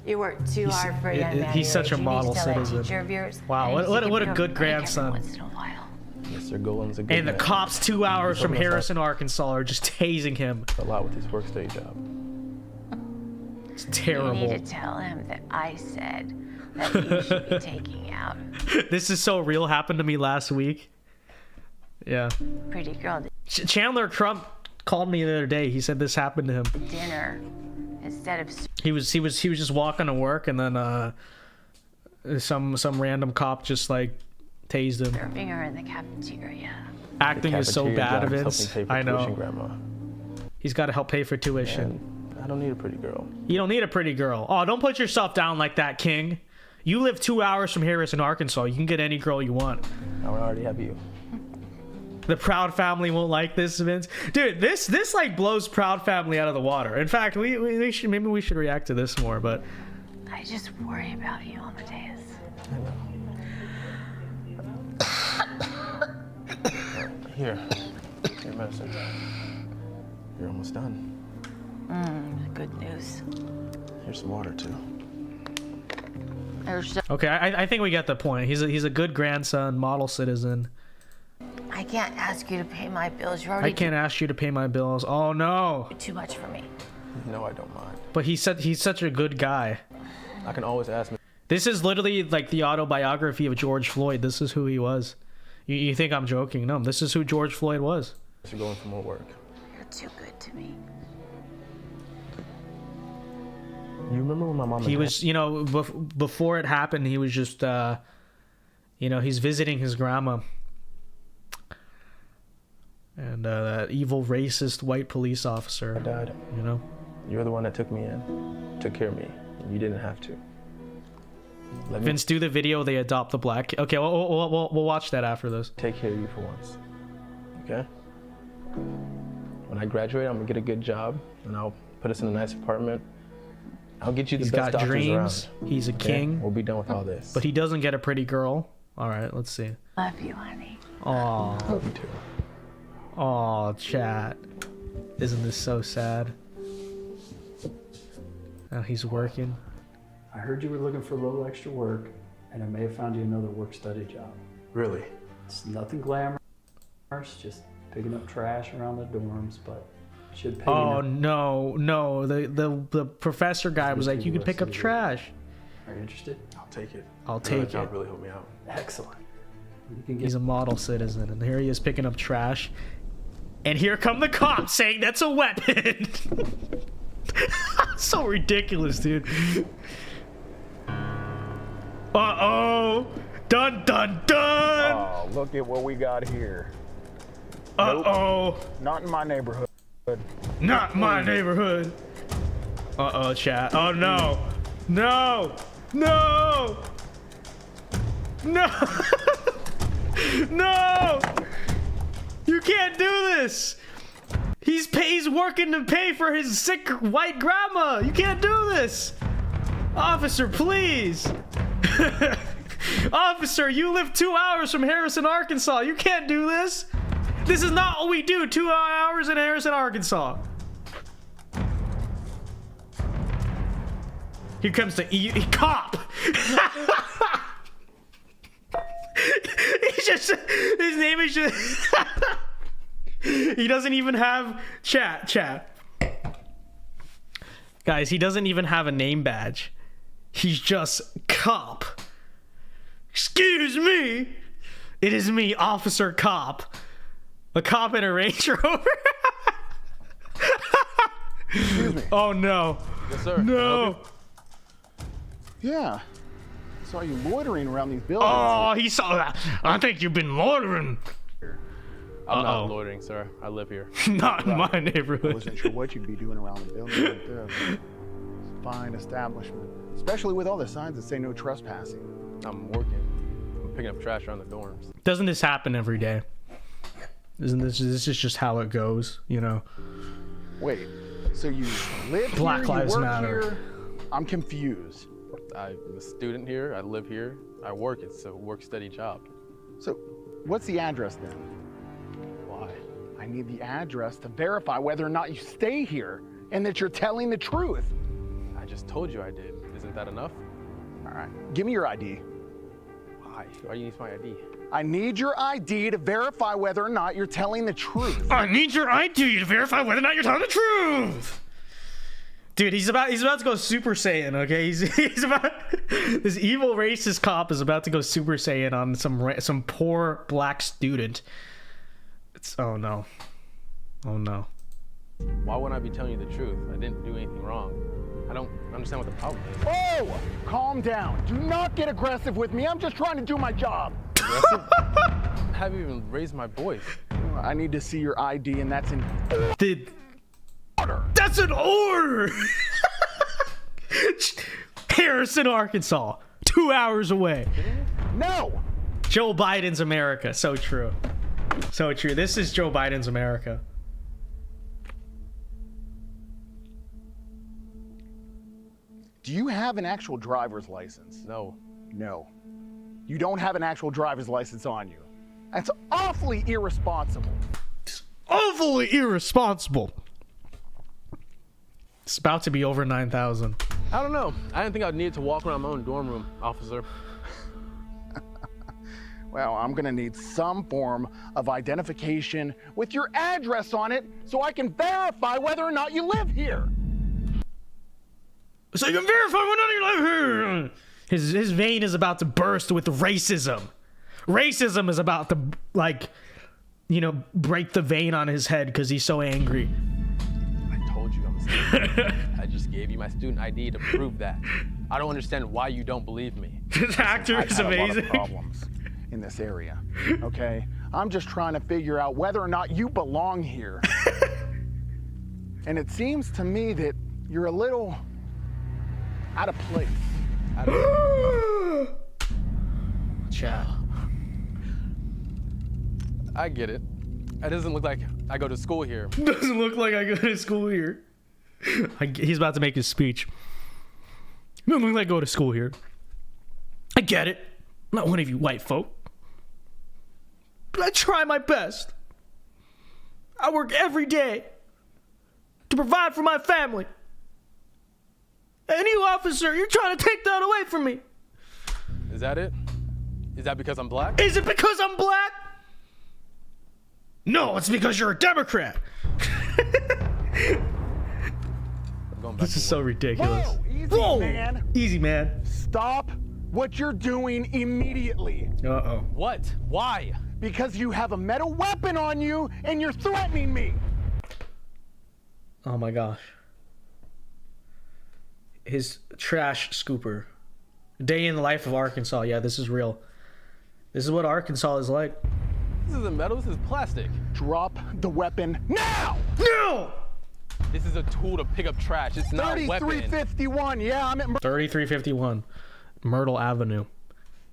[SPEAKER 15] You work too hard for a young man.
[SPEAKER 1] He's such a
[SPEAKER 15] You
[SPEAKER 1] model
[SPEAKER 15] need to tell that
[SPEAKER 1] citizen.
[SPEAKER 15] teacher of yours
[SPEAKER 1] Wow,
[SPEAKER 15] that
[SPEAKER 1] what a
[SPEAKER 15] you
[SPEAKER 1] good grandson.
[SPEAKER 15] once in a while.
[SPEAKER 14] Yes, sir. Golan's a good
[SPEAKER 1] And the
[SPEAKER 14] man.
[SPEAKER 1] cops 2 hours from Harrison, Arkansas are just tasing him.
[SPEAKER 14] A lot with his work-study job.
[SPEAKER 1] It's terrible.
[SPEAKER 15] You need to tell him that I said that you should be taking out.
[SPEAKER 1] This is so real. Happened to me last week. Yeah.
[SPEAKER 15] Pretty girl
[SPEAKER 1] Chandler Trump called me the other day. He said this happened to him.
[SPEAKER 15] dinner is instead of
[SPEAKER 1] He was just walking to work, and then some random cop just like tased him.
[SPEAKER 15] serving her in the cafeteria.
[SPEAKER 1] Acting is so bad, Vince. I know.
[SPEAKER 14] Grandma.
[SPEAKER 1] He's got to help pay for tuition.
[SPEAKER 14] Man, I don't need a pretty girl.
[SPEAKER 1] You don't need a pretty girl. Oh, don't put yourself down like that, King. You live 2 hours from Harrison, Arkansas. You can get any girl you want.
[SPEAKER 14] I already have you.
[SPEAKER 1] The Proud family won't like this, Vince. Dude, this like blows Proud family out of the water. In fact, we should react to this more, but
[SPEAKER 15] I just worry about you, Amadeus.
[SPEAKER 14] Here, your medicine. You're almost done.
[SPEAKER 15] Good news.
[SPEAKER 14] Here's some water too.
[SPEAKER 1] okay, I think we get the point. He's a good grandson, model citizen.
[SPEAKER 15] I can't ask you to pay my bills. You're
[SPEAKER 1] I
[SPEAKER 15] already
[SPEAKER 1] can't ask you to pay my bills. Oh no.
[SPEAKER 15] too much for me.
[SPEAKER 14] No, I don't mind.
[SPEAKER 1] But he's such a good guy.
[SPEAKER 14] I can always ask me.
[SPEAKER 1] This is literally like the autobiography of George Floyd. This is who he was. You think I'm joking? No, this is who George Floyd was.
[SPEAKER 14] You're going for more work.
[SPEAKER 15] You're too good to me.
[SPEAKER 14] You remember when my mom?
[SPEAKER 1] He was, you know, before it happened, he was just, you know, he's visiting his grandma. And that evil, racist white police officer.
[SPEAKER 14] I died.
[SPEAKER 1] You know?
[SPEAKER 14] You're the one that took me in, took care of me. You didn't have to.
[SPEAKER 1] Vince, do the video. They adopt the black. Okay, we'll watch that after this.
[SPEAKER 14] Take care of you for once. Okay? When I graduate, I'm gonna get a good job, and I'll put us in a nice apartment. I'll get you the
[SPEAKER 1] He's
[SPEAKER 14] best
[SPEAKER 1] got
[SPEAKER 14] doctors
[SPEAKER 1] dreams.
[SPEAKER 14] around.
[SPEAKER 1] He's a king.
[SPEAKER 14] We'll be done with all this.
[SPEAKER 1] But he doesn't get a pretty girl. All right, let's see.
[SPEAKER 15] Love you, honey.
[SPEAKER 1] Aw.
[SPEAKER 14] Love you too.
[SPEAKER 1] Aw, chat. Isn't this so sad? Now he's working.
[SPEAKER 16] I heard you were looking for a little extra work, and I may have found you another work-study job.
[SPEAKER 14] Really?
[SPEAKER 16] It's nothing glamorous, just picking up trash around the dorms, but it should pay
[SPEAKER 1] Oh
[SPEAKER 16] enough.
[SPEAKER 1] no. The professor guy was like, you can pick up trash.
[SPEAKER 16] Are you interested?
[SPEAKER 14] I'll take it.
[SPEAKER 1] I'll take it.
[SPEAKER 14] That really helped me out.
[SPEAKER 16] Excellent. You can get
[SPEAKER 1] He's a model citizen, and here he is picking up trash. And here come the cops saying that's a weapon. So ridiculous, dude. Uh-oh. Dun, dun, dun.
[SPEAKER 17] Oh, look at what we got here.
[SPEAKER 1] Uh-oh.
[SPEAKER 17] Nope. Not in my neighborhood.
[SPEAKER 1] Not my neighborhood. Uh-oh, chat. Oh, no. No. No. No. No. You can't do this. He's working to pay for his sick white grandma. You can't do this. Officer, please. Officer, you live 2 hours from Harrison, Arkansas. You can't do this. This is not what we do. 2 hours in Harrison, Arkansas. Here comes the cop. He's just, his name is just, he doesn't even have chat. Guys, he doesn't even have a name badge. He's just cop. Excuse me. It is me, Officer Cop. A cop in a Range Rover.
[SPEAKER 17] Excuse me.
[SPEAKER 1] Oh no.
[SPEAKER 14] Yes, sir.
[SPEAKER 1] No.
[SPEAKER 17] Yeah. Saw you loitering around these buildings.
[SPEAKER 1] Oh, he saw that. I think you've been loitering.
[SPEAKER 14] I'm not loitering, sir. I live here.
[SPEAKER 1] Not in my
[SPEAKER 17] I
[SPEAKER 1] neighborhood.
[SPEAKER 17] wasn't sure what you'd be doing around the building like this. Fine establishment. Especially with all the signs that say no trespassing.
[SPEAKER 14] I'm working. I'm picking up trash around the dorms.
[SPEAKER 1] Doesn't this happen every day? Isn't this is just how it goes, you know?
[SPEAKER 17] Wait, so you live
[SPEAKER 1] Black
[SPEAKER 17] here,
[SPEAKER 1] Lives
[SPEAKER 17] you work
[SPEAKER 1] Matter.
[SPEAKER 17] here? I'm confused.
[SPEAKER 14] I'm a student here. I live here. I work. It's a work-study job.
[SPEAKER 17] So, what's the address then?
[SPEAKER 14] Why?
[SPEAKER 17] I need the address to verify whether or not you stay here and that you're telling the truth.
[SPEAKER 14] I just told you I did. Isn't that enough?
[SPEAKER 17] All right, give me your ID.
[SPEAKER 14] Why? Why do you need my ID?
[SPEAKER 17] I need your ID to verify whether or not you're telling the truth.
[SPEAKER 1] I need your ID to verify whether or not you're telling the truth. Dude, he's about to go Super Saiyan, okay? He's about this evil racist cop is about to go Super Saiyan on some poor black student. It's oh no.
[SPEAKER 14] Why wouldn't I be telling you the truth? I didn't do anything wrong. I don't understand what the problem is.
[SPEAKER 17] Oh, calm down. Do not get aggressive with me. I'm just trying to do my job.
[SPEAKER 14] Aggressive? I haven't even raised my voice.
[SPEAKER 17] I need to see your ID, and that's in
[SPEAKER 1] order. That's an order. Harrison, Arkansas, 2 hours away.
[SPEAKER 17] No.
[SPEAKER 1] Joe Biden's America. So true. So true. This is Joe Biden's America.
[SPEAKER 17] Do you have an actual driver's license?
[SPEAKER 14] No.
[SPEAKER 17] No. You don't have an actual driver's license on you. That's awfully irresponsible.
[SPEAKER 1] It's awfully irresponsible. It's about to be over 9,000.
[SPEAKER 14] I don't know. I didn't think I'd need to walk around my own dorm room, officer.
[SPEAKER 17] Well, I'm gonna need some form of identification with your address on it so I can verify whether or not you live here.
[SPEAKER 1] So you can verify whether or not you live here. His vein is about to burst with racism. Racism is about to, like, you know, break the vein on his head because he's so angry.
[SPEAKER 14] I told you I'm a student. I just gave you my student ID to prove that. I don't understand why you don't believe me.
[SPEAKER 1] This actor is amazing.
[SPEAKER 17] I've had a lot of problems in this area, okay? I'm just trying to figure out whether or not you belong here. And it seems to me that you're a little out of place.
[SPEAKER 1] Chat.
[SPEAKER 14] I get it. It doesn't look like I go to school here.
[SPEAKER 1] Doesn't look like I go to school here. He's about to make his speech. Doesn't look like I go to school here. I get it. I'm not one of you white folk. But I try my best. I work every day to provide for my family. And you, officer, you're trying to take that away from me.
[SPEAKER 14] Is that it? Is that because I'm black?
[SPEAKER 1] Is it because I'm black? No, it's because you're a Democrat. This is so ridiculous.
[SPEAKER 17] Whoa, easy, man.
[SPEAKER 1] Easy, man.
[SPEAKER 17] Stop what you're doing immediately.
[SPEAKER 1] Uh-oh.
[SPEAKER 14] What? Why?
[SPEAKER 17] Because you have a metal weapon on you and you're threatening me.
[SPEAKER 1] Oh my gosh. His trash scooper. Day in the life of Arkansas. Yeah, this is real. This is what Arkansas is like.
[SPEAKER 14] This isn't metal, this is plastic.
[SPEAKER 17] Drop the weapon now!
[SPEAKER 1] No!
[SPEAKER 14] This is a tool to pick up trash. It's not a weapon.
[SPEAKER 17] 3351, yeah, I'm at
[SPEAKER 1] 3351 Myrtle Avenue.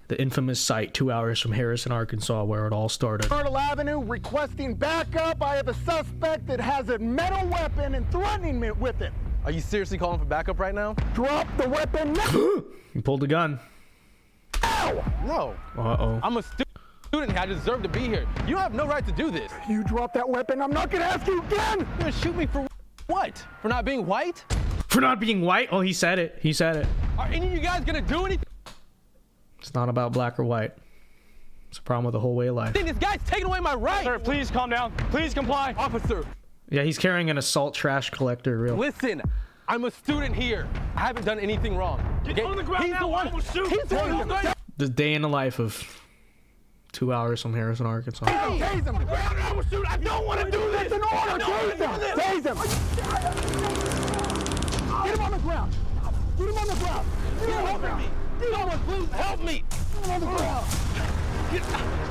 [SPEAKER 1] The infamous site 2 hours from Harrison, Arkansas, where it all started.
[SPEAKER 17] Myrtle Avenue, requesting backup. I have a suspect that has a metal weapon and threatening me with it.
[SPEAKER 14] Are you seriously calling for backup right now?
[SPEAKER 17] Drop the weapon now!
[SPEAKER 1] He pulled the gun.
[SPEAKER 17] Ow!
[SPEAKER 14] No.
[SPEAKER 1] Uh-oh.
[SPEAKER 14] I'm a student here. I deserve to be here. You have no right to do this.
[SPEAKER 17] You drop that weapon, I'm not gonna ask you again!
[SPEAKER 14] You're gonna shoot me for what? For not being white?
[SPEAKER 1] For not being white? Oh, he said it. He said it.
[SPEAKER 14] Are any of you guys gonna do anything?
[SPEAKER 1] It's not about black or white. It's a problem with the whole way of life.
[SPEAKER 14] This guy's taking away my rights.
[SPEAKER 13] Sir, please calm down. Please comply.
[SPEAKER 14] Officer.
[SPEAKER 1] Yeah, he's carrying an assault trash collector. Real.
[SPEAKER 14] Listen, I'm a student here. I haven't done anything wrong.
[SPEAKER 13] Get on the ground
[SPEAKER 14] He's
[SPEAKER 13] now.
[SPEAKER 14] The one.
[SPEAKER 13] I will shoot.
[SPEAKER 14] He's the one who's going.
[SPEAKER 1] The day in the life of 2 hours from Harrison, Arkansas.
[SPEAKER 17] Hey, tase him!
[SPEAKER 13] I will shoot. I don't want to do this.
[SPEAKER 17] It's an order! Tase him! Get him on the ground! Get him on the ground!
[SPEAKER 13] You're helping me. Someone, please help me.
[SPEAKER 17] Get him on the ground!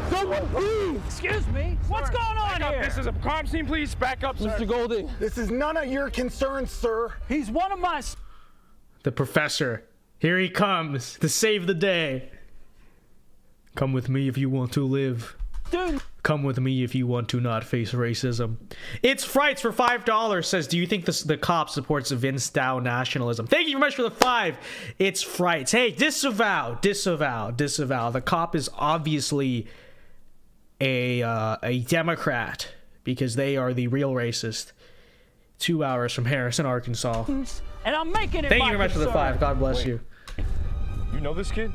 [SPEAKER 17] Someone, please!
[SPEAKER 13] Excuse me. What's going on here? This is a crime scene. Please back up, sir.
[SPEAKER 14] Mr. Golding.
[SPEAKER 17] This is none of your concern, sir.
[SPEAKER 13] He's one of my.
[SPEAKER 1] The professor. Here he comes to save the day. Come with me if you want to live.
[SPEAKER 13] Dude.
[SPEAKER 1] Come with me if you want to not face racism. It's Frights for $5 says, do you think the cop supports VinceDao nationalism? Thank you very much for the 5. It's Frights. Hey, disavow. The cop is obviously a Democrat because they are the real racist. 2 hours from Harrison, Arkansas.
[SPEAKER 13] And I'm making it.
[SPEAKER 1] Thank you very much for the 5. God bless you.
[SPEAKER 13] You know this kid?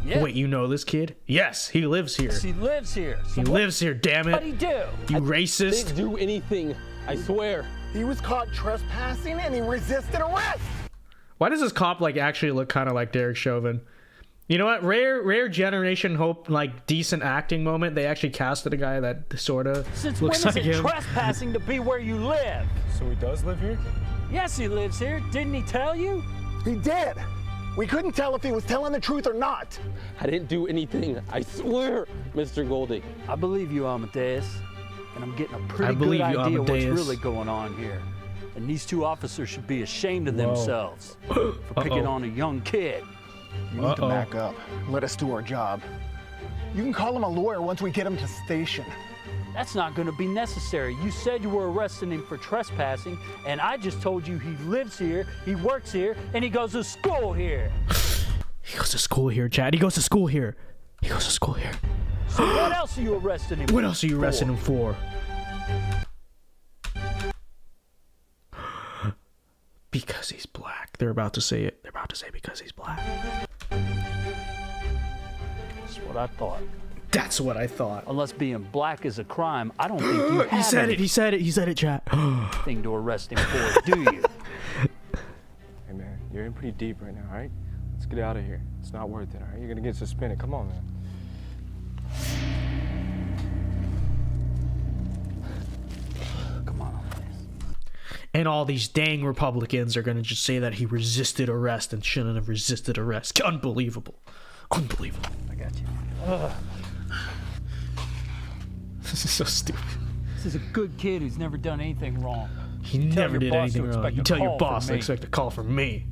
[SPEAKER 1] Yeah. Wait, you know this kid? Yes, he lives here.
[SPEAKER 13] He lives here.
[SPEAKER 1] He lives here, damn it.
[SPEAKER 13] What'd he do?
[SPEAKER 1] You racist.
[SPEAKER 14] Didn't do anything. I swear.
[SPEAKER 17] He was caught trespassing and he resisted arrest.
[SPEAKER 1] Why does this cop like actually look kind of like Derek Chauvin? You know what? Rare generation hope, like decent acting moment. They actually casted a guy that sort of
[SPEAKER 13] Since
[SPEAKER 1] looks
[SPEAKER 13] when
[SPEAKER 1] like
[SPEAKER 13] is it
[SPEAKER 1] him.
[SPEAKER 13] trespassing to be where you live?
[SPEAKER 18] So he does live here? Yes, he lives here. Didn't he tell you?
[SPEAKER 17] He did. We couldn't tell if he was telling the truth or not.
[SPEAKER 13] I didn't do anything, I swear, Mr. Golding.
[SPEAKER 18] I believe you, Amadeus. And I'm getting a pretty good idea what's really going on here. And these two officers should be ashamed of themselves for picking on a young kid.
[SPEAKER 17] You need to back up. Let us do our job. You can call him a lawyer once we get him to station.
[SPEAKER 18] That's not going to be necessary. You said you were arresting him for trespassing, and I just told you he lives here, he works here, and he goes to school here.
[SPEAKER 1] He goes to school here, Chad. He goes to school here. He goes to school here.
[SPEAKER 18] So what else are you arresting him for?
[SPEAKER 1] What else are you arresting him for? Because he's black. They're about to say it. They're about to say because he's black.
[SPEAKER 18] That's what I thought.
[SPEAKER 1] That's what I thought.
[SPEAKER 18] Unless being black is a crime, I don't think you have
[SPEAKER 1] He said it. He said it. He said it, chat.
[SPEAKER 18] Thing to arrest him for, do you?
[SPEAKER 19] Hey man, you're in pretty deep right now, all right? Let's get out of here. It's not worth it, all right? You're gonna get suspended. Come on, man.
[SPEAKER 18] Come on.
[SPEAKER 1] And all these dang Republicans are gonna just say that he resisted arrest and shouldn't have resisted arrest. Unbelievable. Unbelievable.
[SPEAKER 18] I got you.
[SPEAKER 1] This is so stupid.
[SPEAKER 18] This is a good kid who's never done anything wrong.
[SPEAKER 1] He never did anything wrong. You tell your boss to expect a call from me.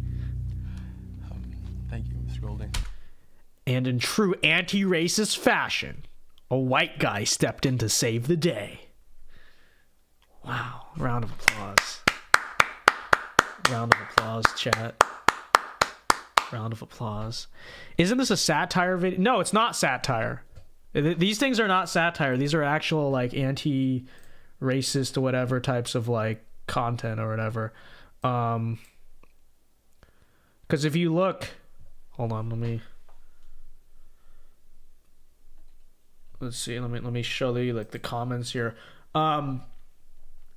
[SPEAKER 19] Thank you, Mr. Golding.
[SPEAKER 1] And in true anti-racist fashion, a white guy stepped in to save the day. Wow. Round of applause. Round of applause, chat. Round of applause. Isn't this a satire video? No, it's not satire. These things are not satire. These are actual, like, anti-racist or whatever types of, like, content or whatever. Because if you look... Hold on, let's see. Let me show you, like, the comments here. And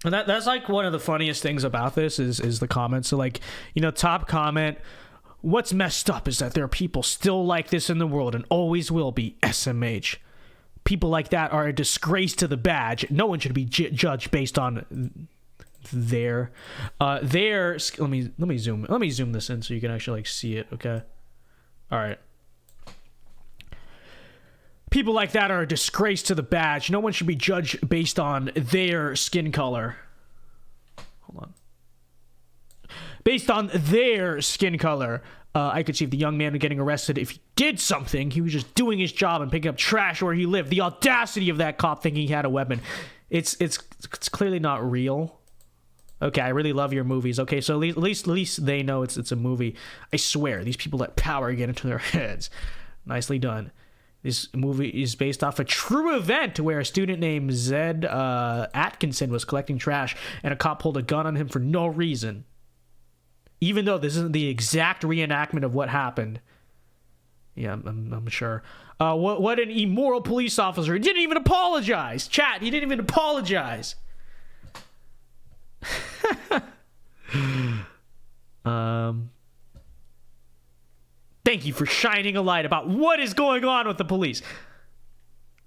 [SPEAKER 1] that's, like, one of the funniest things about this is the comments. So, like, you know, top comment... What's messed up is that there are people still like this in the world and always will be. SMH. People like that are a disgrace to the badge. No one should be judged based on their. Let me zoom this in so you can actually like see it. Okay. All right. People like that are a disgrace to the badge. No one should be judged based on their skin color. Hold on. Based on their skin color, I could see if the young man getting arrested, if he did something, he was just doing his job and picking up trash where he lived. The audacity of that cop thinking he had a weapon. It's clearly not real. Okay, I really love your movies. Okay, so at least they know it's a movie. I swear, these people let power get into their heads. Nicely done. This movie is based off a true event where a student named Zed Atkinson was collecting trash and a cop pulled a gun on him for no reason. Even though this isn't the exact reenactment of what happened. Yeah, I'm sure. What an immoral police officer. He didn't even apologize. Chat, he didn't even apologize. Thank you for shining a light about what is going on with the police.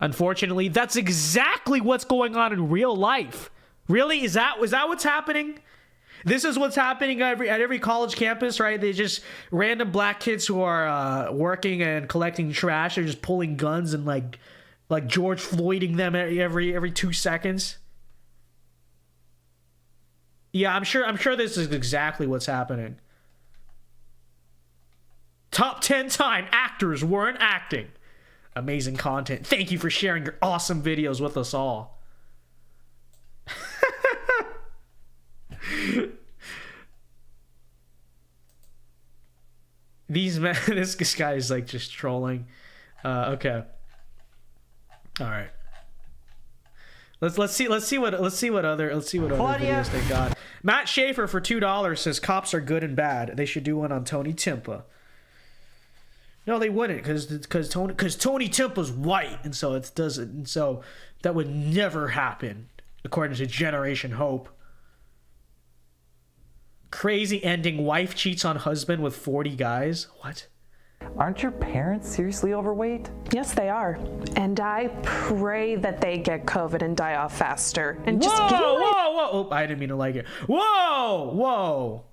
[SPEAKER 1] Unfortunately, that's exactly what's going on in real life. Really? Is that what's happening? This is what's happening at every college campus, right? They just random black kids who are working and collecting trash. They're just pulling guns and like George Floyding them every 2 seconds. Yeah, I'm sure this is exactly what's happening. Top 10 time actors weren't acting. Amazing content. Thank you for sharing your awesome videos with us all. This guy is like just trolling. Okay. All right. Let's see what other videos they got. Matt Schaefer for $2 says cops are good and bad. They should do one on Tony Timpa. No, they wouldn't, because Tony Timpa's white, and so it doesn't. And so that would never happen, according to Generation Hope. Crazy ending. Wife cheats on husband with 40 guys. What?
[SPEAKER 20] Aren't your parents seriously overweight?
[SPEAKER 21] Yes, they are. And I pray that they get COVID and die off faster. And just
[SPEAKER 1] whoa! Oh, I didn't mean to like it. Whoa!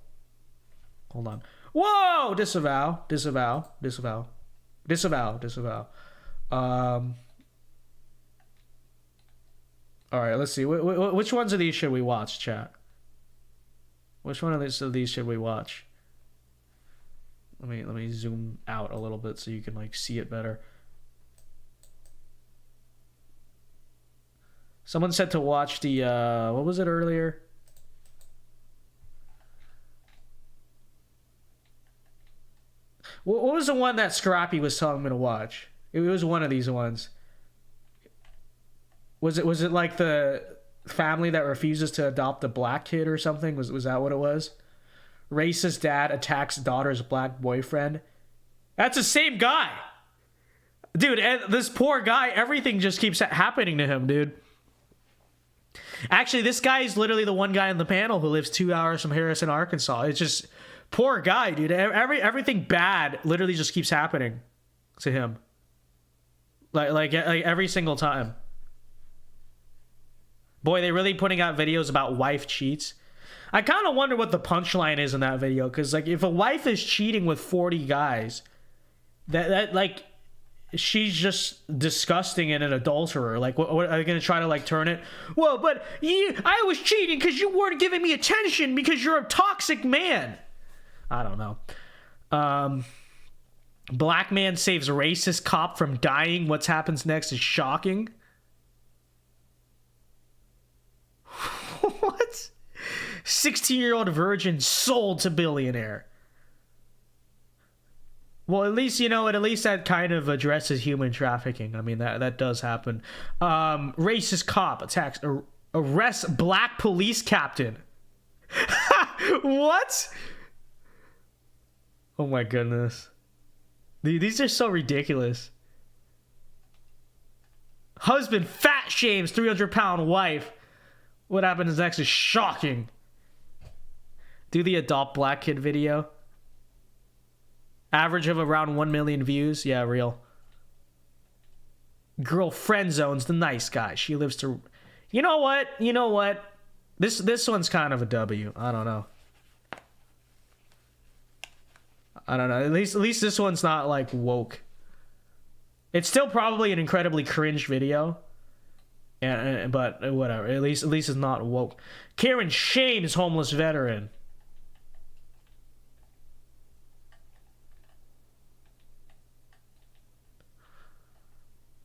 [SPEAKER 1] Hold on. Whoa! Disavow. All right, let's see. Which ones of these should we watch, chat? Which one of these should we watch? Let me zoom out a little bit so you can like see it better. Someone said to watch the what was it earlier? What was the one that Scrappy was telling me to watch? It was one of these ones. Was it like the family that refuses to adopt a black kid or something? Was that what it was? Racist dad attacks daughter's black boyfriend. That's the same guy. Dude, and this poor guy, everything just keeps happening to him, dude. Actually, this guy is literally the one guy on the panel who lives 2 hours from Harrison, Arkansas. It's just, poor guy, dude. Everything bad literally just keeps happening to him. Like every single time. Boy, they really putting out videos about wife cheats. I kind of wonder what the punchline is in that video, because like if a wife is cheating with 40 guys, that like she's just disgusting and an adulterer. Like, what are they gonna try to like turn it? Well, but I was cheating because you weren't giving me attention because you're a toxic man. I don't know. Black man saves racist cop from dying. What happens next is shocking. What? 16-year-old virgin sold to billionaire. Well, at least, you know, at least that kind of addresses human trafficking. I mean, that does happen. Racist cop attacks, arrests black police captain. What? Oh my goodness. These are so ridiculous. Husband fat shames 300-pound wife. What happens next is shocking. Do the adopt black kid video. Average of around 1 million views. Yeah, real. Girl friend zones the nice guy. She lives to... You know what? This one's kind of a W. I don't know. At least this one's not like woke. It's still probably an incredibly cringe video. But whatever. At least it's not woke. Karen shames homeless veteran.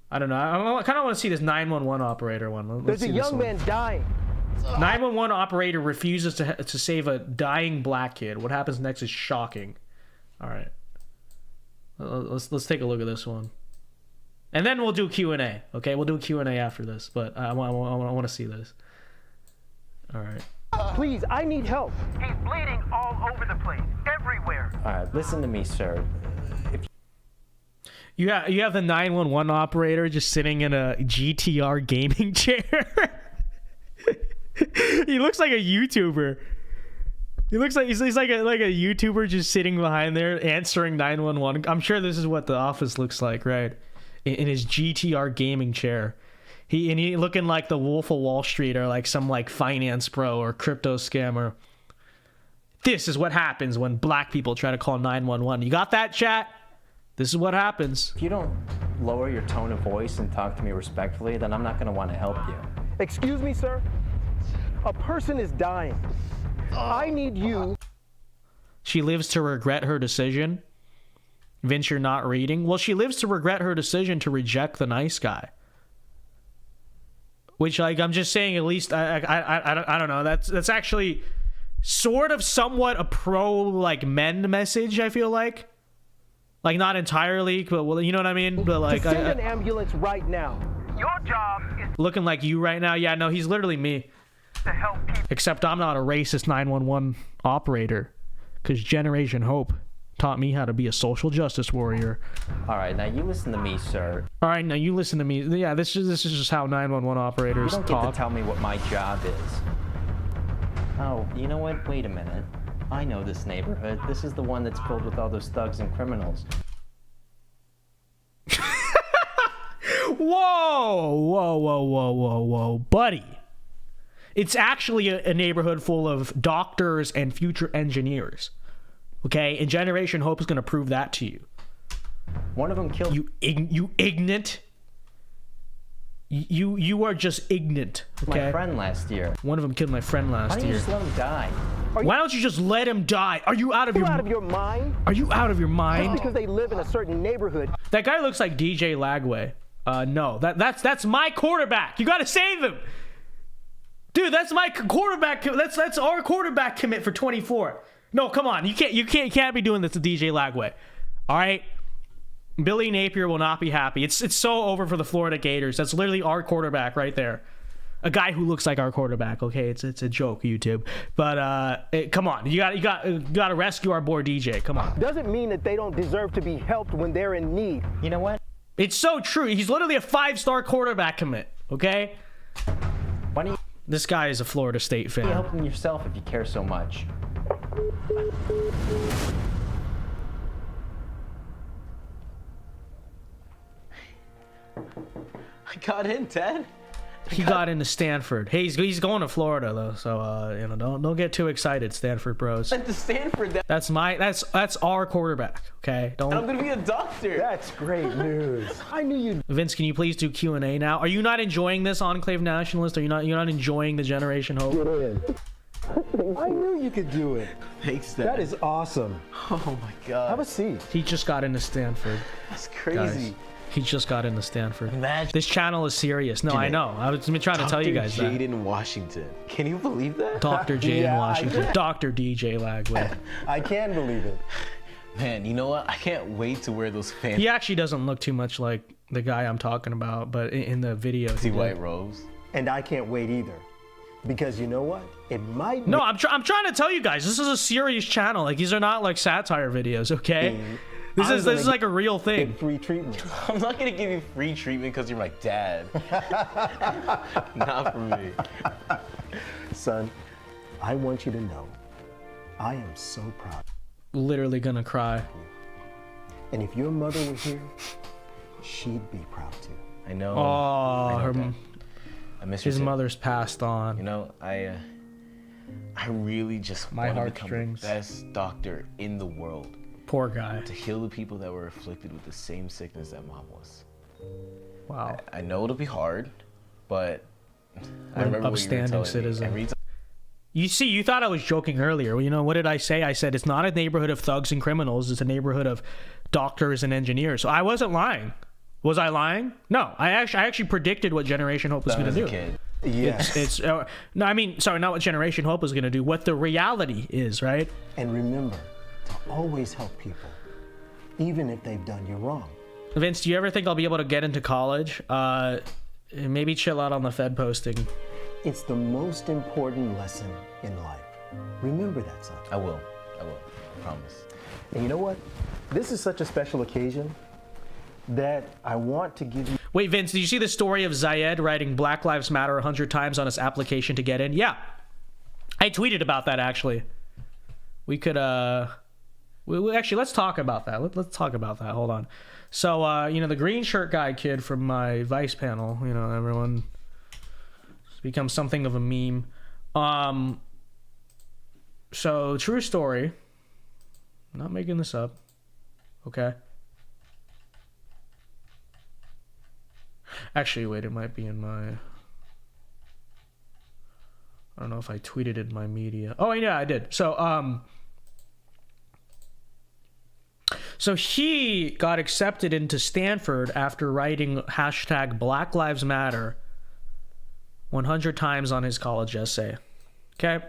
[SPEAKER 1] I don't know. I kind of want to see this 911 operator one.
[SPEAKER 13] There's a young man dying.
[SPEAKER 1] 911 operator refuses to save a dying black kid. What happens next is shocking. All right. Let's take a look at this one. And then we'll do Q&A. Okay, we'll do a Q&A after this, but I want to see this. All right.
[SPEAKER 13] Please, I need help. He's bleeding all over the place, everywhere.
[SPEAKER 20] All right, listen to me, sir.
[SPEAKER 1] You have the 911 operator just sitting in a GTR gaming chair. He looks like a YouTuber. He looks like he's like a YouTuber just sitting behind there answering 911. I'm sure this is what the office looks like, right? In his GTR gaming chair. He looking like the Wolf of Wall Street or like some like finance bro or crypto scammer. This is what happens when black people try to call 911. You got that, chat? This is what happens.
[SPEAKER 20] If you don't lower your tone of voice and talk to me respectfully, then I'm not going to want to help you.
[SPEAKER 13] Excuse me, sir. A person is dying. I need you.
[SPEAKER 1] She lives to regret her decision. Vince, you're not reading. Well, she lives to regret her decision to reject the nice guy. Which, like, I'm just saying, at least I don't know. That's actually sort of somewhat a pro like men message. I feel like not entirely, but well, you know what I mean. But like,
[SPEAKER 13] send an ambulance right now. Your job is
[SPEAKER 1] looking like you right now. Yeah, no, he's literally me.
[SPEAKER 13] To help people.
[SPEAKER 1] Except I'm not a racist 911 operator, because Generation Hope taught me how to be a social justice warrior.
[SPEAKER 20] All right, now you listen to me, sir.
[SPEAKER 1] All right, now you listen to me. Yeah, this is just how 911 operators talk.
[SPEAKER 20] You don't get to tell me what my job is. Oh, you know what? Wait a minute. I know this neighborhood. This is the one that's filled with all those thugs and criminals.
[SPEAKER 1] Whoa, buddy. It's actually a neighborhood full of doctors and future engineers. Okay? And Generation Hope is going to prove that to you.
[SPEAKER 20] One of them killed
[SPEAKER 1] you ignorant. You are just ignorant. Okay?
[SPEAKER 20] my friend last year.
[SPEAKER 1] One of them killed my friend last year.
[SPEAKER 20] Why don't you just let him die?
[SPEAKER 1] Why don't you just let him die? Are you out of your
[SPEAKER 3] mind?
[SPEAKER 1] Are you out of your mind?
[SPEAKER 3] Just because they live in a certain neighborhood.
[SPEAKER 1] That guy looks like DJ Lagway. No, that's my quarterback. You got to save him, dude. That's my quarterback. That's our quarterback commit for 24. No, come on. You can't be doing this to DJ Lagway. All right. Billy Napier will not be happy. It's so over for the Florida Gators. That's literally our quarterback right there. A guy who looks like our quarterback. Okay, it's a joke, YouTube. But come on, you got to rescue our boy DJ. Come on.
[SPEAKER 3] Doesn't mean that they don't deserve to be helped when they're in need.
[SPEAKER 20] You know what?
[SPEAKER 1] It's so true. He's literally a 5-star quarterback commit. Okay. This guy is a Florida State fan.
[SPEAKER 20] You help him yourself if you care so much.
[SPEAKER 10] I got in, Ted.
[SPEAKER 1] He got into Stanford. Hey, he's going to Florida though, so don't get too excited, Stanford bros.
[SPEAKER 10] Went to Stanford.
[SPEAKER 1] That's our quarterback. Okay, don't.
[SPEAKER 10] And I'm gonna be a doctor.
[SPEAKER 3] That's great news. I knew you'd.
[SPEAKER 1] Vince, can you please do Q&A now? Are you not enjoying this, Enclave Nationalist? You're not enjoying the Generation Hope?
[SPEAKER 3] Get in. I knew you could do it.
[SPEAKER 10] Thanks, Dad.
[SPEAKER 3] That is awesome.
[SPEAKER 10] Oh my God.
[SPEAKER 3] Have a seat.
[SPEAKER 1] He just got into Stanford.
[SPEAKER 10] That's crazy.
[SPEAKER 1] Guys. He just got into Stanford.
[SPEAKER 10] Imagine.
[SPEAKER 1] This channel is serious. No, I know. I've been trying to tell you guys that.
[SPEAKER 10] Jaden Washington. Can you believe that?
[SPEAKER 1] Dr. Jaden Washington. Dr. DJ Lagway.
[SPEAKER 3] I can believe it.
[SPEAKER 10] Man, you know what? I can't wait to wear those fancy.
[SPEAKER 1] He actually doesn't look too much like the guy I'm talking about, but in the video.
[SPEAKER 10] See white robes.
[SPEAKER 3] And I can't wait either. Because you know what? It might.
[SPEAKER 1] No, I'm trying to tell you guys. This is a serious channel. Like, these are not like satire videos, okay? This is like a real thing.
[SPEAKER 3] Free treatment.
[SPEAKER 10] I'm not gonna give you free treatment because you're my dad. Not for me.
[SPEAKER 3] Son, I want you to know, I am so proud.
[SPEAKER 1] Literally gonna cry.
[SPEAKER 3] And if your mother were here, she'd be proud too.
[SPEAKER 10] I know.
[SPEAKER 1] Oh,
[SPEAKER 10] I miss
[SPEAKER 1] his mother's passed on.
[SPEAKER 10] You know, I really just want to become the best doctor in the world.
[SPEAKER 1] Poor guy.
[SPEAKER 10] To heal the people that were afflicted with the same sickness that Mom was.
[SPEAKER 1] Wow.
[SPEAKER 10] I know it'll be hard, but I
[SPEAKER 1] An
[SPEAKER 10] remember
[SPEAKER 1] upstanding
[SPEAKER 10] what you were telling me.
[SPEAKER 1] citizen. You see, you thought I was joking earlier. Well, you know, what did I say? I said it's not a neighborhood of thugs and criminals. It's a neighborhood of doctors and engineers. So I wasn't lying. Was I lying? No. I actually predicted what Generation Hope was going to do.
[SPEAKER 10] Kid.
[SPEAKER 3] Yes.
[SPEAKER 1] No, I mean, sorry, not what Generation Hope is going to do. What the reality is, right?
[SPEAKER 3] And remember to always help people, even if they've done you wrong.
[SPEAKER 1] Vince, do you ever think I'll be able to get into college? Maybe chill out on the Fed posting.
[SPEAKER 3] It's the most important lesson in life. Remember that, son.
[SPEAKER 10] I will. I promise.
[SPEAKER 3] And you know what? This is such a special occasion that I want to give you.
[SPEAKER 1] Wait, Vince, did you see the story of Zayed writing Black Lives Matter 100 times on his application to get in? Yeah. I tweeted about that, actually. We could, actually, let's talk about that. Let's talk about that. Hold on. So, you know, the green shirt guy kid from my Vice panel, you know, everyone has become something of a meme. So, true story. I'm not making this up. Okay. Actually, wait, it might be in my... I don't know if I tweeted it in my media. Oh, yeah, I did. So he got accepted into Stanford after writing hashtag Black Lives Matter 100 times on his college essay. Okay?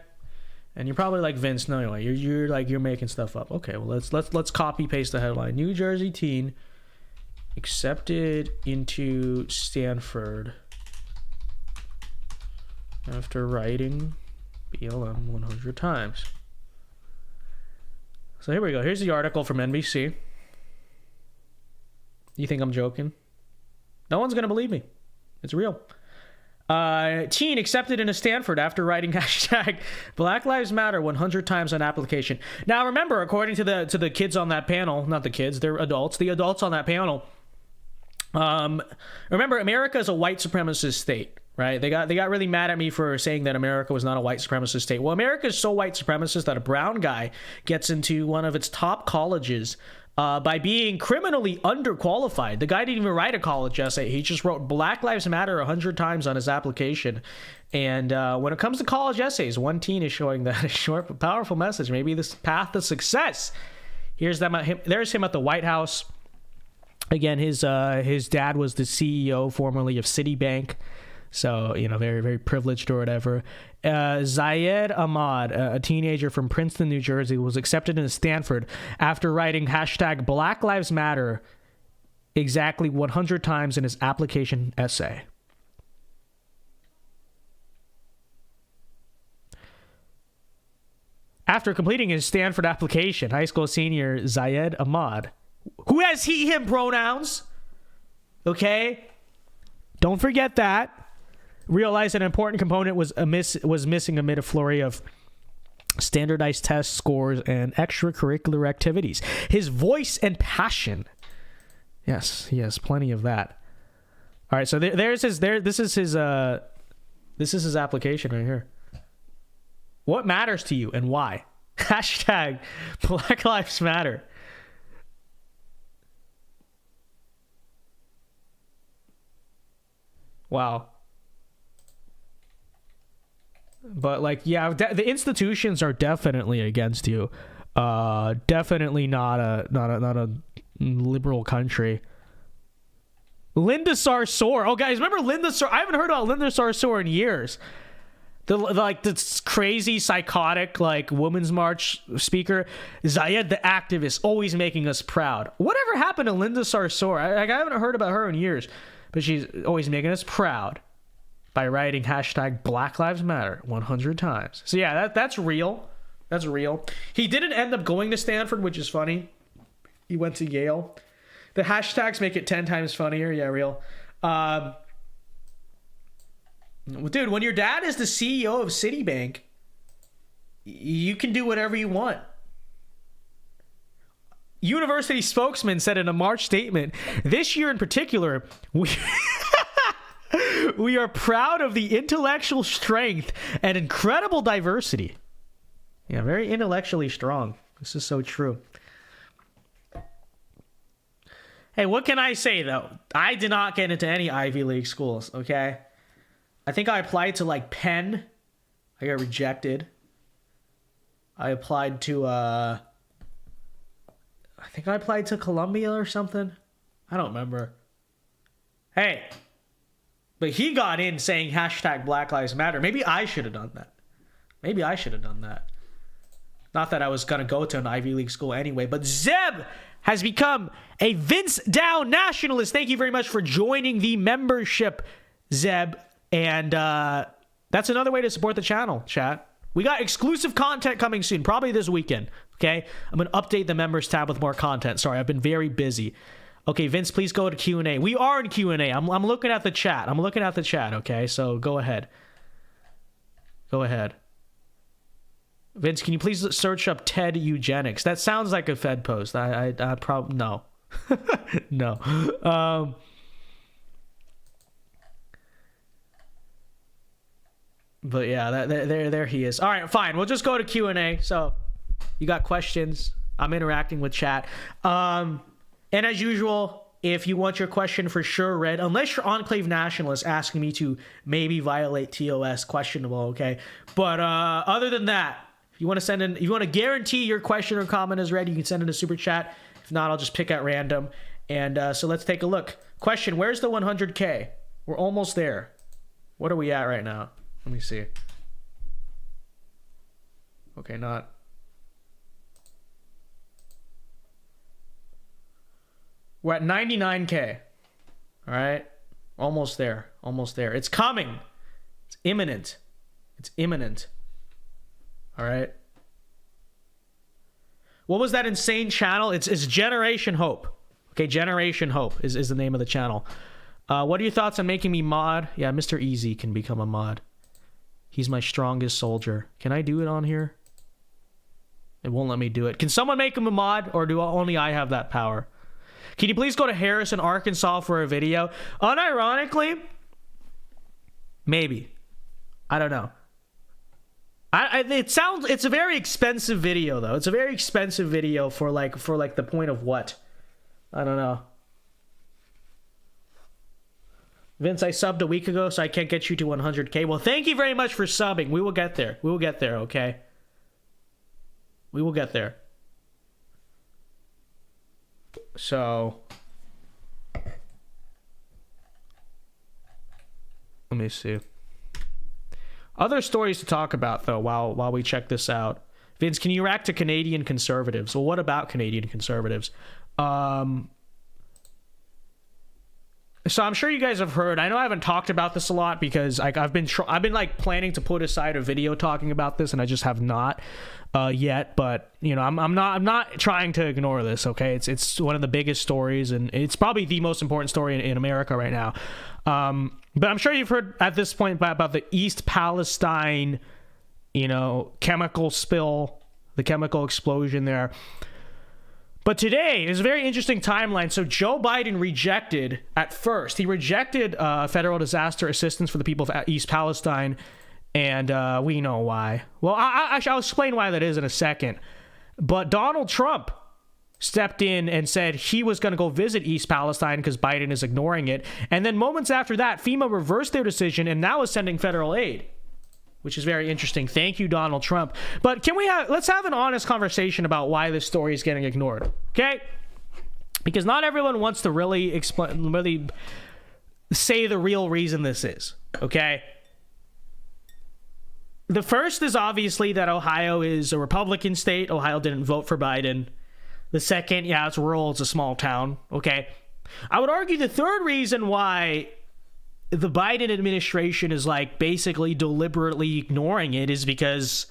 [SPEAKER 1] And you're probably like, Vince, no way. You're making stuff up. Okay, well, let's copy paste the headline. New Jersey teen accepted into Stanford after writing BLM 100 times. So here we go. Here's the article from NBC. You think I'm joking? No one's going to believe me. It's real. Teen accepted into Stanford after writing hashtag Black Lives Matter 100 times on application. Now remember, according to the kids on that panel, not the kids, they're adults. The adults on that panel, Remember, America is a white supremacist state, right? They got really mad at me for saying that America was not a white supremacist state. Well, America is so white supremacist that a brown guy gets into one of its top colleges by being criminally underqualified. The guy didn't even write a college essay. He just wrote Black Lives Matter 100 times on his application. And when it comes to college essays, one teen is showing that a short but powerful message, maybe this path to success. Here's them. There's him at the White House. Again, his dad was the CEO formerly of Citibank. So, you know, very, very privileged or whatever. Zayed Ahmad, a teenager from Princeton, New Jersey, was accepted into Stanford after writing hashtag Black Lives Matter exactly 100 times in his application essay. After completing his Stanford application, high school senior Zayed Ahmad, who has he, him pronouns, okay? Don't forget that. Realized an important component was missing amid a flurry of standardized test scores and extracurricular activities. His voice and passion. Yes, he has plenty of that. All right, so this is his application right here. What matters to you and why? Hashtag Black Lives Matter. Wow. But like, yeah, the institutions are definitely against you. Definitely not a liberal country. Linda Sarsour. Oh, guys, remember Linda Sarsour? I haven't heard about Linda Sarsour in years. This crazy, psychotic, like, Women's March speaker. Zayed, the activist, always making us proud. Whatever happened to Linda Sarsour? I haven't heard about her in years, but she's always making us proud by writing hashtag Black Lives Matter 100 times. So yeah, that's real. That's real. He didn't end up going to Stanford, which is funny. He went to Yale. The hashtags make it 10 times funnier. Yeah, real. Dude, when your dad is the CEO of Citibank, you can do whatever you want. University spokesman said in a March statement, this year in particular, we are proud of the intellectual strength and incredible diversity. Yeah, very intellectually strong. This is so true. Hey, what can I say, though? I did not get into any Ivy League schools, okay? I think I applied to, like, Penn. I got rejected. I applied to, I think I applied to Columbia or something. I don't remember. Hey. But he got in saying hashtag Black Lives Matter. Maybe I should have done that. Maybe I should have done that. Not that I was going to go to an Ivy League school anyway. But Zeb has become a Vince Dow nationalist. Thank you very much for joining the membership, Zeb. And that's another way to support the channel, chat. We got exclusive content coming soon, probably this weekend. Okay? I'm going to update the members tab with more content. Sorry, I've been very busy. Okay, Vince, please go to Q&A. We are in Q&A. I'm looking at the chat. I'm looking at the chat, okay? So go ahead. Go ahead. Vince, can you please search up TED eugenics? That sounds like a Fed post. I probably... No. No. But yeah, there he is. All right, fine. We'll just go to Q&A. So you got questions. I'm interacting with chat. And as usual, if you want your question for sure read, unless you're Enclave Nationalist asking me to maybe violate TOS, questionable, okay? But other than that, if you want to send in, if you want to guarantee your question or comment is read, you can send in a super chat. If not, I'll just pick at random. And so let's take a look. Question, where's the 100K? We're almost there. What are we at right now? Let me see. Okay, not... We're at 99K. All right? Almost there. Almost there. It's coming. It's imminent. It's imminent. All right? What was that insane channel? It's Generation Hope. Okay, Generation Hope is the name of the channel. What are your thoughts on making me mod? Yeah, Mr. Easy can become a mod. He's my strongest soldier. Can I do it on here? It won't let me do it. Can someone make him a mod, or do only I have that power? Can you please go to Harrison, Arkansas for a video? Unironically, maybe. I don't know. It's a very expensive video though. It's a very expensive video for like the point of what? I don't know. Vince, I subbed a week ago, so I can't get you to 100K. Well, thank you very much for subbing. We will get there. We will get there, okay? We will get there. So, let me see. Other stories to talk about, though, while we check this out. Vince, can you react to Canadian conservatives? Well, what about Canadian conservatives? So I'm sure you guys have heard. I know I haven't talked about this a lot because I've been like planning to put aside a video talking about this, and I just have not yet. But you know, I'm not trying to ignore this. Okay, it's one of the biggest stories, and it's probably the most important story in America right now. But I'm sure you've heard at this point about the East Palestine, chemical spill, the chemical explosion there. But today is a very interesting timeline. So Joe Biden rejected federal disaster assistance for the people of East Palestine, and we know why. Well, I'll explain why that is in a second. But Donald Trump stepped in and said he was going to go visit East Palestine because Biden is ignoring it. And then moments after that, FEMA reversed their decision and now is sending federal aid, which is very interesting. Thank you, Donald Trump. But let's have an honest conversation about why this story is getting ignored, okay? Because not everyone wants to really say the real reason this is, okay? The first is obviously that Ohio is a Republican state. Ohio didn't vote for Biden. The second, it's rural, it's a small town, okay? I would argue the third reason why the Biden administration is like basically deliberately ignoring it is because,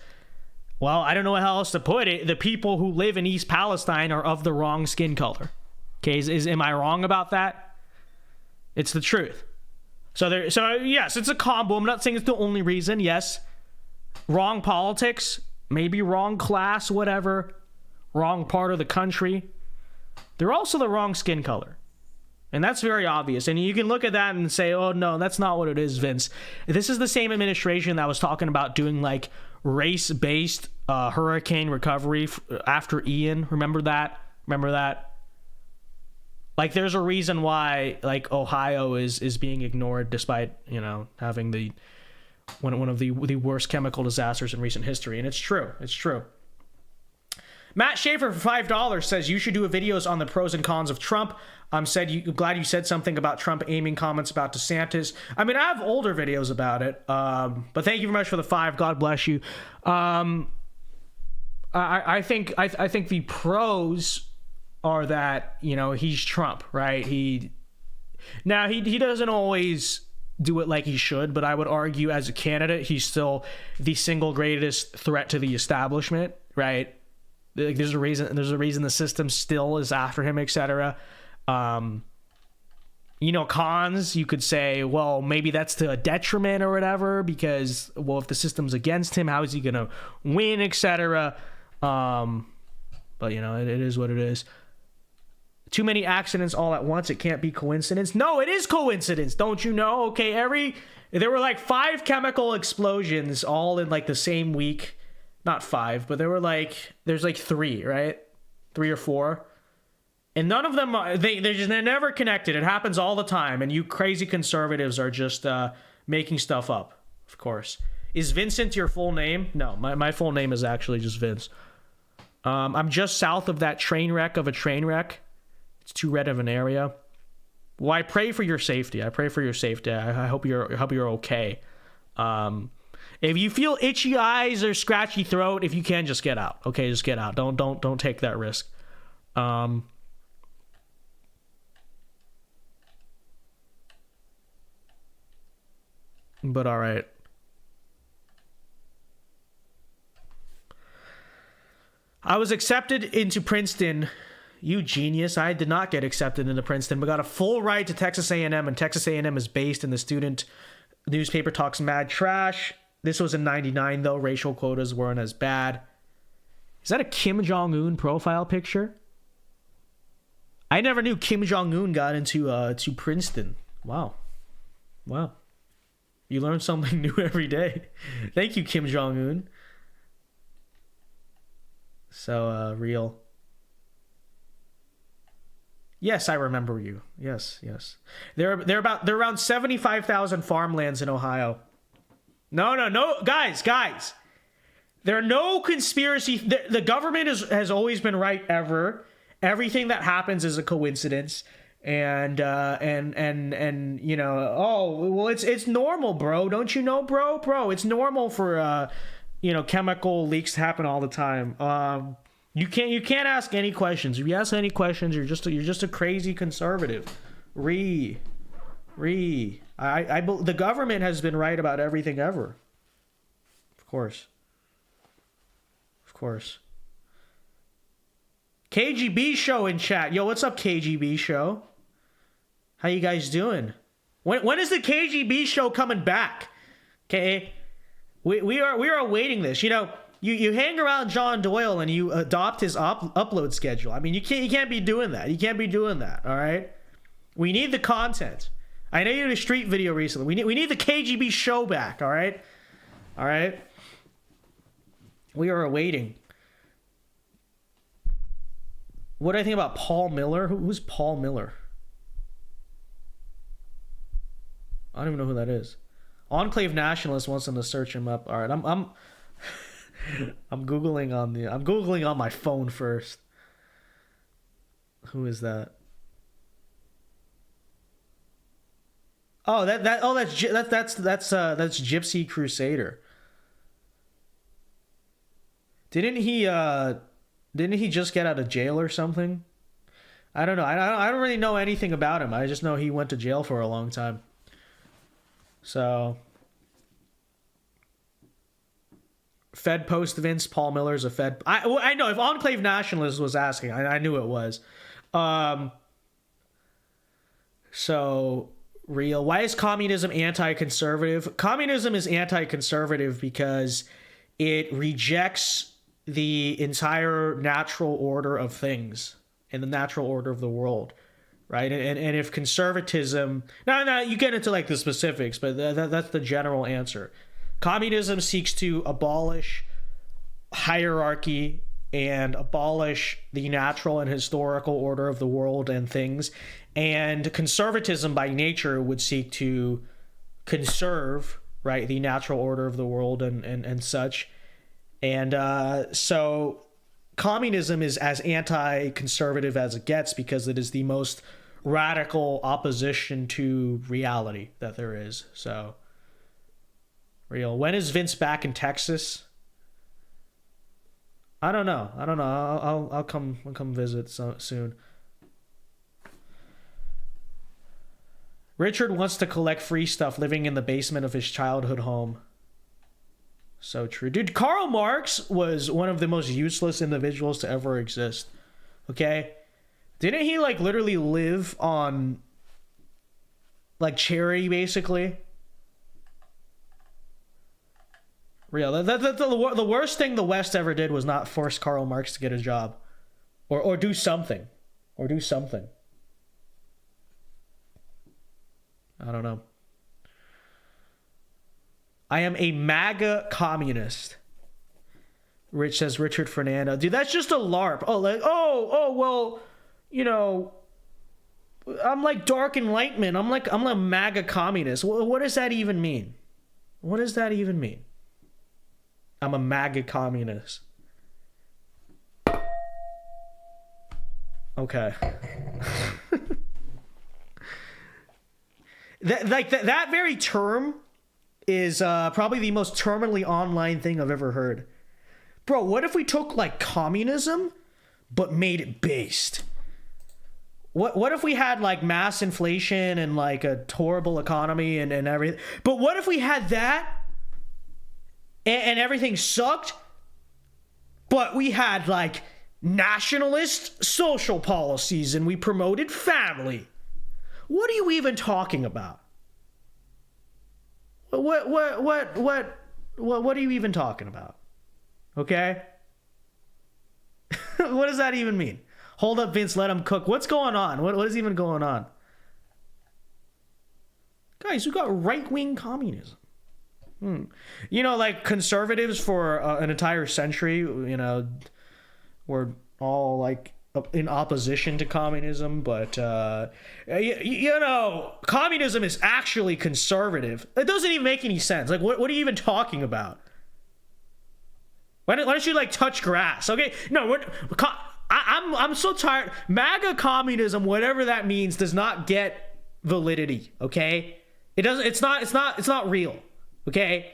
[SPEAKER 1] well, I don't know how else to put it. The people who live in East Palestine are of the wrong skin color. Okay, am I wrong about that? It's the truth. So yes, it's a combo. I'm not saying it's the only reason. Yes, wrong politics, maybe wrong class, whatever, wrong part of the country. They're also the wrong skin color. And that's very obvious. And you can look at that and say, oh, no, that's not what it is, Vince. This is the same administration that was talking about doing like race-based hurricane recovery after Ian. Remember that? Like, there's a reason why like Ohio is being ignored despite, having one of the worst chemical disasters in recent history. And it's true. It's true. Matt Schaefer for $5 says you should do videos on the pros and cons of Trump. Glad you said something about Trump aiming comments about DeSantis. I mean, I have older videos about it, but thank you very much for the $5. God bless you. I think the pros are that he's Trump, right? He doesn't always do it like he should, but I would argue as a candidate, he's still the single greatest threat to the establishment, right? Like, there's a reason the system still is after him, etc. Cons, you could say, well, maybe that's to a detriment or whatever, because, well, if the system's against him, how is he gonna win, etc. But it is what it is. Too many accidents all at once, it can't be coincidence. No, it is coincidence, don't you know? Okay, there were like 5 chemical explosions all in like the same week. Not 5, but there's like 3, right? 3 or 4. And none of them, they're never connected. It happens all the time. And you crazy conservatives are just making stuff up, of course. Is Vincent your full name? No, my full name is actually just Vince. I'm just south of that train wreck of a train wreck. It's too red of an area. Well, I pray for your safety. I hope you're okay. If you feel itchy eyes or scratchy throat, if you can, just get out. Okay, just get out. Don't take that risk. But all right. I was accepted into Princeton. You genius. I did not get accepted into Princeton, but got a full ride to Texas A&M, and Texas A&M is based in the student newspaper talks mad trash. This was in 99, though. Racial quotas weren't as bad. Is that a Kim Jong-un profile picture? I never knew Kim Jong-un got into to Princeton. Wow. You learn something new every day. Thank you, Kim Jong-un. So, real. Yes, I remember you. Yes. There are around 75,000 farmlands in Ohio. No, guys. There are no conspiracy. The government has always been right ever. Everything that happens is a coincidence. And you know, oh well, it's normal, bro. Don't you know, bro? It's normal for you know, chemical leaks to happen all the time. You can't ask any questions. If you ask any questions, you're just a crazy conservative. The government has been right about everything ever. Of course. KGB show in chat. Yo, what's up, KGB show? How you guys doing? When is the KGB show coming back? Okay, we are awaiting this. You know, you hang around John Doyle and you adopt his upload schedule. I mean, you can't be doing that. You can't be doing that. All right. We need the content. I know you did a street video recently. We need the KGB show back. All right. We are awaiting. What do I think about Paul Miller? Who's Paul Miller? I don't even know who that is. Enclave Nationalist wants them to search him up. All right, I'm googling on my phone first. Who is that? Oh, that's Gypsy Crusader. Didn't he just get out of jail or something? I don't know. I don't really know anything about him. I just know he went to jail for a long time. So, Fed post Vince, Paul Miller's a Fed. I know if Enclave Nationalist was asking, I knew it was. So, real. Why is communism anti-conservative? Communism is anti-conservative because it rejects the entire natural order of things and the natural order of the world, right? And if conservatism, now you get into like the specifics, but that's the general answer. Communism seeks to abolish hierarchy and abolish the natural and historical order of the world and things, and conservatism by nature would seek to conserve, right, the natural order of the world and such. And so communism is as anti-conservative as it gets because it is the most radical opposition to reality that there is. So, real. When is Vince back in Texas? I don't know. I'll come visit soon. Richard wants to collect free stuff living in the basement of his childhood home. So true. Dude, Karl Marx was one of the most useless individuals to ever exist. Okay? Didn't he, like, literally live on, like, charity, basically? Real. The worst thing the West ever did was not force Karl Marx to get a job. Or do something. I don't know. I am a MAGA communist. Rich says Richard Fernando. Dude, that's just a LARP. Oh, like, well, you know, I'm like Dark Enlightenment. I'm a MAGA communist. What does that even mean? I'm a MAGA communist. Okay. that very term is probably the most terminally online thing I've ever heard. Bro, what if we took like communism but made it based? What if we had like mass inflation and like a horrible economy and everything? But what if we had that and everything sucked, but we had like nationalist social policies and we promoted family? What are you even talking about? What are you even talking about? Okay? What does that even mean? Hold up, Vince, let him cook. What's going on? What is even going on? Guys, we got right-wing communism. You know, like conservatives for an entire century, you know, were all like in opposition to communism, but you know, communism is actually conservative. It doesn't even make any sense. Like, what are you even talking about? Why don't you like touch grass? Okay, no, I'm so tired. MAGA communism, whatever that means, does not get validity. Okay, it doesn't. It's not real. Okay.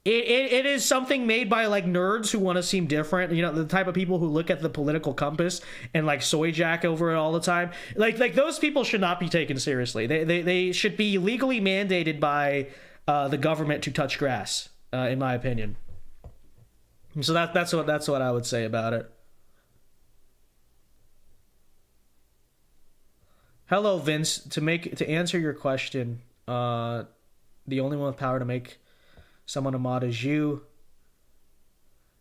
[SPEAKER 1] It is something made by like nerds who want to seem different, you know, the type of people who look at the political compass and like soy jack over it all the time. Like those people should not be taken seriously. They should be legally mandated by the government to touch grass, in my opinion. So that's what I would say about it. Hello, Vince. To answer your question, the only one with power to make someone a mod is you.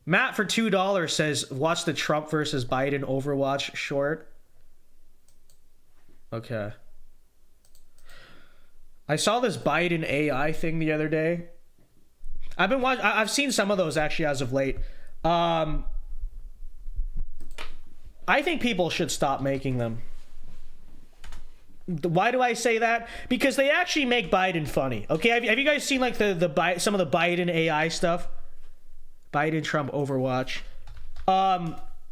[SPEAKER 1] Matt for $2 says, watch the Trump versus Biden Overwatch short. Okay. I saw this Biden AI thing the other day. I've seen some of those actually as of late. I think people should stop making them. Why do I say that? Because they actually make Biden funny. Okay, have you guys seen like some of the Biden AI stuff? Biden Trump Overwatch.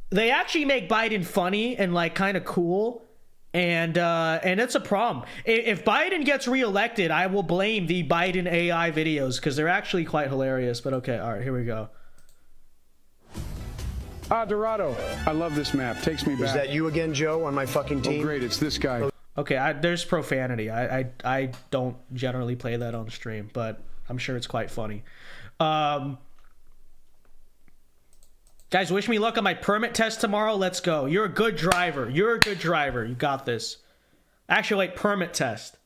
[SPEAKER 1] They actually make Biden funny and like kind of cool, and it's a problem. If Biden gets reelected, I will blame the Biden AI videos because they're actually quite hilarious. But okay, all right, here we go.
[SPEAKER 7] Dorado, I love this map. Takes me back.
[SPEAKER 22] Is that you again, Joe, on my fucking team?
[SPEAKER 7] Oh, great, it's this guy.
[SPEAKER 1] Okay, there's profanity. I don't generally play that on stream, but I'm sure it's quite funny. Guys, wish me luck on my permit test tomorrow. Let's go. You're a good driver. You got this. Actually, wait, permit test.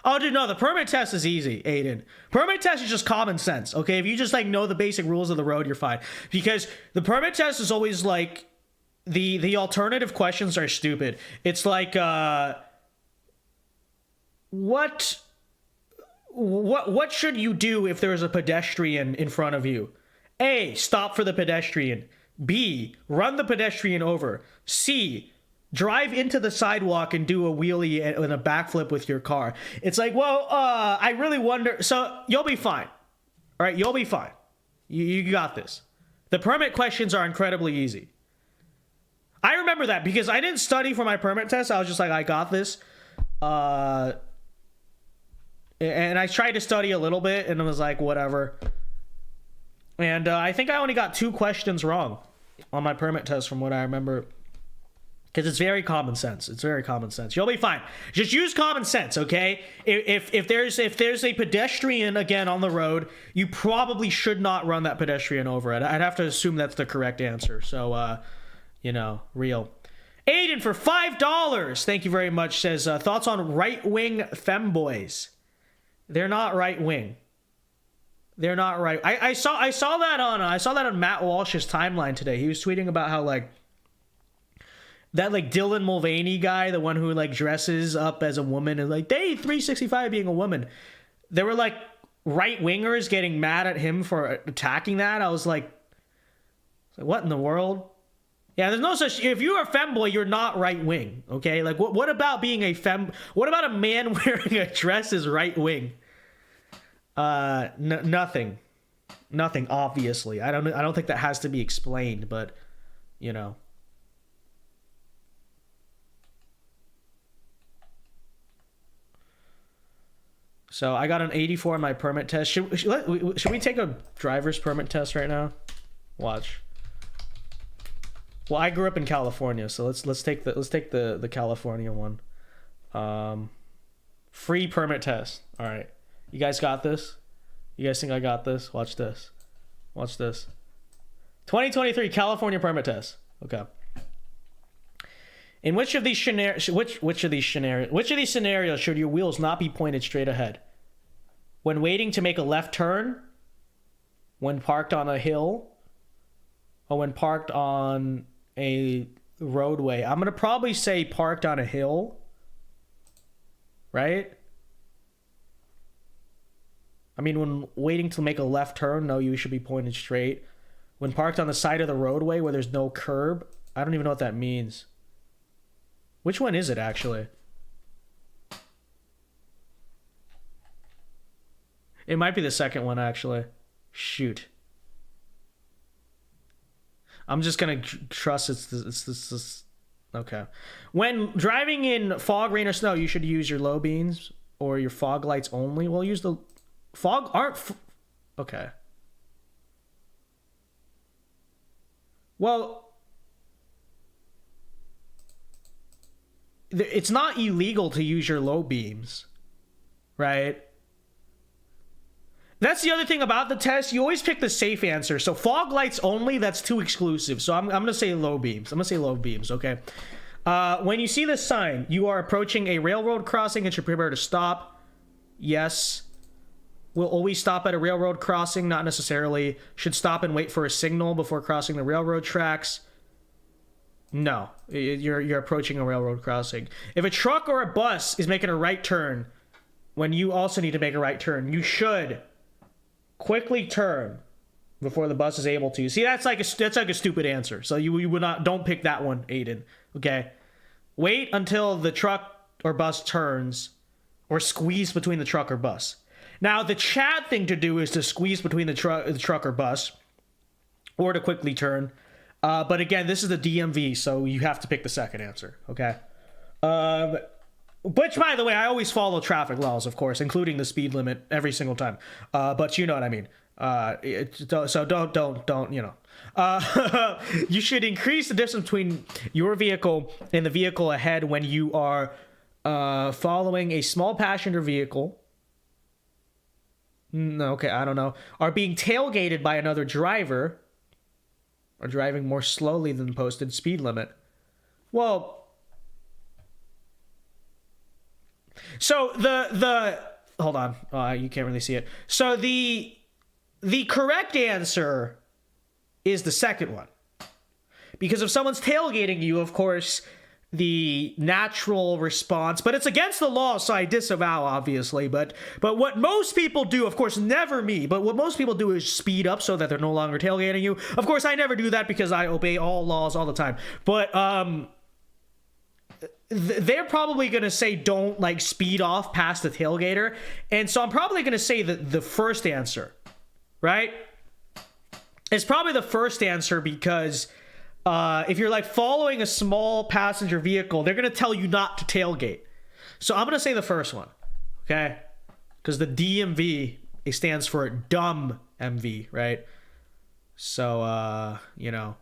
[SPEAKER 1] Oh, dude, no, the permit test is easy, Aiden. Permit test is just common sense, okay? If you just, like, know the basic rules of the road, you're fine. Because the permit test is always, like, the alternative questions are stupid. It's like, what should you do if there's a pedestrian in front of you? A, stop for the pedestrian. B, run the pedestrian over. C, drive into the sidewalk and do a wheelie and a backflip with your car. It's like, well, I really wonder. So you'll be fine. All right, you'll be fine. You got this. The permit questions are incredibly easy. I remember that because I didn't study for my permit test. I was just like, I got this. And I tried to study a little bit and it was like, whatever. And I think I only got 2 questions wrong on my permit test from what I remember. Because it's very common sense. It's very common sense. You'll be fine. Just use common sense, okay? If there's a pedestrian again on the road, you probably should not run that pedestrian over it. I'd have to assume that's the correct answer. So, you know, real. Aiden for $5. Thank you very much. Says thoughts on right-wing femboys. They're not right-wing. They're not right. I saw that on Matt Walsh's timeline today. He was tweeting about how like that like Dylan Mulvaney guy, the one who like dresses up as a woman and like day 365 being a woman. There were like right wingers getting mad at him for attacking that. I was like, what in the world? Yeah, there's no such. If you're a femboy, you're not right wing. Okay, like what about being a fem? What about a man wearing a dress is right wing? Nothing. Obviously, I don't think that has to be explained, but you know. So I got an 84 on my permit test. Should we take a driver's permit test right now? Watch. Well, I grew up in California, so let's take the California one. Free permit test. All right. You guys got this? You guys think I got this? Watch this. Watch this. 2023 California permit test. Okay. In which of these scenarios should your wheels not be pointed straight ahead? When waiting to make a left turn? When parked on a hill? Or when parked on a roadway. I'm gonna probably say parked on a hill, right? I mean, when waiting to make a left turn, no, you should be pointed straight. When parked on the side of the roadway where there's no curb, I don't even know what that means. Which one is it, actually? It might be the second one, actually. Shoot. I'm just gonna trust it's this. Okay. When driving in fog, rain, or snow, you should use your low beams or your fog lights only. We'll use the fog aren't. Okay. Well, it's not illegal to use your low beams, right? That's the other thing about the test. You always pick the safe answer. So fog lights only, that's too exclusive. So I'm going to say low beams. I'm going to say low beams, okay? When you see this sign, you are approaching a railroad crossing and should prepare to stop. Yes. We'll always stop at a railroad crossing, not necessarily. Should stop and wait for a signal before crossing the railroad tracks. No, you're approaching a railroad crossing. If a truck or a bus is making a right turn, when you also need to make a right turn, you should quickly turn before the bus is able to. See, that's like a stupid answer. So you would not, don't pick that one, Aiden. Okay, wait until the truck or bus turns, or squeeze between the truck or bus. Now the Chad thing to do is to squeeze between the truck or bus, or to quickly turn. But again, this is the DMV, so you have to pick the second answer. Okay. Which, by the way, I always follow traffic laws, of course, including the speed limit every single time. But you know what I mean. So don't, you know. You should increase the distance between your vehicle and the vehicle ahead when you are following a small passenger vehicle. Okay, I don't know. Are being tailgated by another driver, or driving more slowly than the posted speed limit. Well, so the hold on, you can't really see it. So the correct answer is the second one, because if someone's tailgating you, of course, the natural response, but it's against the law, so I disavow, obviously. But what most people do, of course, never me, but what most people do is speed up so that they're no longer tailgating you. Of course, I never do that because I obey all laws all the time. But they're probably going to say don't, like, speed off past the tailgater. And so I'm probably going to say the first answer, right? It's probably the first answer because if you're, like, following a small passenger vehicle, they're going to tell you not to tailgate. So I'm going to say the first one, okay? Because the DMV, it stands for dumb MV, right? So, you know.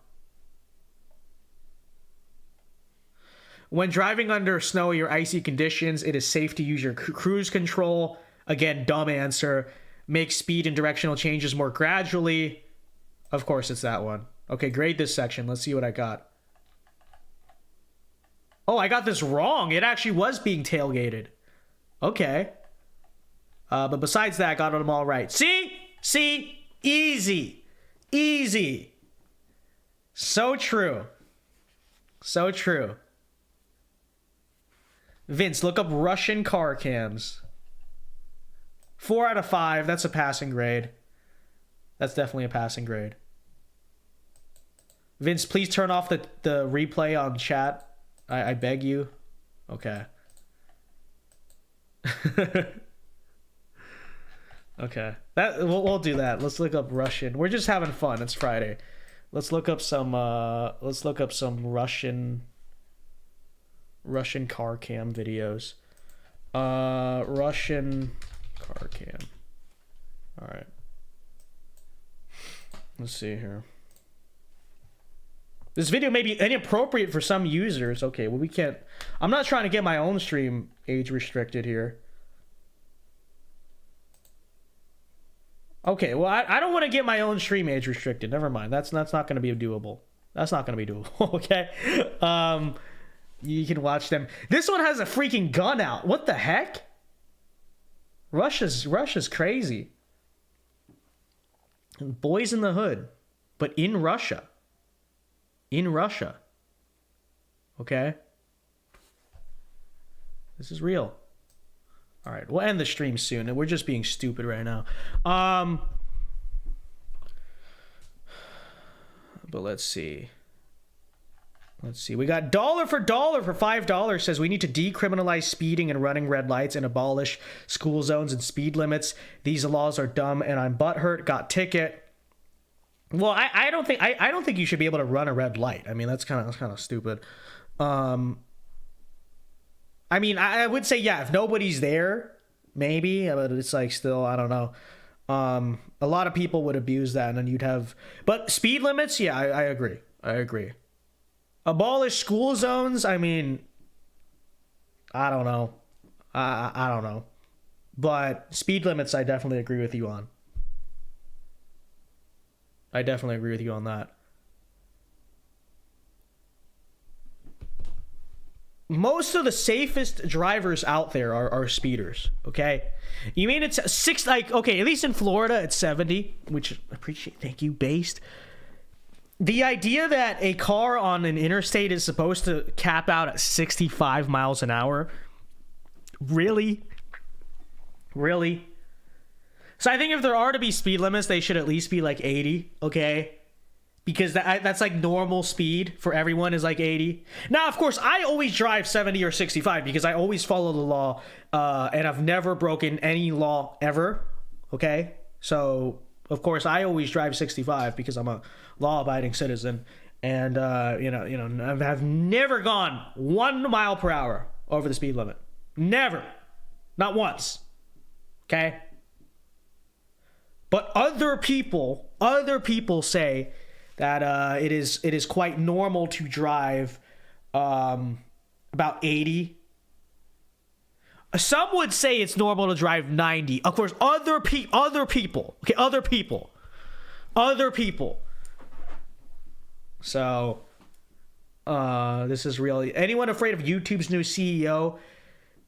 [SPEAKER 1] When driving under snowy or icy conditions, it is safe to use your cruise control. Again, dumb answer. Make speed and directional changes more gradually. Of course, it's that one. Okay, grade this section. Let's see what I got. Oh, I got this wrong. It actually was being tailgated. Okay. But besides that, I got them all right. See? Easy. Easy. So true. So true. Vince, look up Russian car cams. 4 out of 5. That's a passing grade. That's definitely a passing grade. Vince, please turn off the replay on chat. I beg you. Okay. Okay. We'll do that. Let's look up Russian. We're just having fun. It's Friday. Let's look up some Russian car cam videos. Russian car cam. All right. Let's see here. This video may be inappropriate for some users. Okay, well, we can't. I'm not trying to get my own stream age restricted here. Okay, well, I don't want to get my own stream age restricted. Never mind. That's not going to be doable. That's not going to be doable. Okay. You can watch them. This one has a freaking gun out. What the heck? Russia's crazy. Boys in the Hood, but in Russia. In Russia. Okay? This is real. All right, we'll end the stream soon, and we're just being stupid right now. But let's see. We got dollar for $5 says we need to decriminalize speeding and running red lights and abolish school zones and speed limits. These laws are dumb, and I'm butthurt. Got ticket. Well, I don't think you should be able to run a red light. I mean, that's kind of stupid. I mean, I would say, yeah, if nobody's there, maybe, but it's like still, I don't know. A lot of people would abuse that, and then you'd have, but speed limits, yeah, I agree. Abolish school zones, I mean, I don't know. I don't know. But speed limits, I definitely agree with you on. I definitely agree with you on that. Most of the safest drivers out there are speeders, okay? You mean it's okay, at least in Florida it's 70, which I appreciate, thank you, based. The idea that a car on an interstate is supposed to cap out at 65 miles an hour, really? Really? So I think if there are to be speed limits, they should at least be like 80, okay? Because that's like normal speed for everyone is like 80. Now, of course, I always drive 70 or 65 because I always follow the law, and I've never broken any law ever, okay? So, of course, I always drive 65 because I'm a law-abiding citizen, and I've never gone 1 mile per hour over the speed limit. Never. Not once. Okay? But other people say that it is quite normal to drive about 80. Some would say it's normal to drive 90. Of course, other people. So, this is really... Anyone afraid of YouTube's new CEO?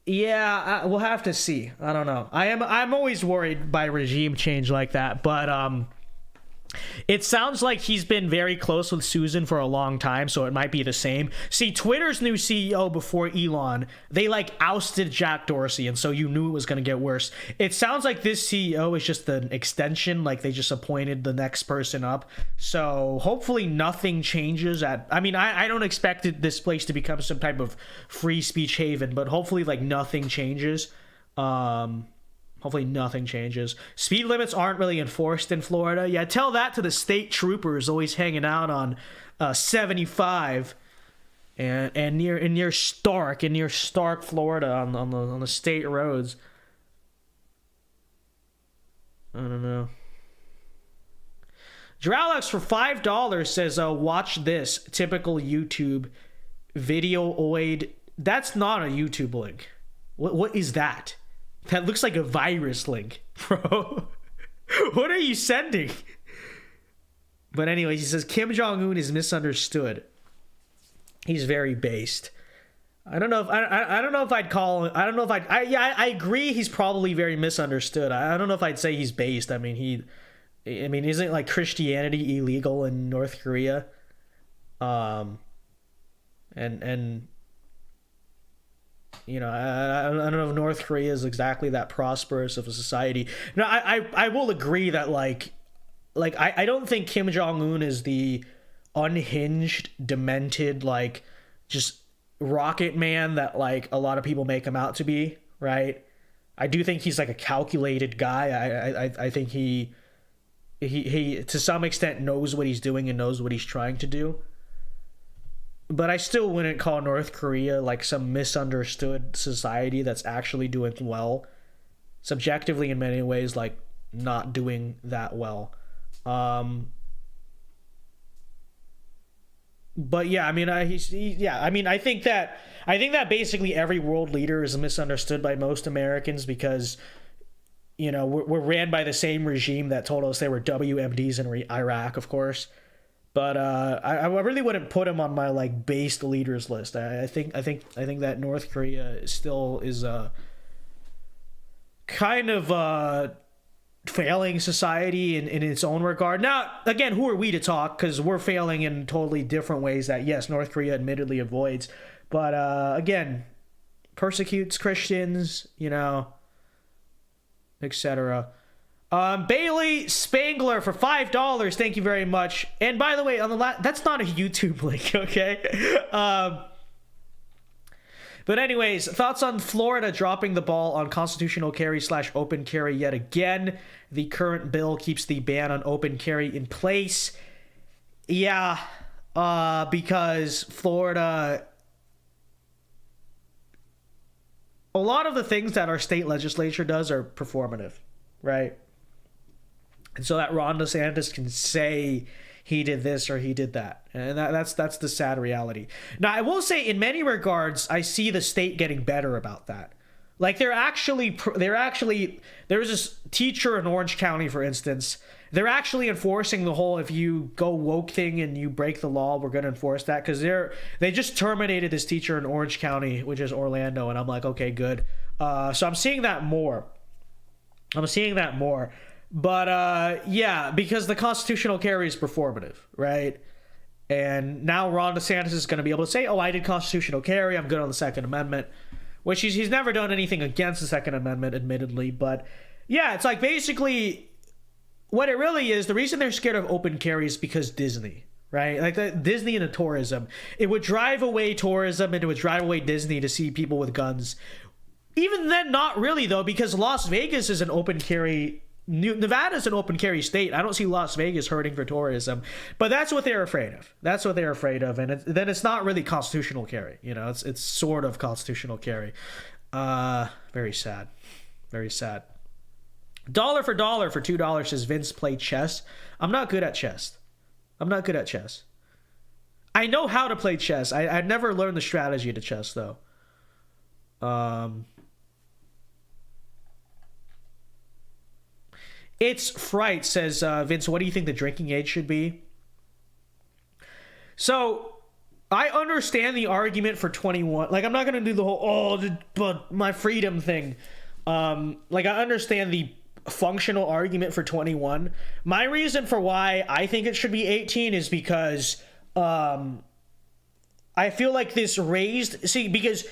[SPEAKER 1] Yeah, we'll have to see. I don't know. I'm always worried by regime change like that, but it sounds like he's been very close with Susan for a long time, so it might be the same. See, Twitter's new CEO before Elon, they like ousted Jack Dorsey, and so you knew it was going to get worse. It sounds like this CEO is just an extension, like they just appointed the next person up. So hopefully nothing changes I don't expect this place to become some type of free speech haven, but hopefully like nothing changes. Hopefully nothing changes. Speed limits aren't really enforced in Florida. Yeah, tell that to the state troopers always hanging out on 75 and near Stark, Florida on the state roads. I don't know. Dralex for $5 says, watch this. Typical YouTube videoid. That's not a YouTube link. What is that? That looks like a virus link, bro. What are you sending? But anyways, he says Kim Jong-un is misunderstood. He's very based. I don't know if I'd call him. I agree. He's probably very misunderstood. I don't know if I'd say he's based. I mean, isn't like Christianity illegal in North Korea? And you know, I don't know if North Korea is exactly that prosperous of a society. No, I will agree that like I don't think Kim Jong-un is the unhinged, demented, like just rocket man that like a lot of people make him out to be, right? I do think he's like a calculated guy. I think he to some extent knows what he's doing and knows what he's trying to do. But I still wouldn't call North Korea like some misunderstood society that's actually doing well. Subjectively, in many ways, like not doing that well. But yeah, I mean, I think that basically every world leader is misunderstood by most Americans because, you know, we're ran by the same regime that told us they were WMDs in Iraq, of course. But I really wouldn't put him on my like based leaders list. I think that North Korea still is kind of failing society in its own regard. Now, again, who are we to talk? Because we're failing in totally different ways that, yes, North Korea admittedly avoids. But again, persecutes Christians, you know, etc. Bailey Spangler for $5. Thank you very much. And by the way, on the that's not a YouTube link, okay? But anyways, thoughts on Florida dropping the ball on constitutional carry / open carry yet again. The current bill keeps the ban on open carry in place. Yeah, because Florida, a lot of the things that our state legislature does are performative, right? And so that Ron DeSantis can say he did this or he did that. And that's the sad reality. Now, I will say in many regards, I see the state getting better about that. Like there was this teacher in Orange County, for instance, they're actually enforcing the whole, if you go woke thing and you break the law, we're going to enforce that. Because they just terminated this teacher in Orange County, which is Orlando. And I'm like, okay, good. So I'm seeing that more. But yeah, because the constitutional carry is performative, right? And now Ron DeSantis is going to be able to say, oh, I did constitutional carry, I'm good on the Second Amendment, which he's never done anything against the Second Amendment, admittedly. But yeah, it's like basically what it really is, the reason they're scared of open carry is because Disney, right? Like Disney and the tourism. It would drive away tourism and it would drive away Disney to see people with guns. Even then, not really, though, because Las Vegas is an open carry. Nevada's an open carry state. I don't see Las Vegas hurting for tourism, but that's what they're afraid of. And then it's not really constitutional carry. You know, it's sort of constitutional carry. Very sad. Dollar for $2 says Vince play chess. I'm not good at chess. I know how to play chess. I never learned the strategy to chess, though. It's Fright says, Vince, what do you think the drinking age should be? So, I understand the argument for 21. Like, I'm not going to do the whole, but my freedom thing. Like, I understand the functional argument for 21. My reason for why I think it should be 18 is because I feel like this because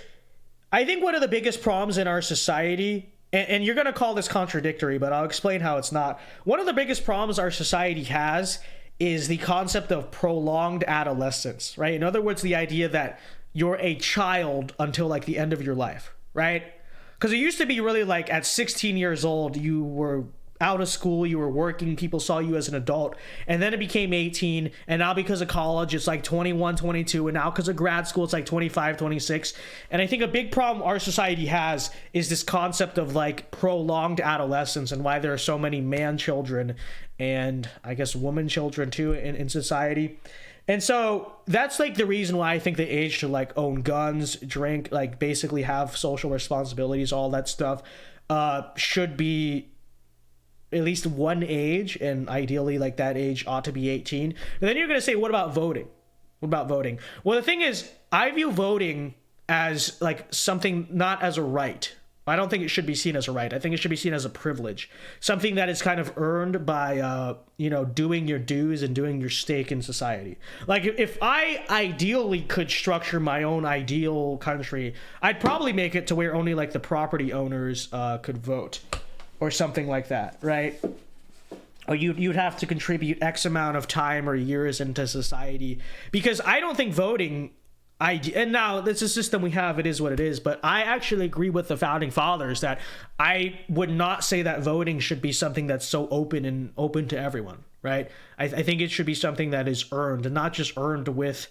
[SPEAKER 1] I think one of the biggest problems in our society, and you're going to call this contradictory, but I'll explain how it's not. One of the biggest problems our society has is the concept of prolonged adolescence, right? In other words, the idea that you're a child until like the end of your life, right? Because it used to be really like at 16 years old, you were out of school, you were working, people saw you as an adult, and then it became 18, and now because of college it's like 21, 22, and now because of grad school it's like 25, 26. And I think a big problem our society has is this concept of like prolonged adolescence, and why there are so many man children and I guess woman children too in society. And so that's like the reason why I think the age to like own guns, drink, like basically have social responsibilities, all that stuff, should be at least one age, and ideally like that age ought to be 18. And then you're going to say, what about voting? Well, the thing is, I view voting as like something, not as a right. I don't think it should be seen as a right. I think it should be seen as a privilege, something that is kind of earned by, doing your dues and doing your stake in society. Like if I ideally could structure my own ideal country, I'd probably make it to where only like the property owners could vote. Or something like that, right? Or you'd have to contribute X amount of time or years into society. Because I don't think voting, and now this is a system we have, it is what it is, but I actually agree with the founding fathers that I would not say that voting should be something that's so open to everyone, right? I think it should be something that is earned, and not just earned with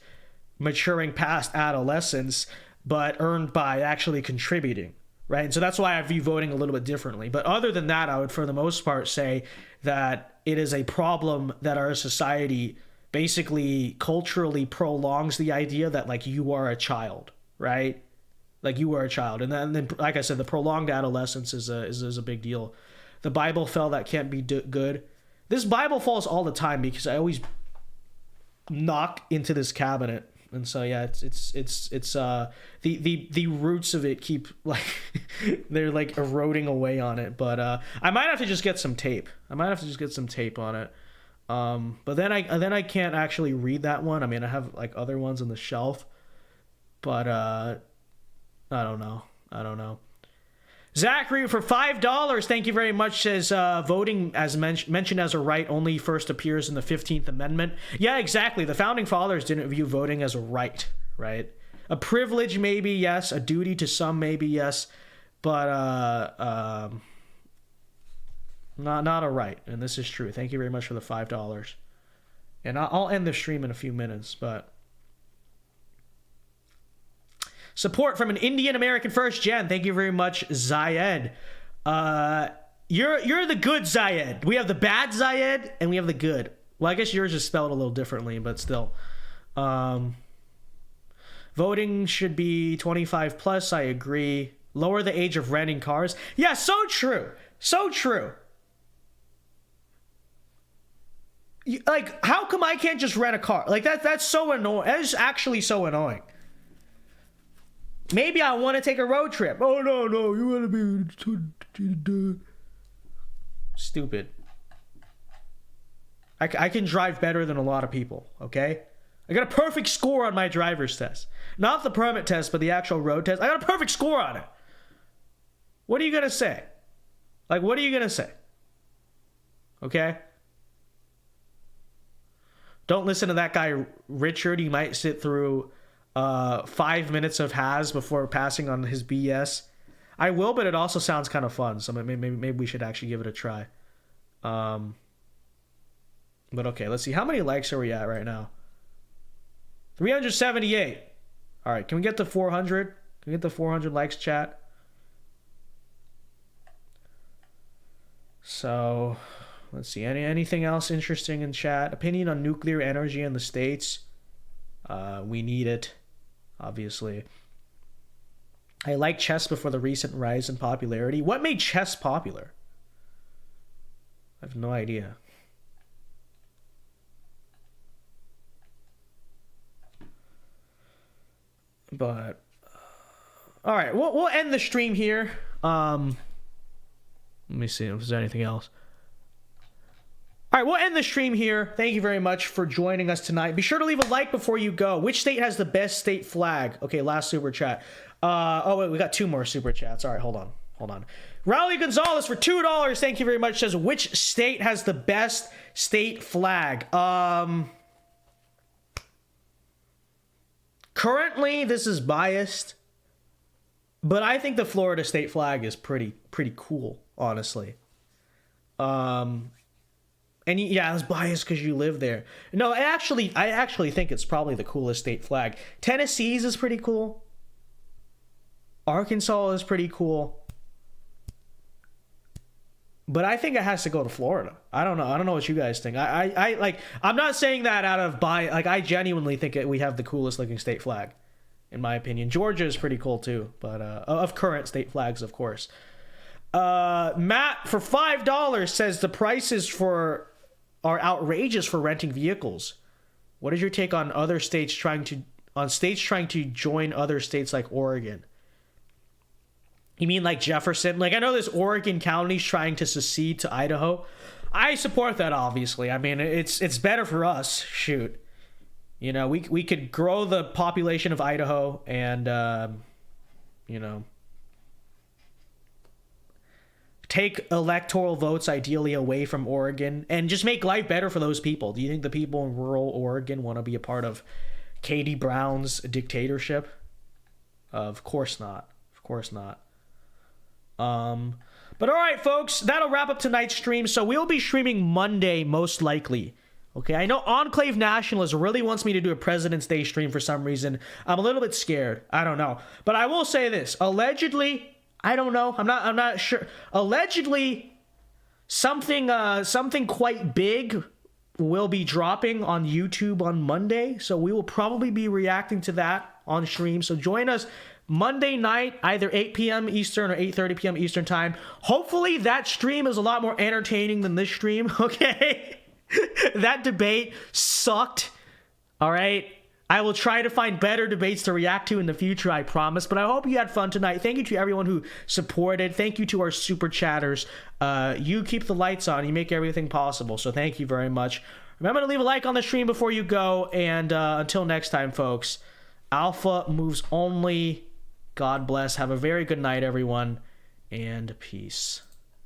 [SPEAKER 1] maturing past adolescence, but earned by actually contributing. Right. And so that's why I view voting a little bit differently. But other than that, I would, for the most part, say that it is a problem that our society basically culturally prolongs the idea that like you are a child. Right. Like you are a child. And then like I said, the prolonged adolescence is a big deal. The Bible fell, that can't be good. This Bible falls all the time because I always knock into this cabinet And so yeah, it's the roots of it keep like they're like eroding away on it. But I might have to just get some tape. on it. But then I can't actually read that one. I mean, I have like other ones on the shelf, but I don't know. Zachary for $5, thank you very much, says voting as mentioned as a right only first appears in the 15th Amendment. Yeah, exactly. The founding fathers didn't view voting as a right? A privilege, maybe, yes. A duty to some, maybe, yes. But not a right. And this is true. Thank you very much for the $5. And I'll end the stream in a few minutes, but... Support from an Indian American first gen. Thank you very much, Zayed. You're the good Zayed. We have the bad Zayed and we have the good. Well, I guess yours is spelled a little differently, but still. Voting should be 25 plus. I agree. Lower the age of renting cars. Yeah, so true. So true. Like, how come I can't just rent a car? Like that's so annoying. That is actually so annoying. Maybe I want to take a road trip. Oh, no, you want to be... Stupid. I can drive better than a lot of people, okay? I got a perfect score on my driver's test. Not the permit test, but the actual road test. I got a perfect score on it. What are you going to say? Like, what are you going to say? Okay? Don't listen to that guy, Richard. He might sit through... 5 minutes of Has before passing on his BS. I will, but it also sounds kind of fun, so maybe we should actually give it a try. But okay, let's see. How many likes are we at right now? 378. All right, can we get to 400? Can we get to 400 likes, chat? So, let's see. Anything else interesting in chat? Opinion on nuclear energy in the States? We need it. Obviously. I like chess before the recent rise in popularity. What made chess popular? I have no idea. But all right, we'll end the stream here. Let me see if there's anything else. All right, we'll end the stream here. Thank you very much for joining us tonight. Be sure to leave a like before you go. Which state has the best state flag? Okay, last super chat. Oh, wait, we got 2 more super chats. All right, hold on. Rowley Gonzalez for $2. Thank you very much. Says, which state has the best state flag? Currently, this is biased, but I think the Florida state flag is pretty cool, honestly. And yeah, it's biased because you live there. No, I actually think it's probably the coolest state flag. Tennessee's is pretty cool. Arkansas is pretty cool. But I think it has to go to Florida. I don't know what you guys think. I'm not saying that out of bias. Like, I genuinely think we have the coolest looking state flag, in my opinion. Georgia is pretty cool too, but of current state flags, of course. Matt for $5 says the prices are outrageous for renting vehicles. What is your take on other states trying to join other states like Oregon? You mean like Jefferson? Like, I know there's Oregon counties trying to secede to Idaho. I support that, obviously. I mean, it's better for us. Shoot, you know, we could grow the population of Idaho and you know, take electoral votes ideally away from Oregon and just make life better for those people. Do you think the people in rural Oregon want to be a part of Katie Brown's dictatorship? Of course not. Of course not. But all right, folks, that'll wrap up tonight's stream. So we'll be streaming Monday, most likely. Okay, I know Enclave Nationalist really wants me to do a President's Day stream for some reason. I'm a little bit scared. I don't know. But I will say this. Allegedly, I don't know. I'm not sure. Allegedly, something quite big will be dropping on YouTube on Monday. So we will probably be reacting to that on stream. So join us Monday night, either 8 p.m. Eastern or 8:30 p.m. Eastern time. Hopefully that stream is a lot more entertaining than this stream, okay? That debate sucked, all right? I will try to find better debates to react to in the future, I promise. But I hope you had fun tonight. Thank you to everyone who supported. Thank you to our super chatters. You keep the lights on. You make everything possible. So thank you very much. Remember to leave a like on the stream before you go. And until next time, folks, Alpha moves only. God bless. Have a very good night, everyone. And peace.